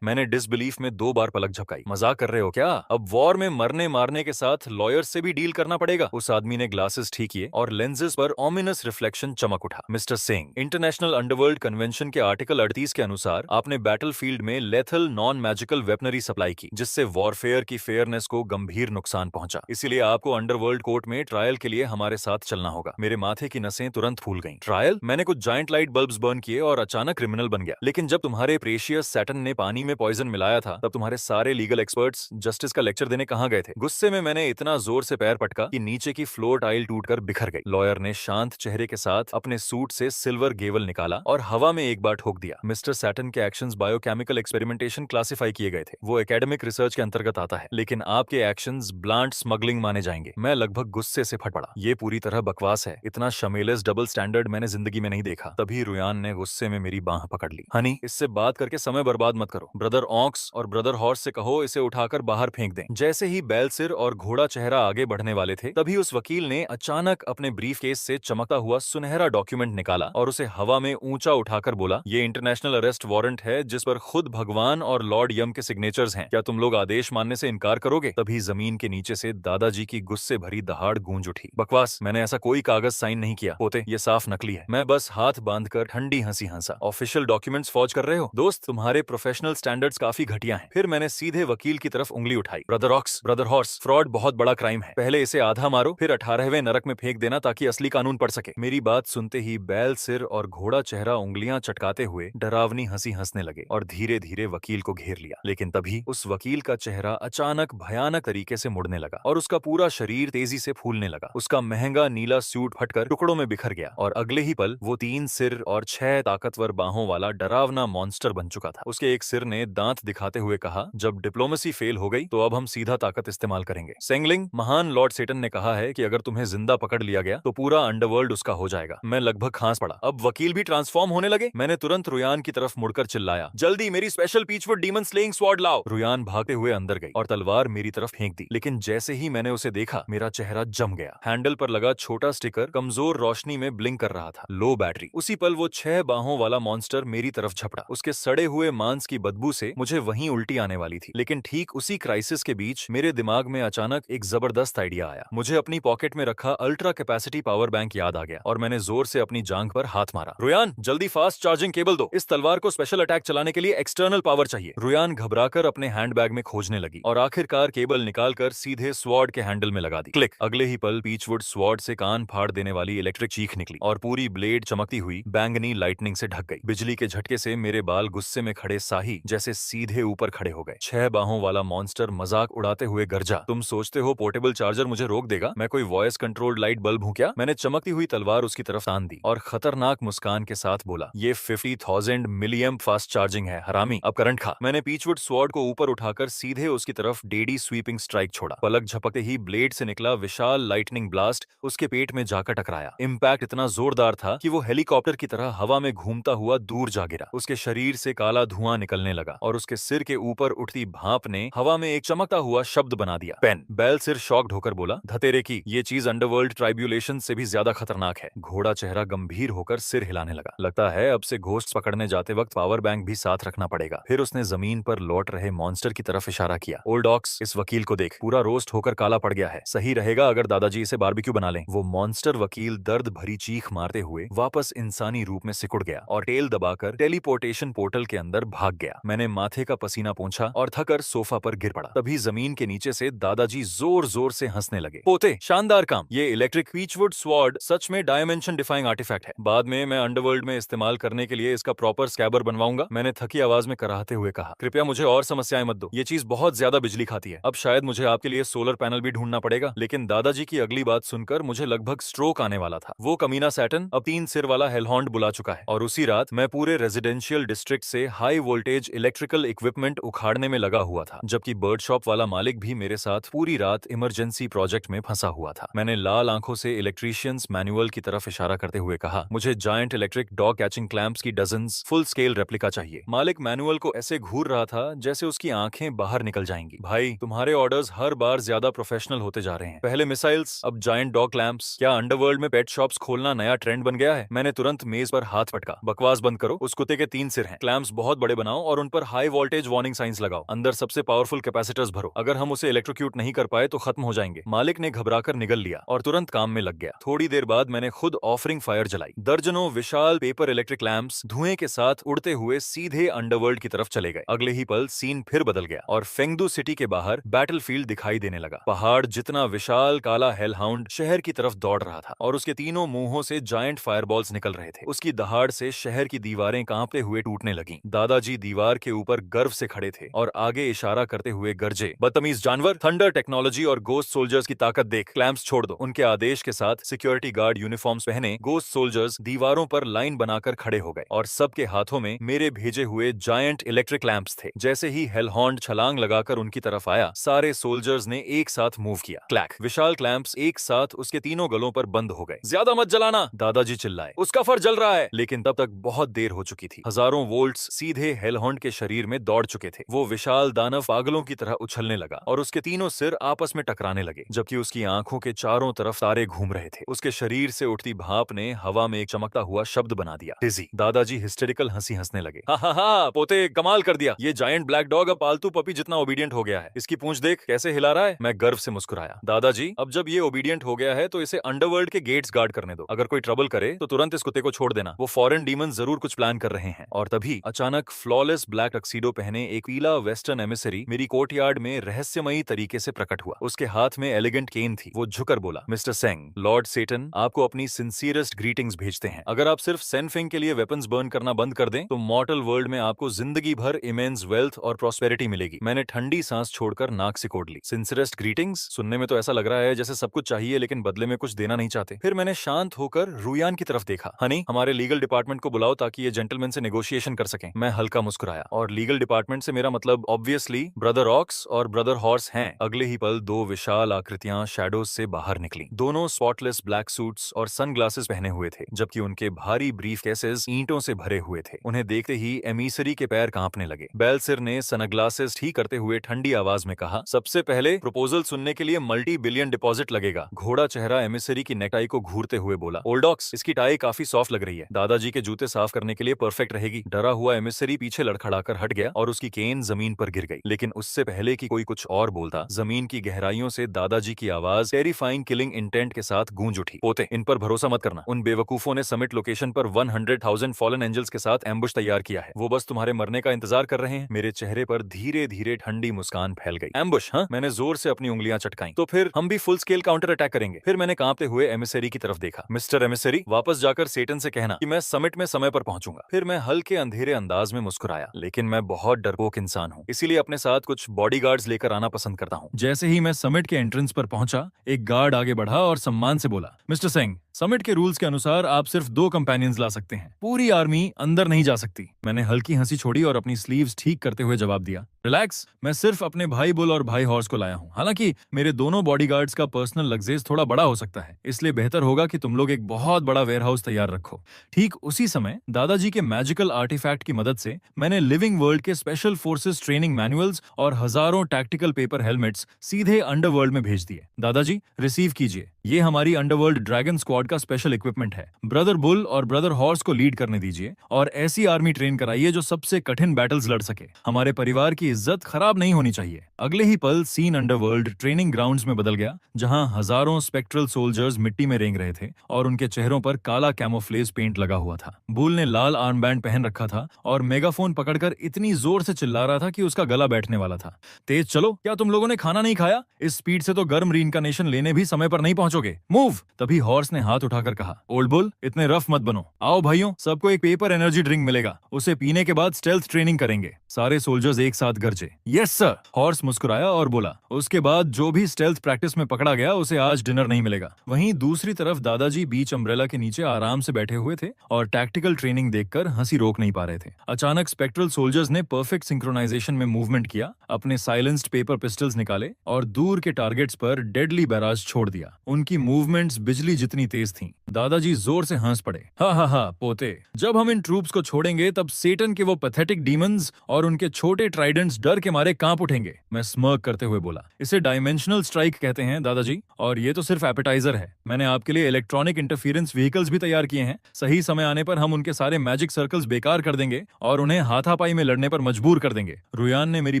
मैंने डिसबिलीफ में 2 बार पलक झपकाई। मजाक कर रहे हो क्या? अब वॉर में मरने मारने के साथ लॉयर्स से भी डील करना पड़ेगा। उस आदमी ने ग्लासेस ठीक किए और लेंसेज पर ऑमिनस रिफ्लेक्शन चमक उठा। Mister Singh, international underworld convention के आर्टिकल 38 के अनुसार आपने बैटलफील्ड में lethal non magical weaponry supply की, जिससे वॉरफेयर की फेयरनेस को गंभीर नुकसान पहुंचा। इसीलिए आपको अंडरवर्ल्ड कोर्ट में ट्रायल के लिए हमारे साथ चलना होगा। मेरे माथे की नसें तुरंत फूल गईं। ट्रायल? मैंने कुछ जायंट लाइट बल्ब्स बर्न किए और अचानक क्रिमिनल बन गया। लेकिन जब तुम्हारे प्रेशियस सैटर्न ने पानी में पॉइजन मिलाया था, तब तुम्हारे सारे लीगल एक्सपर्ट्स जस्टिस का लेक्चर देने कहां गए थे? गुस्से में मैंने इतना जोर से पैर पटका कि नीचे की फ्लोर टाइल टूटकर बिखर गई। लॉयर ने शांत चेहरे के साथ अपने सूट से सिल्वर गेवल निकाला और हवा में एक बार ठोक दिया। मिस्टर सैटर्न के एक्शंस बायोकेमिकल एक्सपेरिमेंटेशन क्लासिफाई किए गए थे। वो एकेडमिक रिसर्च के अंतर्गत आता है, लेकिन आपके एक्शंस ब्लांट स्मगलिंग माने जाएंगे। मैं लगभग गुस्से से फट पड़ा। ये पूरी तरह बकवास है। इतना शमेलस डबल स्टैंडर्ड मैंने जिंदगी में नहीं देखा। तभी रुयान ने गुस्से में मेरी बांह पकड़ ली। हनी, इससे बात करके समय बर्बाद मत करो। ब्रदर ऑक्स और ब्रदर हॉर्स से कहो इसे उठाकर बाहर फेंक दें। जैसे ही बैलसिर और घोड़ा चेहरा आगे बढ़ने वाले थे, तभी उस वकील ने अचानक अपने ब्रीफकेस से चमकता हुआ सुनहरा डॉक्यूमेंट निकाला और उसे हवा में ऊंचा उठाकर बोला, ये इंटरनेशनल अरेस्ट वारंट है जिस पर खुद भगवान और लॉर्ड यम के सिग्नेचर्स हैं। क्या तुम लोग आदेश मानने से इनकार करोगे? तभी जमीन के नीचे से दादाजी की गुस्से भरी दहाड़ गूंज उठी। बकवास, मैंने ऐसा कोई कागज साइन नहीं किया। पोते, ये साफ नकली है। मैं बस हाथ बांधकर ठंडी हंसी हंसा। ऑफिशियल डॉक्यूमेंट्स फौज कर रहे हो? दोस्त, तुम्हारे प्रोफेशनल स्टैंडर्ड्स काफी घटिया हैं। फिर मैंने सीधे वकील की तरफ उंगली उठाई। Brother ox, brother horse, fraud बहुत बड़ा क्राइम है। पहले इसे आधा मारो, फिर 18वें नरक में फेंक देना ताकि असली कानून पढ़ सके। मेरी बात सुनते ही बैल सिर और घोड़ा चेहरा उंगलियां चटकाते हुए डरावनी हंसी हंसने लगे और धीरे धीरे वकील को घेर लिया। लेकिन तभी उस वकील का चेहरा अचानक भयानक तरीके से मुड़ने लगा और उसका पूरा शरीर तेजी से फूलने लगा। उसका महंगा नीला सूट फटकर टुकड़ों में बिखर गया और अगले ही पल वो 3 सिर और 6 ताकतवर बाहों वाला डरावना मॉन्स्टर बन चुका था। उसके एक सिर ने दांत दिखाते हुए कहा, जब डिप्लोमेसी फेल हो गई तो अब हम सीधा ताकत इस्तेमाल करेंगे। सेंगलिंग, महान लॉर्ड सेटन ने कहा है कि अगर तुम्हें जिंदा पकड़ लिया गया तो पूरा अंडरवर्ल्ड उसका हो जाएगा। मैं लगभग खांस पड़ा। अब वकील भी ट्रांसफॉर्म होने लगे। मैंने तुरंत रुयान रुयान की तरफ मुड़कर चिल्लाया, जल्दी मेरी स्पेशल पीचवुड डीमन स्लेइंग स्वॉर्ड लाओ। रुयान भागते हुए अंदर गई और तलवार मेरी तरफ फेंक दी, लेकिन जैसे ही मैंने उसे देखा मेरा चेहरा जम गया। हैंडल पर लगा छोटा स्टिकर कमजोर रोशनी में ब्लिंक कर रहा था, लो बैटरी। उसी पल वो 6 बाहों वाला मॉन्स्टर मेरी तरफ झपटा। उसके सड़े हुए मांस की बदबू से मुझे वहीं उल्टी आने वाली थी, लेकिन ठीक उसी क्राइसिस के बीच मेरे दिमाग में अचानक एक जबरदस्त आइडिया आया। मुझे अपनी पॉकेट में रखा अल्ट्रा कैपेसिटी पावर बैंक याद आ गया और मैंने जोर से अपनी जांघ पर हाथ मारा। रुयान, जल्दी फास्ट चार्जिंग केबल दो, इस तलवार को स्पेशल अटैक चलाने के लिए एक्सटर्नल पावर चाहिए। रुयान घबराकर अपने हैंडबैग में खोजने लगी और आखिरकार केबल निकालकर सीधे स्वॉर्ड के हैंडल में लगा दी। क्लिक। अगले ही पल पीचवुड स्वॉर्ड से कान फाड़ देने वाली इलेक्ट्रिक चीख निकली और पूरी ब्लेड चमकती हुई बैंगनी लाइटनिंग से ढक गई। बिजली के झटके से मेरे बाल गुस्से में खड़े साही जैसे सीधे ऊपर खड़े हो गए। 6 बाहों वाला मॉन्स्टर मजाक उड़ाते हुए गरजा, तुम सोचते हो पोर्टेबल चार्जर मुझे रोक देगा? मैं कोई वॉइस कंट्रोल्ड लाइट बल्ब हूं क्या? मैंने चमकती हुई तलवार उसकी तरफ तान दी और खतरनाक मुस्कान के साथ बोला, ये 50,000 मिलियम फास्ट चार्जिंग है हरामी, अब करंट खा। मैंने पीचवुड स्वॉर्ड को ऊपर उठाकर सीधे उसकी तरफ डेडी स्वीपिंग स्ट्राइक छोड़ा। पलक झपकते ही ब्लेड से निकला विशाल लाइटनिंग ब्लास्ट उसके पेट में जाकर टकराया। इम्पैक्ट इतना जोरदार था कि वो हेलीकॉप्टर की तरह हवा में घूमता हुआ दूर जा गिरा। उसके शरीर से काला धुआं निकलने लगा और उसके सिर के ऊपर उठती भाप ने हवा में एक चमकता हुआ शब्द बना दिया, पेन। बैल सिर शॉक्ड होकर बोला, धतेरे की, ये चीज अंडरवर्ल्ड ट्राइब्यूलेशन से भी ज्यादा खतरनाक है। घोड़ा चेहरा गंभीर होकर सिर हिलाने लगा। लगता है अब से घोस्ट पकड़ने जाते वक्त पावर बैंक भी साथ रखना पड़ेगा। फिर उसने जमीन पर लौट रहे मॉन्स्टर की तरफ इशारा किया, ओल्ड ऑक्स, इस वकील को देख, पूरा रोस्ट होकर काला पड़ गया है। सही रहेगा अगर दादाजी इसे बारबेक्यू बना लें। वो मॉन्स्टर वकील दर्द भरी चीख मारते हुए वापस इंसानी रूप में सिकुड़ गया और टेल दबाकर टेलीपोर्टेशन पोर्टल के अंदर भाग गया। मैंने माथे का पसीना पोंछा और थकर सोफा पर गिर पड़ा। तभी जमीन के नीचे से दादाजी जोर जोर से हंसने लगे। पोते, शानदार काम। ये इलेक्ट्रिक पीचवुड स्वॉर्ड सच में डायमेंशन डिफाइंग आर्टिफैक्ट है। बाद में मैं अंडरवर्ल्ड में इस्तेमाल करने के लिए इसका प्रॉपर स्कैबर बनवाऊंगा। मैंने थकी आवाज में कराहते हुए कहा, कृपया मुझे और समस्याएं मत दो, ये चीज बहुत ज्यादा बिजली खाती है। अब शायद मुझे आपके लिए सोलर पैनल भी ढूंढना पड़ेगा। लेकिन दादाजी की अगली बात सुनकर मुझे लगभग स्ट्रोक आने वाला था। वो कमीना सैटर्न अब 3 सिर वाला हेलहॉन्ड बुला चुका है और उसी रात मैं पूरे रेजिडेंशियल डिस्ट्रिक्ट से हाई वोल्टेज इलेक्ट्रिकल इक्विपमेंट उखाड़ने में लगा हुआ था, जबकि बर्ड शॉप वाला मालिक भी मेरे साथ पूरी रात इमरजेंसी प्रोजेक्ट में फंसा हुआ था। मैंने लाल आंखों से इलेक्ट्रीशियंस मैनुअल की तरफ इशारा करते हुए कहा, मुझे giant electric dog catching clamps की डजन्स फुल स्केल रेप्लिका चाहिए। मालिक मैनुअल को ऐसे घूर रहा था जैसे उसकी आंखें बाहर निकल जाएंगी। भाई, तुम्हारे ऑर्डर्स हर बार ज्यादा प्रोफेशनल होते जा रहे हैं। पहले मिसाइल्स, अब जायंट डॉग क्लैंप्स। क्या अंडरवर्ल्ड में पेट शॉप्स खोलना नया ट्रेंड बन गया है? मैंने तुरंत मेज पर हाथ पटका। बकवास बंद करो, उस कुत्ते के 3 सिर हैं। क्लैंप्स बहुत बड़े बनाओ और उन पर हाई वोल्टेज वार्निंग साइंस लगाओ। अंदर सबसे पावरफुल कैपेसिटर्स भरो। अगर हम उसे इलेक्ट्रोक्यूट नहीं कर पाए तो खत्म हो जाएंगे। मालिक ने घबराकर निगल लिया और तुरंत काम में लग गया। थोड़ी देर बाद मैंने खुद ऑफरिंग फायर जलाई। दर्जनों विशाल पेपर इलेक्ट्रिक लैंप्स धुएं के साथ उड़ते हुए सीधे अंडरवर्ल्ड की तरफ चले गए। अगले ही पल सीन फिर बदल गया और फेंगदू सिटी के बाहर बैटलफील्ड दिखाई देने लगा। पहाड़ जितना विशाल काला हेलहाउंड शहर की तरफ दौड़ रहा था और उसके तीनों मुंहों से जायंट फायरबॉल्स निकल रहे थे। उसकी दहाड़ से शहर की दीवारें कांपते हुए टूटने लगीं। दादाजी दीवार के ऊपर गर्व से खड़े थे और आगे इशारा करते हुए गरजे, बदतमीज जानवर, थंडर टेक्नोलॉजी और गोस्ट सोल्जर्स की ताकत देख, क्लैंप्स छोड़ दो। उनके आदेश के साथ सिक्योरिटी गार्ड यूनिफॉर्म्स पहने गोस्ट सोल्जर्स दीवारों पर लाइन बनाकर खड़े हो गए और सबके हाथों में मेरे भेजे हुए जायंट इलेक्ट्रिक लैंप्स थे। जैसे ही हेलहॉर्न छलांग लगाकर उनकी तरफ आया, सारे सोल्जर्स ने एक साथ मूव किया। क्लैक। विशाल क्लैंप्स एक साथ उसके तीनों गलों पर बंद हो गए। ज्यादा मत जलाना, दादाजी चिल्लाए, उसका फर जल रहा है। लेकिन तब तक बहुत देर हो चुकी थी। हजारों वोल्ट्स सीधे हेलहॉर्न के शरीर में दौड़ चुके थे। वो विशाल दानव पागलों की तरह उछलने लगा और उसके तीनों सिर आपस में टकराने लगे, जबकि उसकी आंखों के चारों तरफ तारे घूम रहे थे। उसके शरीर से उठती भाप ने हवा में एक चमकता हुआ शब्द बना दिया, डिजी। दादाजी हिस्टेरिकल हंसी हंसने लगे। हा हा हा, पोते कमाल कर दिया। ये जायंट ब्लैक डॉग अब पालतू पपी जितना ओबीडियंट हो गया है। इसकी पूंछ देख कैसे हिला रहा है। मैं गर्व से मुस्कुराया। दादाजी, अब जब ये ओबीडियंट हो गया है तो इसे अंडरवर्ल्ड के गेट्स गार्ड करने दो। अगर कोई ट्रबल करे तो तुरंत इस कुत्ते को छोड़ देना। वो फॉरेन डीमन जरूर कुछ प्लान कर रहे हैं। और तभी अचानक फ्लॉलेस ब्लैक टक्सीडो पहने एक पीला वेस्टर्न एमिसरी मेरी कोर्टयार्ड में रहस्यमयी तरीके से प्रकट हुआ। उसके हाथ में एलिगेंट केन थी। वो झुकर बोला, मिस्टर सेंग, लॉर्ड सेटन आपको अपनी सिंसियरेस्ट ग्रीटिंग्स भेजते हैं। अगर आप सिर्फ सेनफिंग के लिए वेपन्स बर्न करना बंद कर दें तो मॉर्टल वर्ल्ड में आपको जिंदगी भर इमेंस वेल्थ और प्रॉस्पेरिटी मिलेगी। मैंने ठंडी सांस छोड़कर नाक सिकोड़ ली। सिंसियरेस्ट ग्रीटिंग्स सुनने में तो ऐसा लग रहा है जैसे सब कुछ चाहिए लेकिन बदले में कुछ देना नहीं चाहते। फिर मैंने शांत होकर रुयान की तरफ देखा। हनी, हमारे लीगल डिपार्टमेंट को बुलाओ ताकि ये जेंटलमैन से नेगोशिएशन कर सकें। मैं हल्का मुस्कुराया। और लीगल डिपार्टमेंट से मेरा मतलब ऑब्वियसली ब्रदर ऑक्स और ब्रदर हॉर्स हैं। अगले ही पल 2 विशाल आकृतियां शैडोज से बाहर निकली। दोनों स्पॉटलेस ब्लैक सूट्स और सनग्लासेस पहने हुए थे, जबकि उनके भारी ब्रीफ केसेस ईंटों से भरे हुए थे। उन्हें देखते ही एमिसरी के पैर कांपने लगे। बेलसिर ने सनग्लासेस ठीक करते हुए ठंडी आवाज में कहा, सबसे पहले प्रपोजल सुनने के लिए मल्टी बिलियन डिपॉजिट लगेगा। घोड़ा चेहरा एमिसरी की नेकटाई को घूरते हुए बोला, ओल्डॉक्स, इसकी टाई काफी सॉफ्ट लग रही है, दादाजी के जूते साफ करने के लिए परफेक्ट रहेगी। डरा हुआ एमिसरी पीछे लड़खड़ाकर हट गया और उसकी केन जमीन पर गिर गई। लेकिन उससे पहले कि कोई कुछ और बोलता, जमीन की गहराइयों से दादाजी की आवाज टेरिफाइंग किलिंग इंटेंट के साथ गूंज उठी। पोते, इन पर भरोसा मत करना। उन बेवकूफों ने समिट लोकेशन पर 100,000 फॉलन एंजल्स के साथ एम्बुश तैयार किया है। वो बस तुम्हारे मरने का इंतजार कर रहे हैं। मेरे चेहरे पर धीरे धीरे ठंडी मुस्कान फैल गई। एम्बुश? हाँ, मैंने जोर से अपनी उंगलियां चटकाई। तो फिर हम भी फुल स्केल काउंटर अटैक करेंगे। फिर मैंने कांपते हुए एमिसरी की तरफ देखा। मिस्टर एमिसरी, वापस जाकर सेटन से कहना कि मैं समिट में समय पर पहुंचूंगा। फिर मैं हल्के अंधेरे अंदाज में मुस्कुराया, लेकिन मैं बहुत डरपोक इंसान हूँ, इसीलिए अपने साथ कुछ बॉडीगार्ड्स लेकर आना पसंद करता हूँ। जैसे ही मैं समिट के एंट्रेंस पर पहुंचा, एक गार्ड आगे बढ़ा और सम्मान से बोला, मिस्टर सिंह, समिट के रूल्स के अनुसार आप सिर्फ 2 कंपेनियंस ला सकते हैं। पूरी आर्मी अंदर नहीं जा सकती। मैंने हल्की हंसी छोड़ी और अपनी स्लीव्स ठीक करते हुए जवाब दिया, रिलैक्स, मैं सिर्फ अपने भाई बुल और भाई हॉर्स को लाया हूँ। हालांकि मेरे दोनों बॉडीगार्ड्स का पर्सनल लग्जेज थोड़ा बड़ा हो सकता है, इसलिए बेहतर होगा कि तुम लोग एक बहुत बड़ा वेयरहाउस तैयार रखो। ठीक उसी समय दादाजी के मैजिकल आर्टिफैक्ट की मदद से मैंने लिविंग वर्ल्ड के स्पेशल फोर्सेस ट्रेनिंग मैनुअल्स और हजारों टैक्टिकल पेपर हेलमेट्स सीधे अंडरवर्ल्ड में भेज दिए। दादाजी, रिसीव कीजिए, ये हमारी अंडरवर्ल्ड ड्रैगन स्क्वाड का स्पेशल इक्विपमेंट है। ब्रदर बुल और ब्रदर हॉर्स को लीड करने दीजिए और ऐसी आर्मी ट्रेन कराइए जो सबसे कठिन बैटल्स लड़ सके। हमारे परिवार की इज्जत खराब नहीं होनी चाहिए। अगले ही पल सीन अंडरवर्ल्ड ट्रेनिंग ग्राउंड्स में बदल गया, जहां हजारों स्पेक्ट्रल सोल्जर्स मिट्टी में रेंग रहे थे और उनके चेहरों पर काला कैमोफ्लेज पेंट लगा हुआ था। बुल ने लाल आर्म बैंड पहन रखा था और मेगाफोन पकड़कर इतनी जोर से चिल्ला रहा था कि उसका गला बैठने वाला था। तेज चलो, क्या तुम लोगों ने खाना नहीं खाया? इस स्पीड से तो गर्म रीइंकार्नेशन लेने भी समय पर नहीं पहुंचोगे। मूव! तभी हॉर्स ने हाथ उठाकर कहा, ओल्ड बुल, इतने रफ मत बनो। आओ भाइयों, सबको एक पेपर एनर्जी ड्रिंक मिलेगा, उसे पीने के बाद स्टेल्थ ट्रेनिंग करेंगे। सारे सोल्जर्स एक साथ गरजे, यस सर। हॉर्स मुस्कुराया और बोला, उसके बाद जो भी स्टेल्थ प्रैक्टिस में पकड़ा गया उसे आज डिनर नहीं मिलेगा। वहीं दूसरी तरफ दादाजी बीच अम्ब्रेला के नीचे आराम से बैठे हुए थे और टैक्टिकल ट्रेनिंग देखकर हंसी रोक नहीं पा रहे थे। अचानक स्पेक्ट्रल सोल्जर्स ने परफेक्ट सिंक्रोनाइजेशन में मूवमेंट किया, अपने साइलेंस्ड पेपर पिस्टल्स निकाले और दूर के टारगेट्स पर डेडली बैराज छोड़ दिया। उनकी मूवमेंट्स बिजली जितनी तेज थीं। दादाजी जोर से हंस पड़े, हा हा हा पोते, जब हम इन ट्रूप्स को छोड़ेंगे तब सेटन के वो पैथेटिक डीमंस और उनके छोटे ट्राइडेंट्स डर के मारे कांप उठेंगे। मैं स्मर्क करते हुए बोला, इसे डायमेंशनल स्ट्राइक कहते हैं दादाजी, और ये तो सिर्फ एपेटाइजर है। मैंने आपके लिए इलेक्ट्रॉनिक इंटरफेरेंस व्हीकल्स भी तैयार किए हैं। सही समय आने पर हम उनके सारे मैजिक सर्कल्स बेकार कर देंगे और उन्हें हाथापाई में लड़ने पर मजबूर कर देंगे। रुयान ने मेरी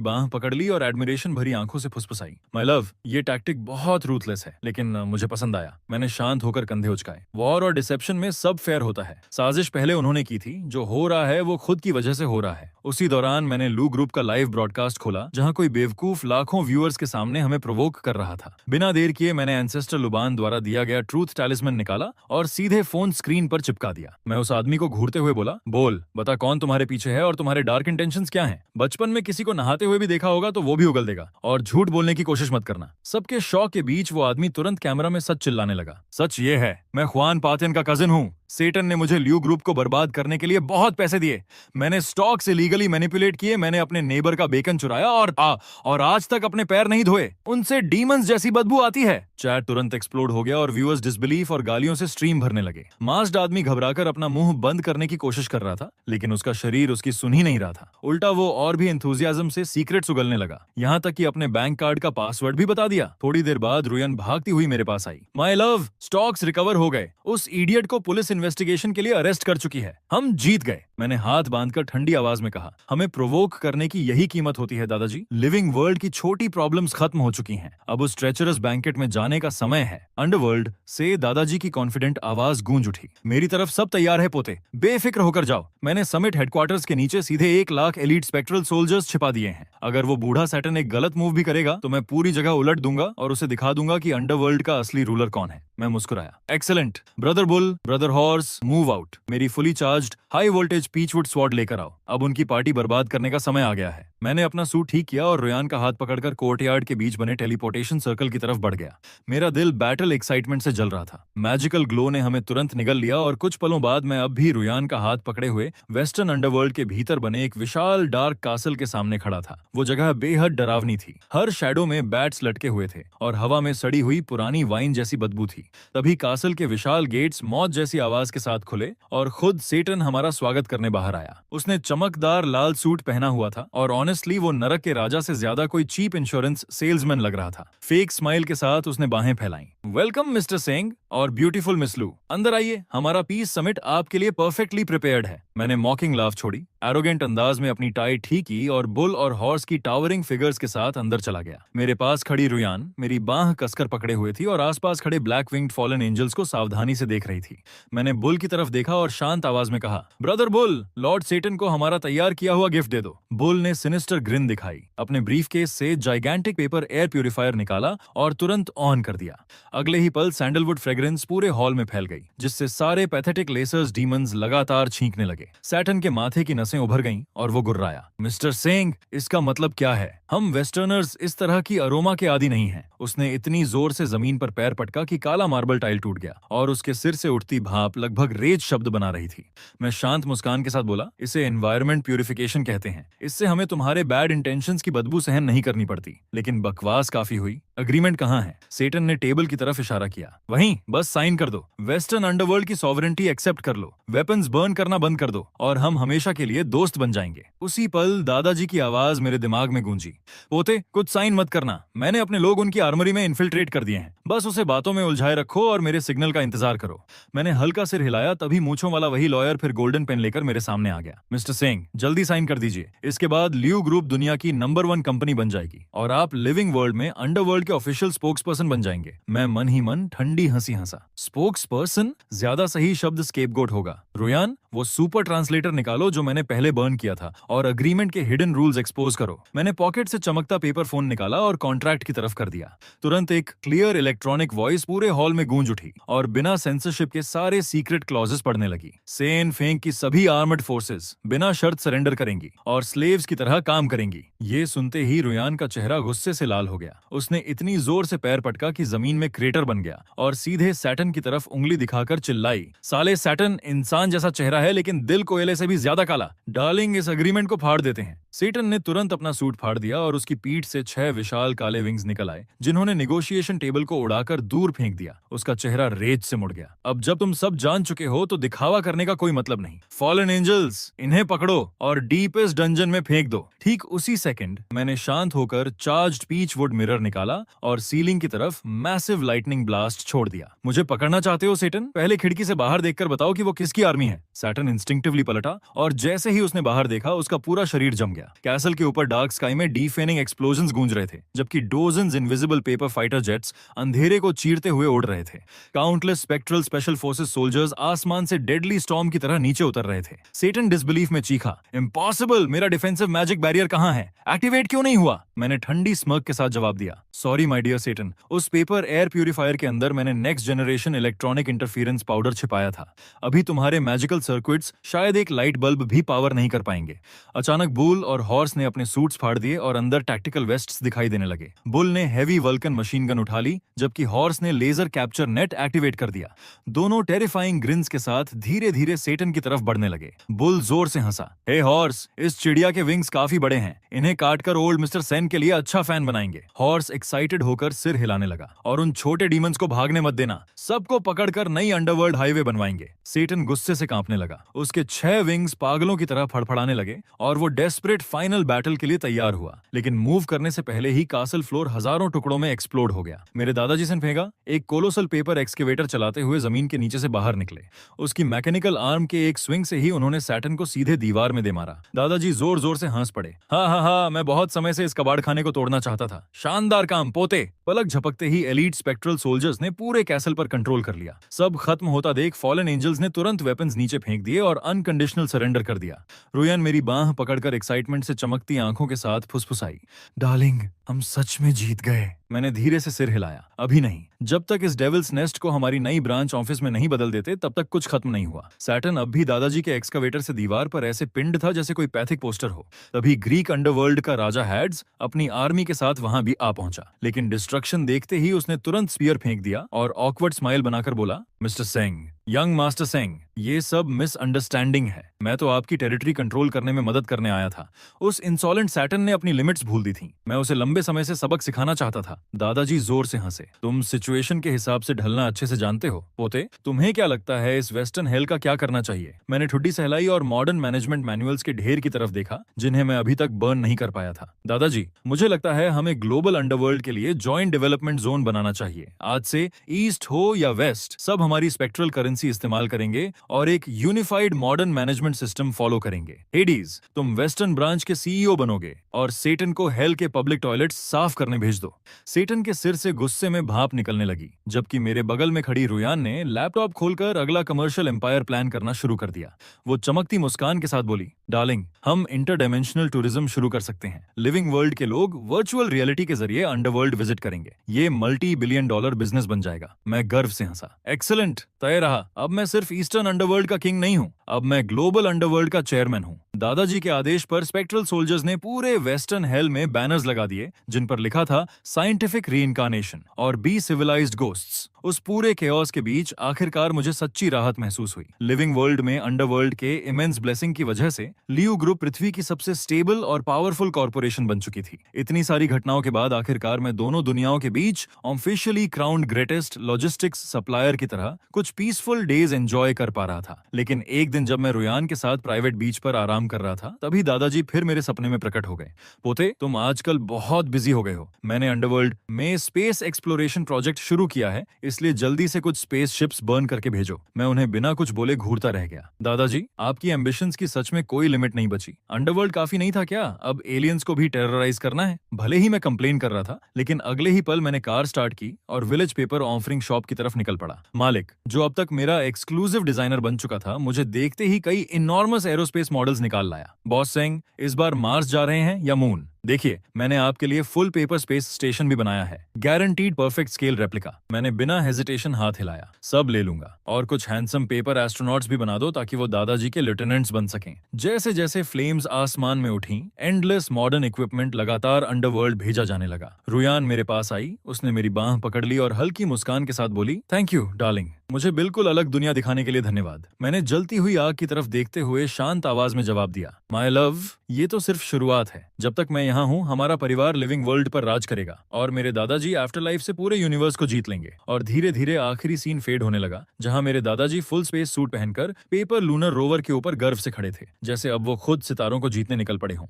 बांह पकड़ ली और एडमिरेशन भरी आंखों से फुसफुसाई, माय लव, ये टैक्टिक बहुत रूथलेस है, लेकिन मुझे पसंद आया। मैंने शांत होकर कंधे उचकाए। वॉर और डिसेप्शन में सब फेयर होता है। साजिश पहले उन्होंने की थी, जो हो रहा है वो खुद की वजह से हो रहा है। उसी दौरान मैंने लू ग्रुप का लाइव ब्रॉडकास्ट खोला, जहां कोई बेवकूफ लाखों व्यूअर्स के सामने हमें प्रोवोक कर रहा था। बिना देर किए मैंने एंसेस्टर लुबान द्वारा दिया गया ट्रूथ टैलिस्मन निकाला और सीधे फोन स्क्रीन पर चिपका दिया। मैं उस आदमी को घूरते हुए बोला, बोल, बता कौन तुम्हारे पीछे है और तुम्हारे डार्क इंटेंशंस क्या हैं? बचपन में किसी को नहाते हुए भी देखा होगा तो वो भी उगल देगा, और झूठ बोलने की कोशिश मत करना। सबके शौक के बीच वो आदमी तुरंत कैमरा में सच चिल्लाने लगा, सच ये है, मैं ख्वान पातियन का कजिन हूँ। सेटन ने मुझे ल्यू ग्रुप को बर्बाद करने के लिए बहुत पैसे दिए। मैंने स्टॉक से लीगली मैनिपुलेट किए, मैंने अपने नेबर का बेकन चुराया और आज तक अपने पैर नहीं धोए। उनसे डीमंस जैसी बदबू आती है। चैट तुरंत एक्सप्लोड हो गया और व्यूअर्स डिसबिलीफ और गालियों से स्ट्रीम भरने लगे। मास्ड आदमी घबराकर अपना मुंह बंद करने की कोशिश कर रहा था, लेकिन उसका शरीर उसकी सुन ही नहीं रहा था। उल्टा वो और भी एंथुसियाज्म से सीक्रेट्स उगलने लगा, यहाँ तक कि अपने बैंक कार्ड का पासवर्ड भी बता दिया। थोड़ी देर बाद रुयन भागती हुई मेरे पास आई, माय लव, स्टॉक्स रिकवर हो गए। उस इडियट को पुलिस इन्वेस्टिगेशन के लिए अरेस्ट कर चुकी है। हम जीत गए। मैंने हाथ बांधकर ठंडी आवाज में कहा, हमें प्रोवोक करने की यही कीमत होती है दादाजी। लिविंग वर्ल्ड की छोटी प्रॉब्लम्स खत्म हो चुकी हैं। अब उस ट्रेचरस बैंकेट में जाने का समय है। अंडरवर्ल्ड से दादाजी की कॉन्फिडेंट आवाज गूंज उठी, मेरी तरफ सब तैयार है पोते, बेफिक्र होकर जाओ। मैंने समिट हेडक्वार्टर्स के नीचे सीधे 1 लाख एलीट स्पेक्ट्रल सोल्जर्स छिपा दिए हैं। अगर वो बूढ़ा सैटर्न एक गलत मूव भी करेगा तो मैं पूरी जगह उलट दूंगा और उसे दिखा दूंगा कि अंडरवर्ल्ड का असली रूलर कौन है। मैं मुस्कुराया, excellent, brother bull, brother horse, move out. मेरी fully charged high voltage peachwood sword लेकर आओ। अब उनकी पार्टी बर्बाद करने का समय आ गया है। मैंने अपना सूट ठीक किया और रुयान का हाथ पकड़कर कोर्टयार्ड के बीच बने टेलीपोर्टेशन सर्कल की तरफ बढ़ गया। मेरा दिल बैटल एक्साइटमेंट से जल रहा था। मैजिकल ग्लो ने हमें तुरंत निगल लिया और कुछ पलों बाद मैं अब भी रुयान का हाथ पकड़े हुए वेस्टर्न अंडरवर्ल्ड के भीतर बने एक विशाल डार्क कासल के सामने खड़ा था। वो जगह बेहद डरावनी थी। हर शैडो में बैट्स लटके हुए थे और हवा में सड़ी हुई पुरानी वाइन जैसी बदबू थी। तभी कासल के विशाल गेट्स मौत जैसी आवाज के साथ खुले और खुद सेटन हमारा स्वागत करने बाहर आया। उसने चमकदार लाल सूट पहना हुआ था और ऑनेस्टली वो नरक के राजा से ज्यादा कोई चीप इंश्योरेंस सेल्समैन लग रहा था। फेक स्माइल के साथ उसने बाहें फैलाई। वेलकम मिस्टर सिंह और ब्यूटीफुल मिस लू, अंदर आइए, हमारा पीस समिट आपके लिए परफेक्टली प्रिपेयर्ड है। मैंने मॉकिंग लाफ छोड़ी, एरोगेंट अंदाज में अपनी टाई ठीक की और बुल और हॉर्स की टावरिंग फिगर्स के साथ अंदर चला गया। मेरे पास खड़ी रुयान मेरी बाह कसकर पकड़े हुए थी और आसपास खड़े ब्लैक विंग्ड फॉलन एंजल्स को सावधानी से देख रही थी। मैंने बुल की तरफ देखा और शांत आवाज में कहा, ब्रदर बुल, लॉर्ड सेटन को हमारा तैयार किया हुआ गिफ्ट दे दो। बुल ने सिनिस्टर ग्रिन दिखाई, अपने ब्रीफकेस से जाइगेंटिक पेपर एयर प्यूरिफायर निकाला और तुरंत ऑन कर दिया। अगले ही पल सैंडलवुड फ्रेग्रेंस पूरे हॉल में फैल गई, जिससे सारे पैथेटिक लेसर्स डीमंस लगातार छींकने लगे। सैटन के माथे की नसें उभर गईं और वो गुर्राया, मिस्टर सिंह, इसका मतलब क्या है? हम वेस्टर्नर्स इस तरह की अरोमा के आदी नहीं हैं। उसने इतनी जोर से जमीन पर पैर पटका कि काला मार्बल टाइल टूट गया और उसके सिर से उठती भाप लगभग रेज शब्द बना रही थी। मैं शांत मुस्कान के साथ बोला, इसे एनवायरनमेंट प्यूरिफिकेशन कहते हैं। इससे हमें तुम्हारे बैड इंटेंशंस की बदबू सहन नहीं करनी पड़ती। लेकिन बकवास काफी हुई। अग्रीमेंट कहाँ है? सेटन ने टेबल की तरफ इशारा किया। वहीं, बस साइन कर दो। वेस्टर्न अंडरवर्ल्ड की सॉवरेंटी एक्सेप्ट कर लो, वेपन्स बर्न करना बंद कर दो और हम हमेशा के लिए दोस्त बन जाएंगे। उसी पल दादाजी की आवाज मेरे दिमाग में गूंजी, पोते, कुछ साइन मत करना। मैंने अपने लोग उनकी आर्मरी में इन्फिल्ट्रेट कर दिए हैं। बस उसे बातों में उलझाए रखो और मेरे सिग्नल का इंतजार करो। मैंने हल्का सिर हिलाया, तभी मूंछों वाला वही लॉयर फिर गोल्डन पेन लेकर मेरे सामने आ गया। मिस्टर सिंह, जल्दी साइन कर दीजिए। इसके बाद ल्यू ग्रुप दुनिया की नंबर 1 कंपनी बन जाएगी और आप लिविंग वर्ल्ड में अंडरवर्ल्ड के ऑफिशियल स्पोक्स पर्सन बन जाएंगे। मैं मन ही मन ठंडी हंसी हंसा। Spokes person? ज्यादा सही शब्द स्केपगोट होगा। रुयान, वो सुपर ट्रांसलेटर निकालो जो मैंने पहले बर्न किया था और अग्रीमेंट के हिडन रूल्स एक्सपोज करो। मैंने पॉकेट से चमकता पेपर फोन निकाला और कॉन्ट्रैक्ट की तरफ कर दिया। तुरंत एक क्लियर इलेक्ट्रॉनिक वॉइस पूरे हॉल में गूंज उठी और बिना सेंसरशिप के सारे सीक्रेट क्लॉजेस पढ़ने लगी। सेन फेंग की सभी आर्मड फोर्सेस बिना शर्त सरेंडर करेंगी और स्लेव्स की तरह काम करेंगी। ये सुनते ही रुयान का चेहरा गुस्से से लाल हो गया। उसने इतनी जोर से पैर पटका कि जमीन में क्रेटर बन गया और सीधे सैटन की तरफ उंगली दिखाकर चिल्लाई, साले सैटन, इंसान जैसा चेहरा है लेकिन दिल कोयले से भी ज्यादा काला। डार्लिंग, इस अग्रीमेंट को फाड़ देते हैं। सेटन ने तुरंत अपना सूट फाड़ दिया और उसकी पीठ से 6 विशाल काले विंग्स निकल आए, जिन्होंने नेगोशिएशन टेबल को उड़ाकर दूर फेंक दिया। उसका चेहरा रेज से मुड़ गया। अब जब तुम सब जान चुके हो तो दिखावा करने का कोई मतलब नहीं। फॉलन एंजल्स, इन्हें पकड़ो और डीपेस्ट डंजन में फेंक दो। ठीक उसी सेकंड मैंने शांत होकर चार्ज्ड पीच वुड मिरर निकाला और सीलिंग की तरफ मैसिव लाइटनिंग ब्लास्ट छोड़ दिया। मुझे पकड़ना चाहते हो सेटन? पहले खिड़की से बाहर देखकर बताओ कि वो किसकी आर्मी है। सैटन इंस्टिंक्टिवली पलटा और जैसे ही उसने बाहर देखा उसका पूरा शरीर जम गया। कैसल के ऊपर डार्क स्काई में डीफेनिंग एक्सप्लोजन्स गूंज रहे थे, जबकि dozens invisible paper fighter jets अंधेरे को चीरते हुए उड़ रहे थे। Countless spectral special forces soldiers आसमान से डेडली स्टॉर्म की तरह नीचे उतर रहे थे। सेटन डिसबिलीफ में चीखा, इम्पॉसिबल, मेरा डिफेंसिव मैजिक बैरियर कहाँ है? एक्टिवेट क्यों नहीं हुआ? मैंने ठंडी स्मर्क के साथ जवाब दिया, सॉरी माय डियर सेटन, उस पेपर एयर प्यूरिफायर के अंदर मैंने next generation electronic interference powder छिपाया था। अभी तुम्हारे मैजिकल सर्किट्स शायद एक लाइट बल्ब भी पावर नहीं कर पाएंगे। अचानक बुल और हॉर्स ने अपने सूट्स फाड़ दिए और अंदर टैक्टिकल वेस्ट्स दिखाई देने लगे। बुल ने हेवी वल्कन मशीन गन उठा ली, जबकि हॉर्स ने लेजर कैप्चर नेट एक्टिवेट कर दिया। दोनों टेरिफाइंग ग्रिन्स के साथ धीरे धीरे सेटन की तरफ बढ़ने लगे। बुल जोर से हंसा, हे हॉर्स, इस चिड़िया के विंग्स काफी बड़े हैं, इन्हें काटकर ओल्ड मिस्टर सेन के लिए अच्छा फैन बनाएंगे। हॉर्स एक्साइटेड होकर सिर हिलाने लगा, और उन छोटे डीमंस को भागने मत देना, सबको पकड़कर नई अंडरवर्ल्ड हाईवे बनवाएंगे। सेटन गुस्से से कांपने लगा, उसके 6 विंग्स पागलों की तरह फड़फड़ाने लगे और वो डेस्परेट फाइनल बैटल के लिए तैयार हुआ। लेकिन मूव करने से पहले ही कासल फ्लोर हजारों टुकड़ों में एक्सप्लोड हो गया। मेरे दादाजी से फेंका एक कोलोसल पेपर एक्सकेवेटर चलाते हुए जमीन के नीचे से बाहर निकले। उसकी मैकेनिकल आर्म के एक स्विंग से ही उन्होंने सैटन को सीधे दीवार में दे मारा। दादाजी जोर जोर से हंस पड़े, हाँ हाँ हाँ, मैं बहुत समय से इस कबाड़ खाने को तोड़ना चाहता था। शानदार काम पोते। पलक झपकते ही एलीट स्पेक्ट्रल सोल्जर्स ने पूरे कैसल पर कंट्रोल कर लिया। सब खत्म होता देख फॉलन एंजल्स ने तुरंत वेपन्स नीचे फेंक दिए और अनकंडीशनल सरेंडर कर दिया। रुयान मेरी बांह पकड़कर एक्साइटमेंट से चमकती आंखों के साथ फुसफुसाई, डार्लिंग, हम सच में जीत गए। मैंने धीरे से सिर हिलाया, अभी नहीं, जब तक इस डेविल्स नेस्ट को हमारी नई ब्रांच ऑफिस में नहीं बदल देते तब तक कुछ खत्म नहीं हुआ। सैटन अब भी दादाजी के एक्सकवेटर से दीवार पर ऐसे पिंड था जैसे कोई पैथिक पोस्टर हो। तभी ग्रीक अंडरवर्ल्ड का राजा हैड्स अपनी आर्मी के साथ वहां भी आ पहुंचा, लेकिन डिस्ट्रक्शन देखते ही उसने तुरंत स्पीयर फेंक दिया और ऑकवर्ड स्माइल बनाकर बोला, mister Singh, young master Seng, ये सब मिसअंडरस्टैंडिंग है। मैं तो आपकी टेरिटरी कंट्रोल करने में मदद करने आया था। उस इंसॉलेंट सैटर्न ने अपनी लिमिट्स भूल दी थी। मैं उसे लंबे समय से सबक सिखाना चाहता था। दादाजी जोर से हंसे। तुम सिचुएशन के हिसाब से ढलना अच्छे से जानते हो पोते। तुम्हें क्या लगता है इस वेस्टर्न हेल का क्या करना चाहिए? मैंने ठुड्डी सहलाई और मॉडर्न मैनेजमेंट मैनुअल्स के ढेर की तरफ देखा जिन्हें मैं अभी तक बर्न नहीं कर पाया था। दादाजी, मुझे लगता है हमें ग्लोबल अंडरवर्ल्ड के लिए जॉइंट डेवलपमेंट जोन बनाना चाहिए। आज से ईस्ट हो या वेस्ट, सब हमारी स्पेक्ट्रल करेंसी इस्तेमाल करेंगे और एक unified modern management system follow करेंगे। हेडीज, तुम वेस्टर्न ब्रांच के सीईओ बनोगे और सेटन को हेल के पब्लिक टॉयलेट साफ करने भेज दो। सेटन के सिर से गुस्से में भाप निकलने लगी, जबकि मेरे बगल में खड़ी रुयान ने लैपटॉप खोलकर अगला कमर्शियल एम्पायर प्लान करना शुरू कर दिया। वो चमकती मुस्कान के साथ बोली, डार्लिंग, हम इंटरडायमेंशनल टूरिज्म शुरू कर सकते हैं। लिविंग वर्ल्ड के लोग वर्चुअल रियलिटी के जरिए अंडरवर्ल्ड विजिट करेंगे। ये $multi-billion बिजनेस बन जाएगा। मैं गर्व से हंसा। एक्सीलेंट, तय रहा। अब मैं सिर्फ ईस्टर्न अंडरवर्ल्ड का किंग नहीं हूँ, अब मैं ग्लोबल अंडरवर्ल्ड का चेयरमैन हूँ। दादाजी के आदेश पर स्पेक्ट्रल सोल्जर्स ने पूरे वेस्टर्न हेल में बैनर्स लगा दिए जिन पर लिखा था साइंटिफिक रीइंकार्नेशन और बी सिविलाइज्ड गोस्ट्स। उस पूरे केओस के बीच आखिरकार मुझे सच्ची राहत महसूस हुई। लिविंग वर्ल्ड में अंडरवर्ल्ड के इमेंस ब्लेसिंग की वजह से लियू ग्रुप पृथ्वी की सबसे स्टेबल और पावरफुल कॉर्पोरेशन बन चुकी थी। इतनी सारी घटनाओं के बाद आखिरकार मैं दोनों दुनियाओं के बीच officially crowned greatest logistics supplier की तरह कुछ पीसफुल डेज एंजॉय कर पा रहा था। लेकिन एक दिन जब मैं रुयान के साथ प्राइवेट बीच पर आराम कर रहा था, तभी दादाजी फिर मेरे सपने में प्रकट हो गए। पोते, तुम आजकल बहुत बिजी हो गए हो। मैंने अंडरवर्ल्ड में स्पेस एक्सप्लोरेशन प्रोजेक्ट शुरू किया है, इसलिए जल्दी से कुछ स्पेस शिप्स बर्न करके भेजो। मैं उन्हें बिना कुछ बोले घूरता रह गया। दादाजी, आपकी एम्बिशंस की सच में कोई लिमिट नहीं बची। अंडरवर्ल्ड काफी नहीं था क्या? अब एलियंस को भी टेरराइज करना है। भले ही मैं कंप्लेन कर रहा था, लेकिन अगले ही पल मैंने कार स्टार्ट की और विलेज पेपर ऑफरिंग शॉप की तरफ निकल पड़ा। मालिक, जो अब तक मेरा एक्सक्लूसिव डिजाइनर बन चुका था, मुझे देखते ही कई इनॉर्मस एरोस्पेस मॉडल्स निकाल लाया। बॉस सेंग, इस बार मार्स जा रहे हैं या मून? देखिए, मैंने आपके लिए फुल पेपर स्पेस स्टेशन भी बनाया है। Guaranteed perfect scale replica. मैंने बिना हेजिटेशन हाथ हिलाया। सब ले लूंगा। और कुछ हैंडसम पेपर एस्ट्रोनॉट्स भी बना दो ताकि वो दादाजी के लेफ्टिनेंट्स बन सकें। जैसे जैसे फ्लेम्स आसमान में उठी, एंडलेस मॉडर्न इक्विपमेंट लगातार अंडरवर्ल्ड भेजा जाने लगा। रुयान मेरे पास आई, उसने मेरी बांह पकड़ ली और हल्की मुस्कान के साथ बोली, थैंक यू डार्लिंग, मुझे बिल्कुल अलग दुनिया दिखाने के लिए धन्यवाद। मैंने जलती हुई आग की तरफ देखते हुए शांत आवाज में जवाब दिया, माय लव, ये तो सिर्फ शुरुआत है। जब तक मैं यहाँ हूँ, हमारा परिवार लिविंग वर्ल्ड पर राज करेगा और मेरे दादाजी आफ्टर लाइफ से पूरे यूनिवर्स को जीत लेंगे। और धीरे धीरे आखिरी सीन फेड होने लगा, जहाँ मेरे दादाजी फुल स्पेस सूट पहनकर पेपर लूनर रोवर के ऊपर गर्व से खड़े थे, जैसे अब वो खुद सितारों को जीतने निकल पड़े हों।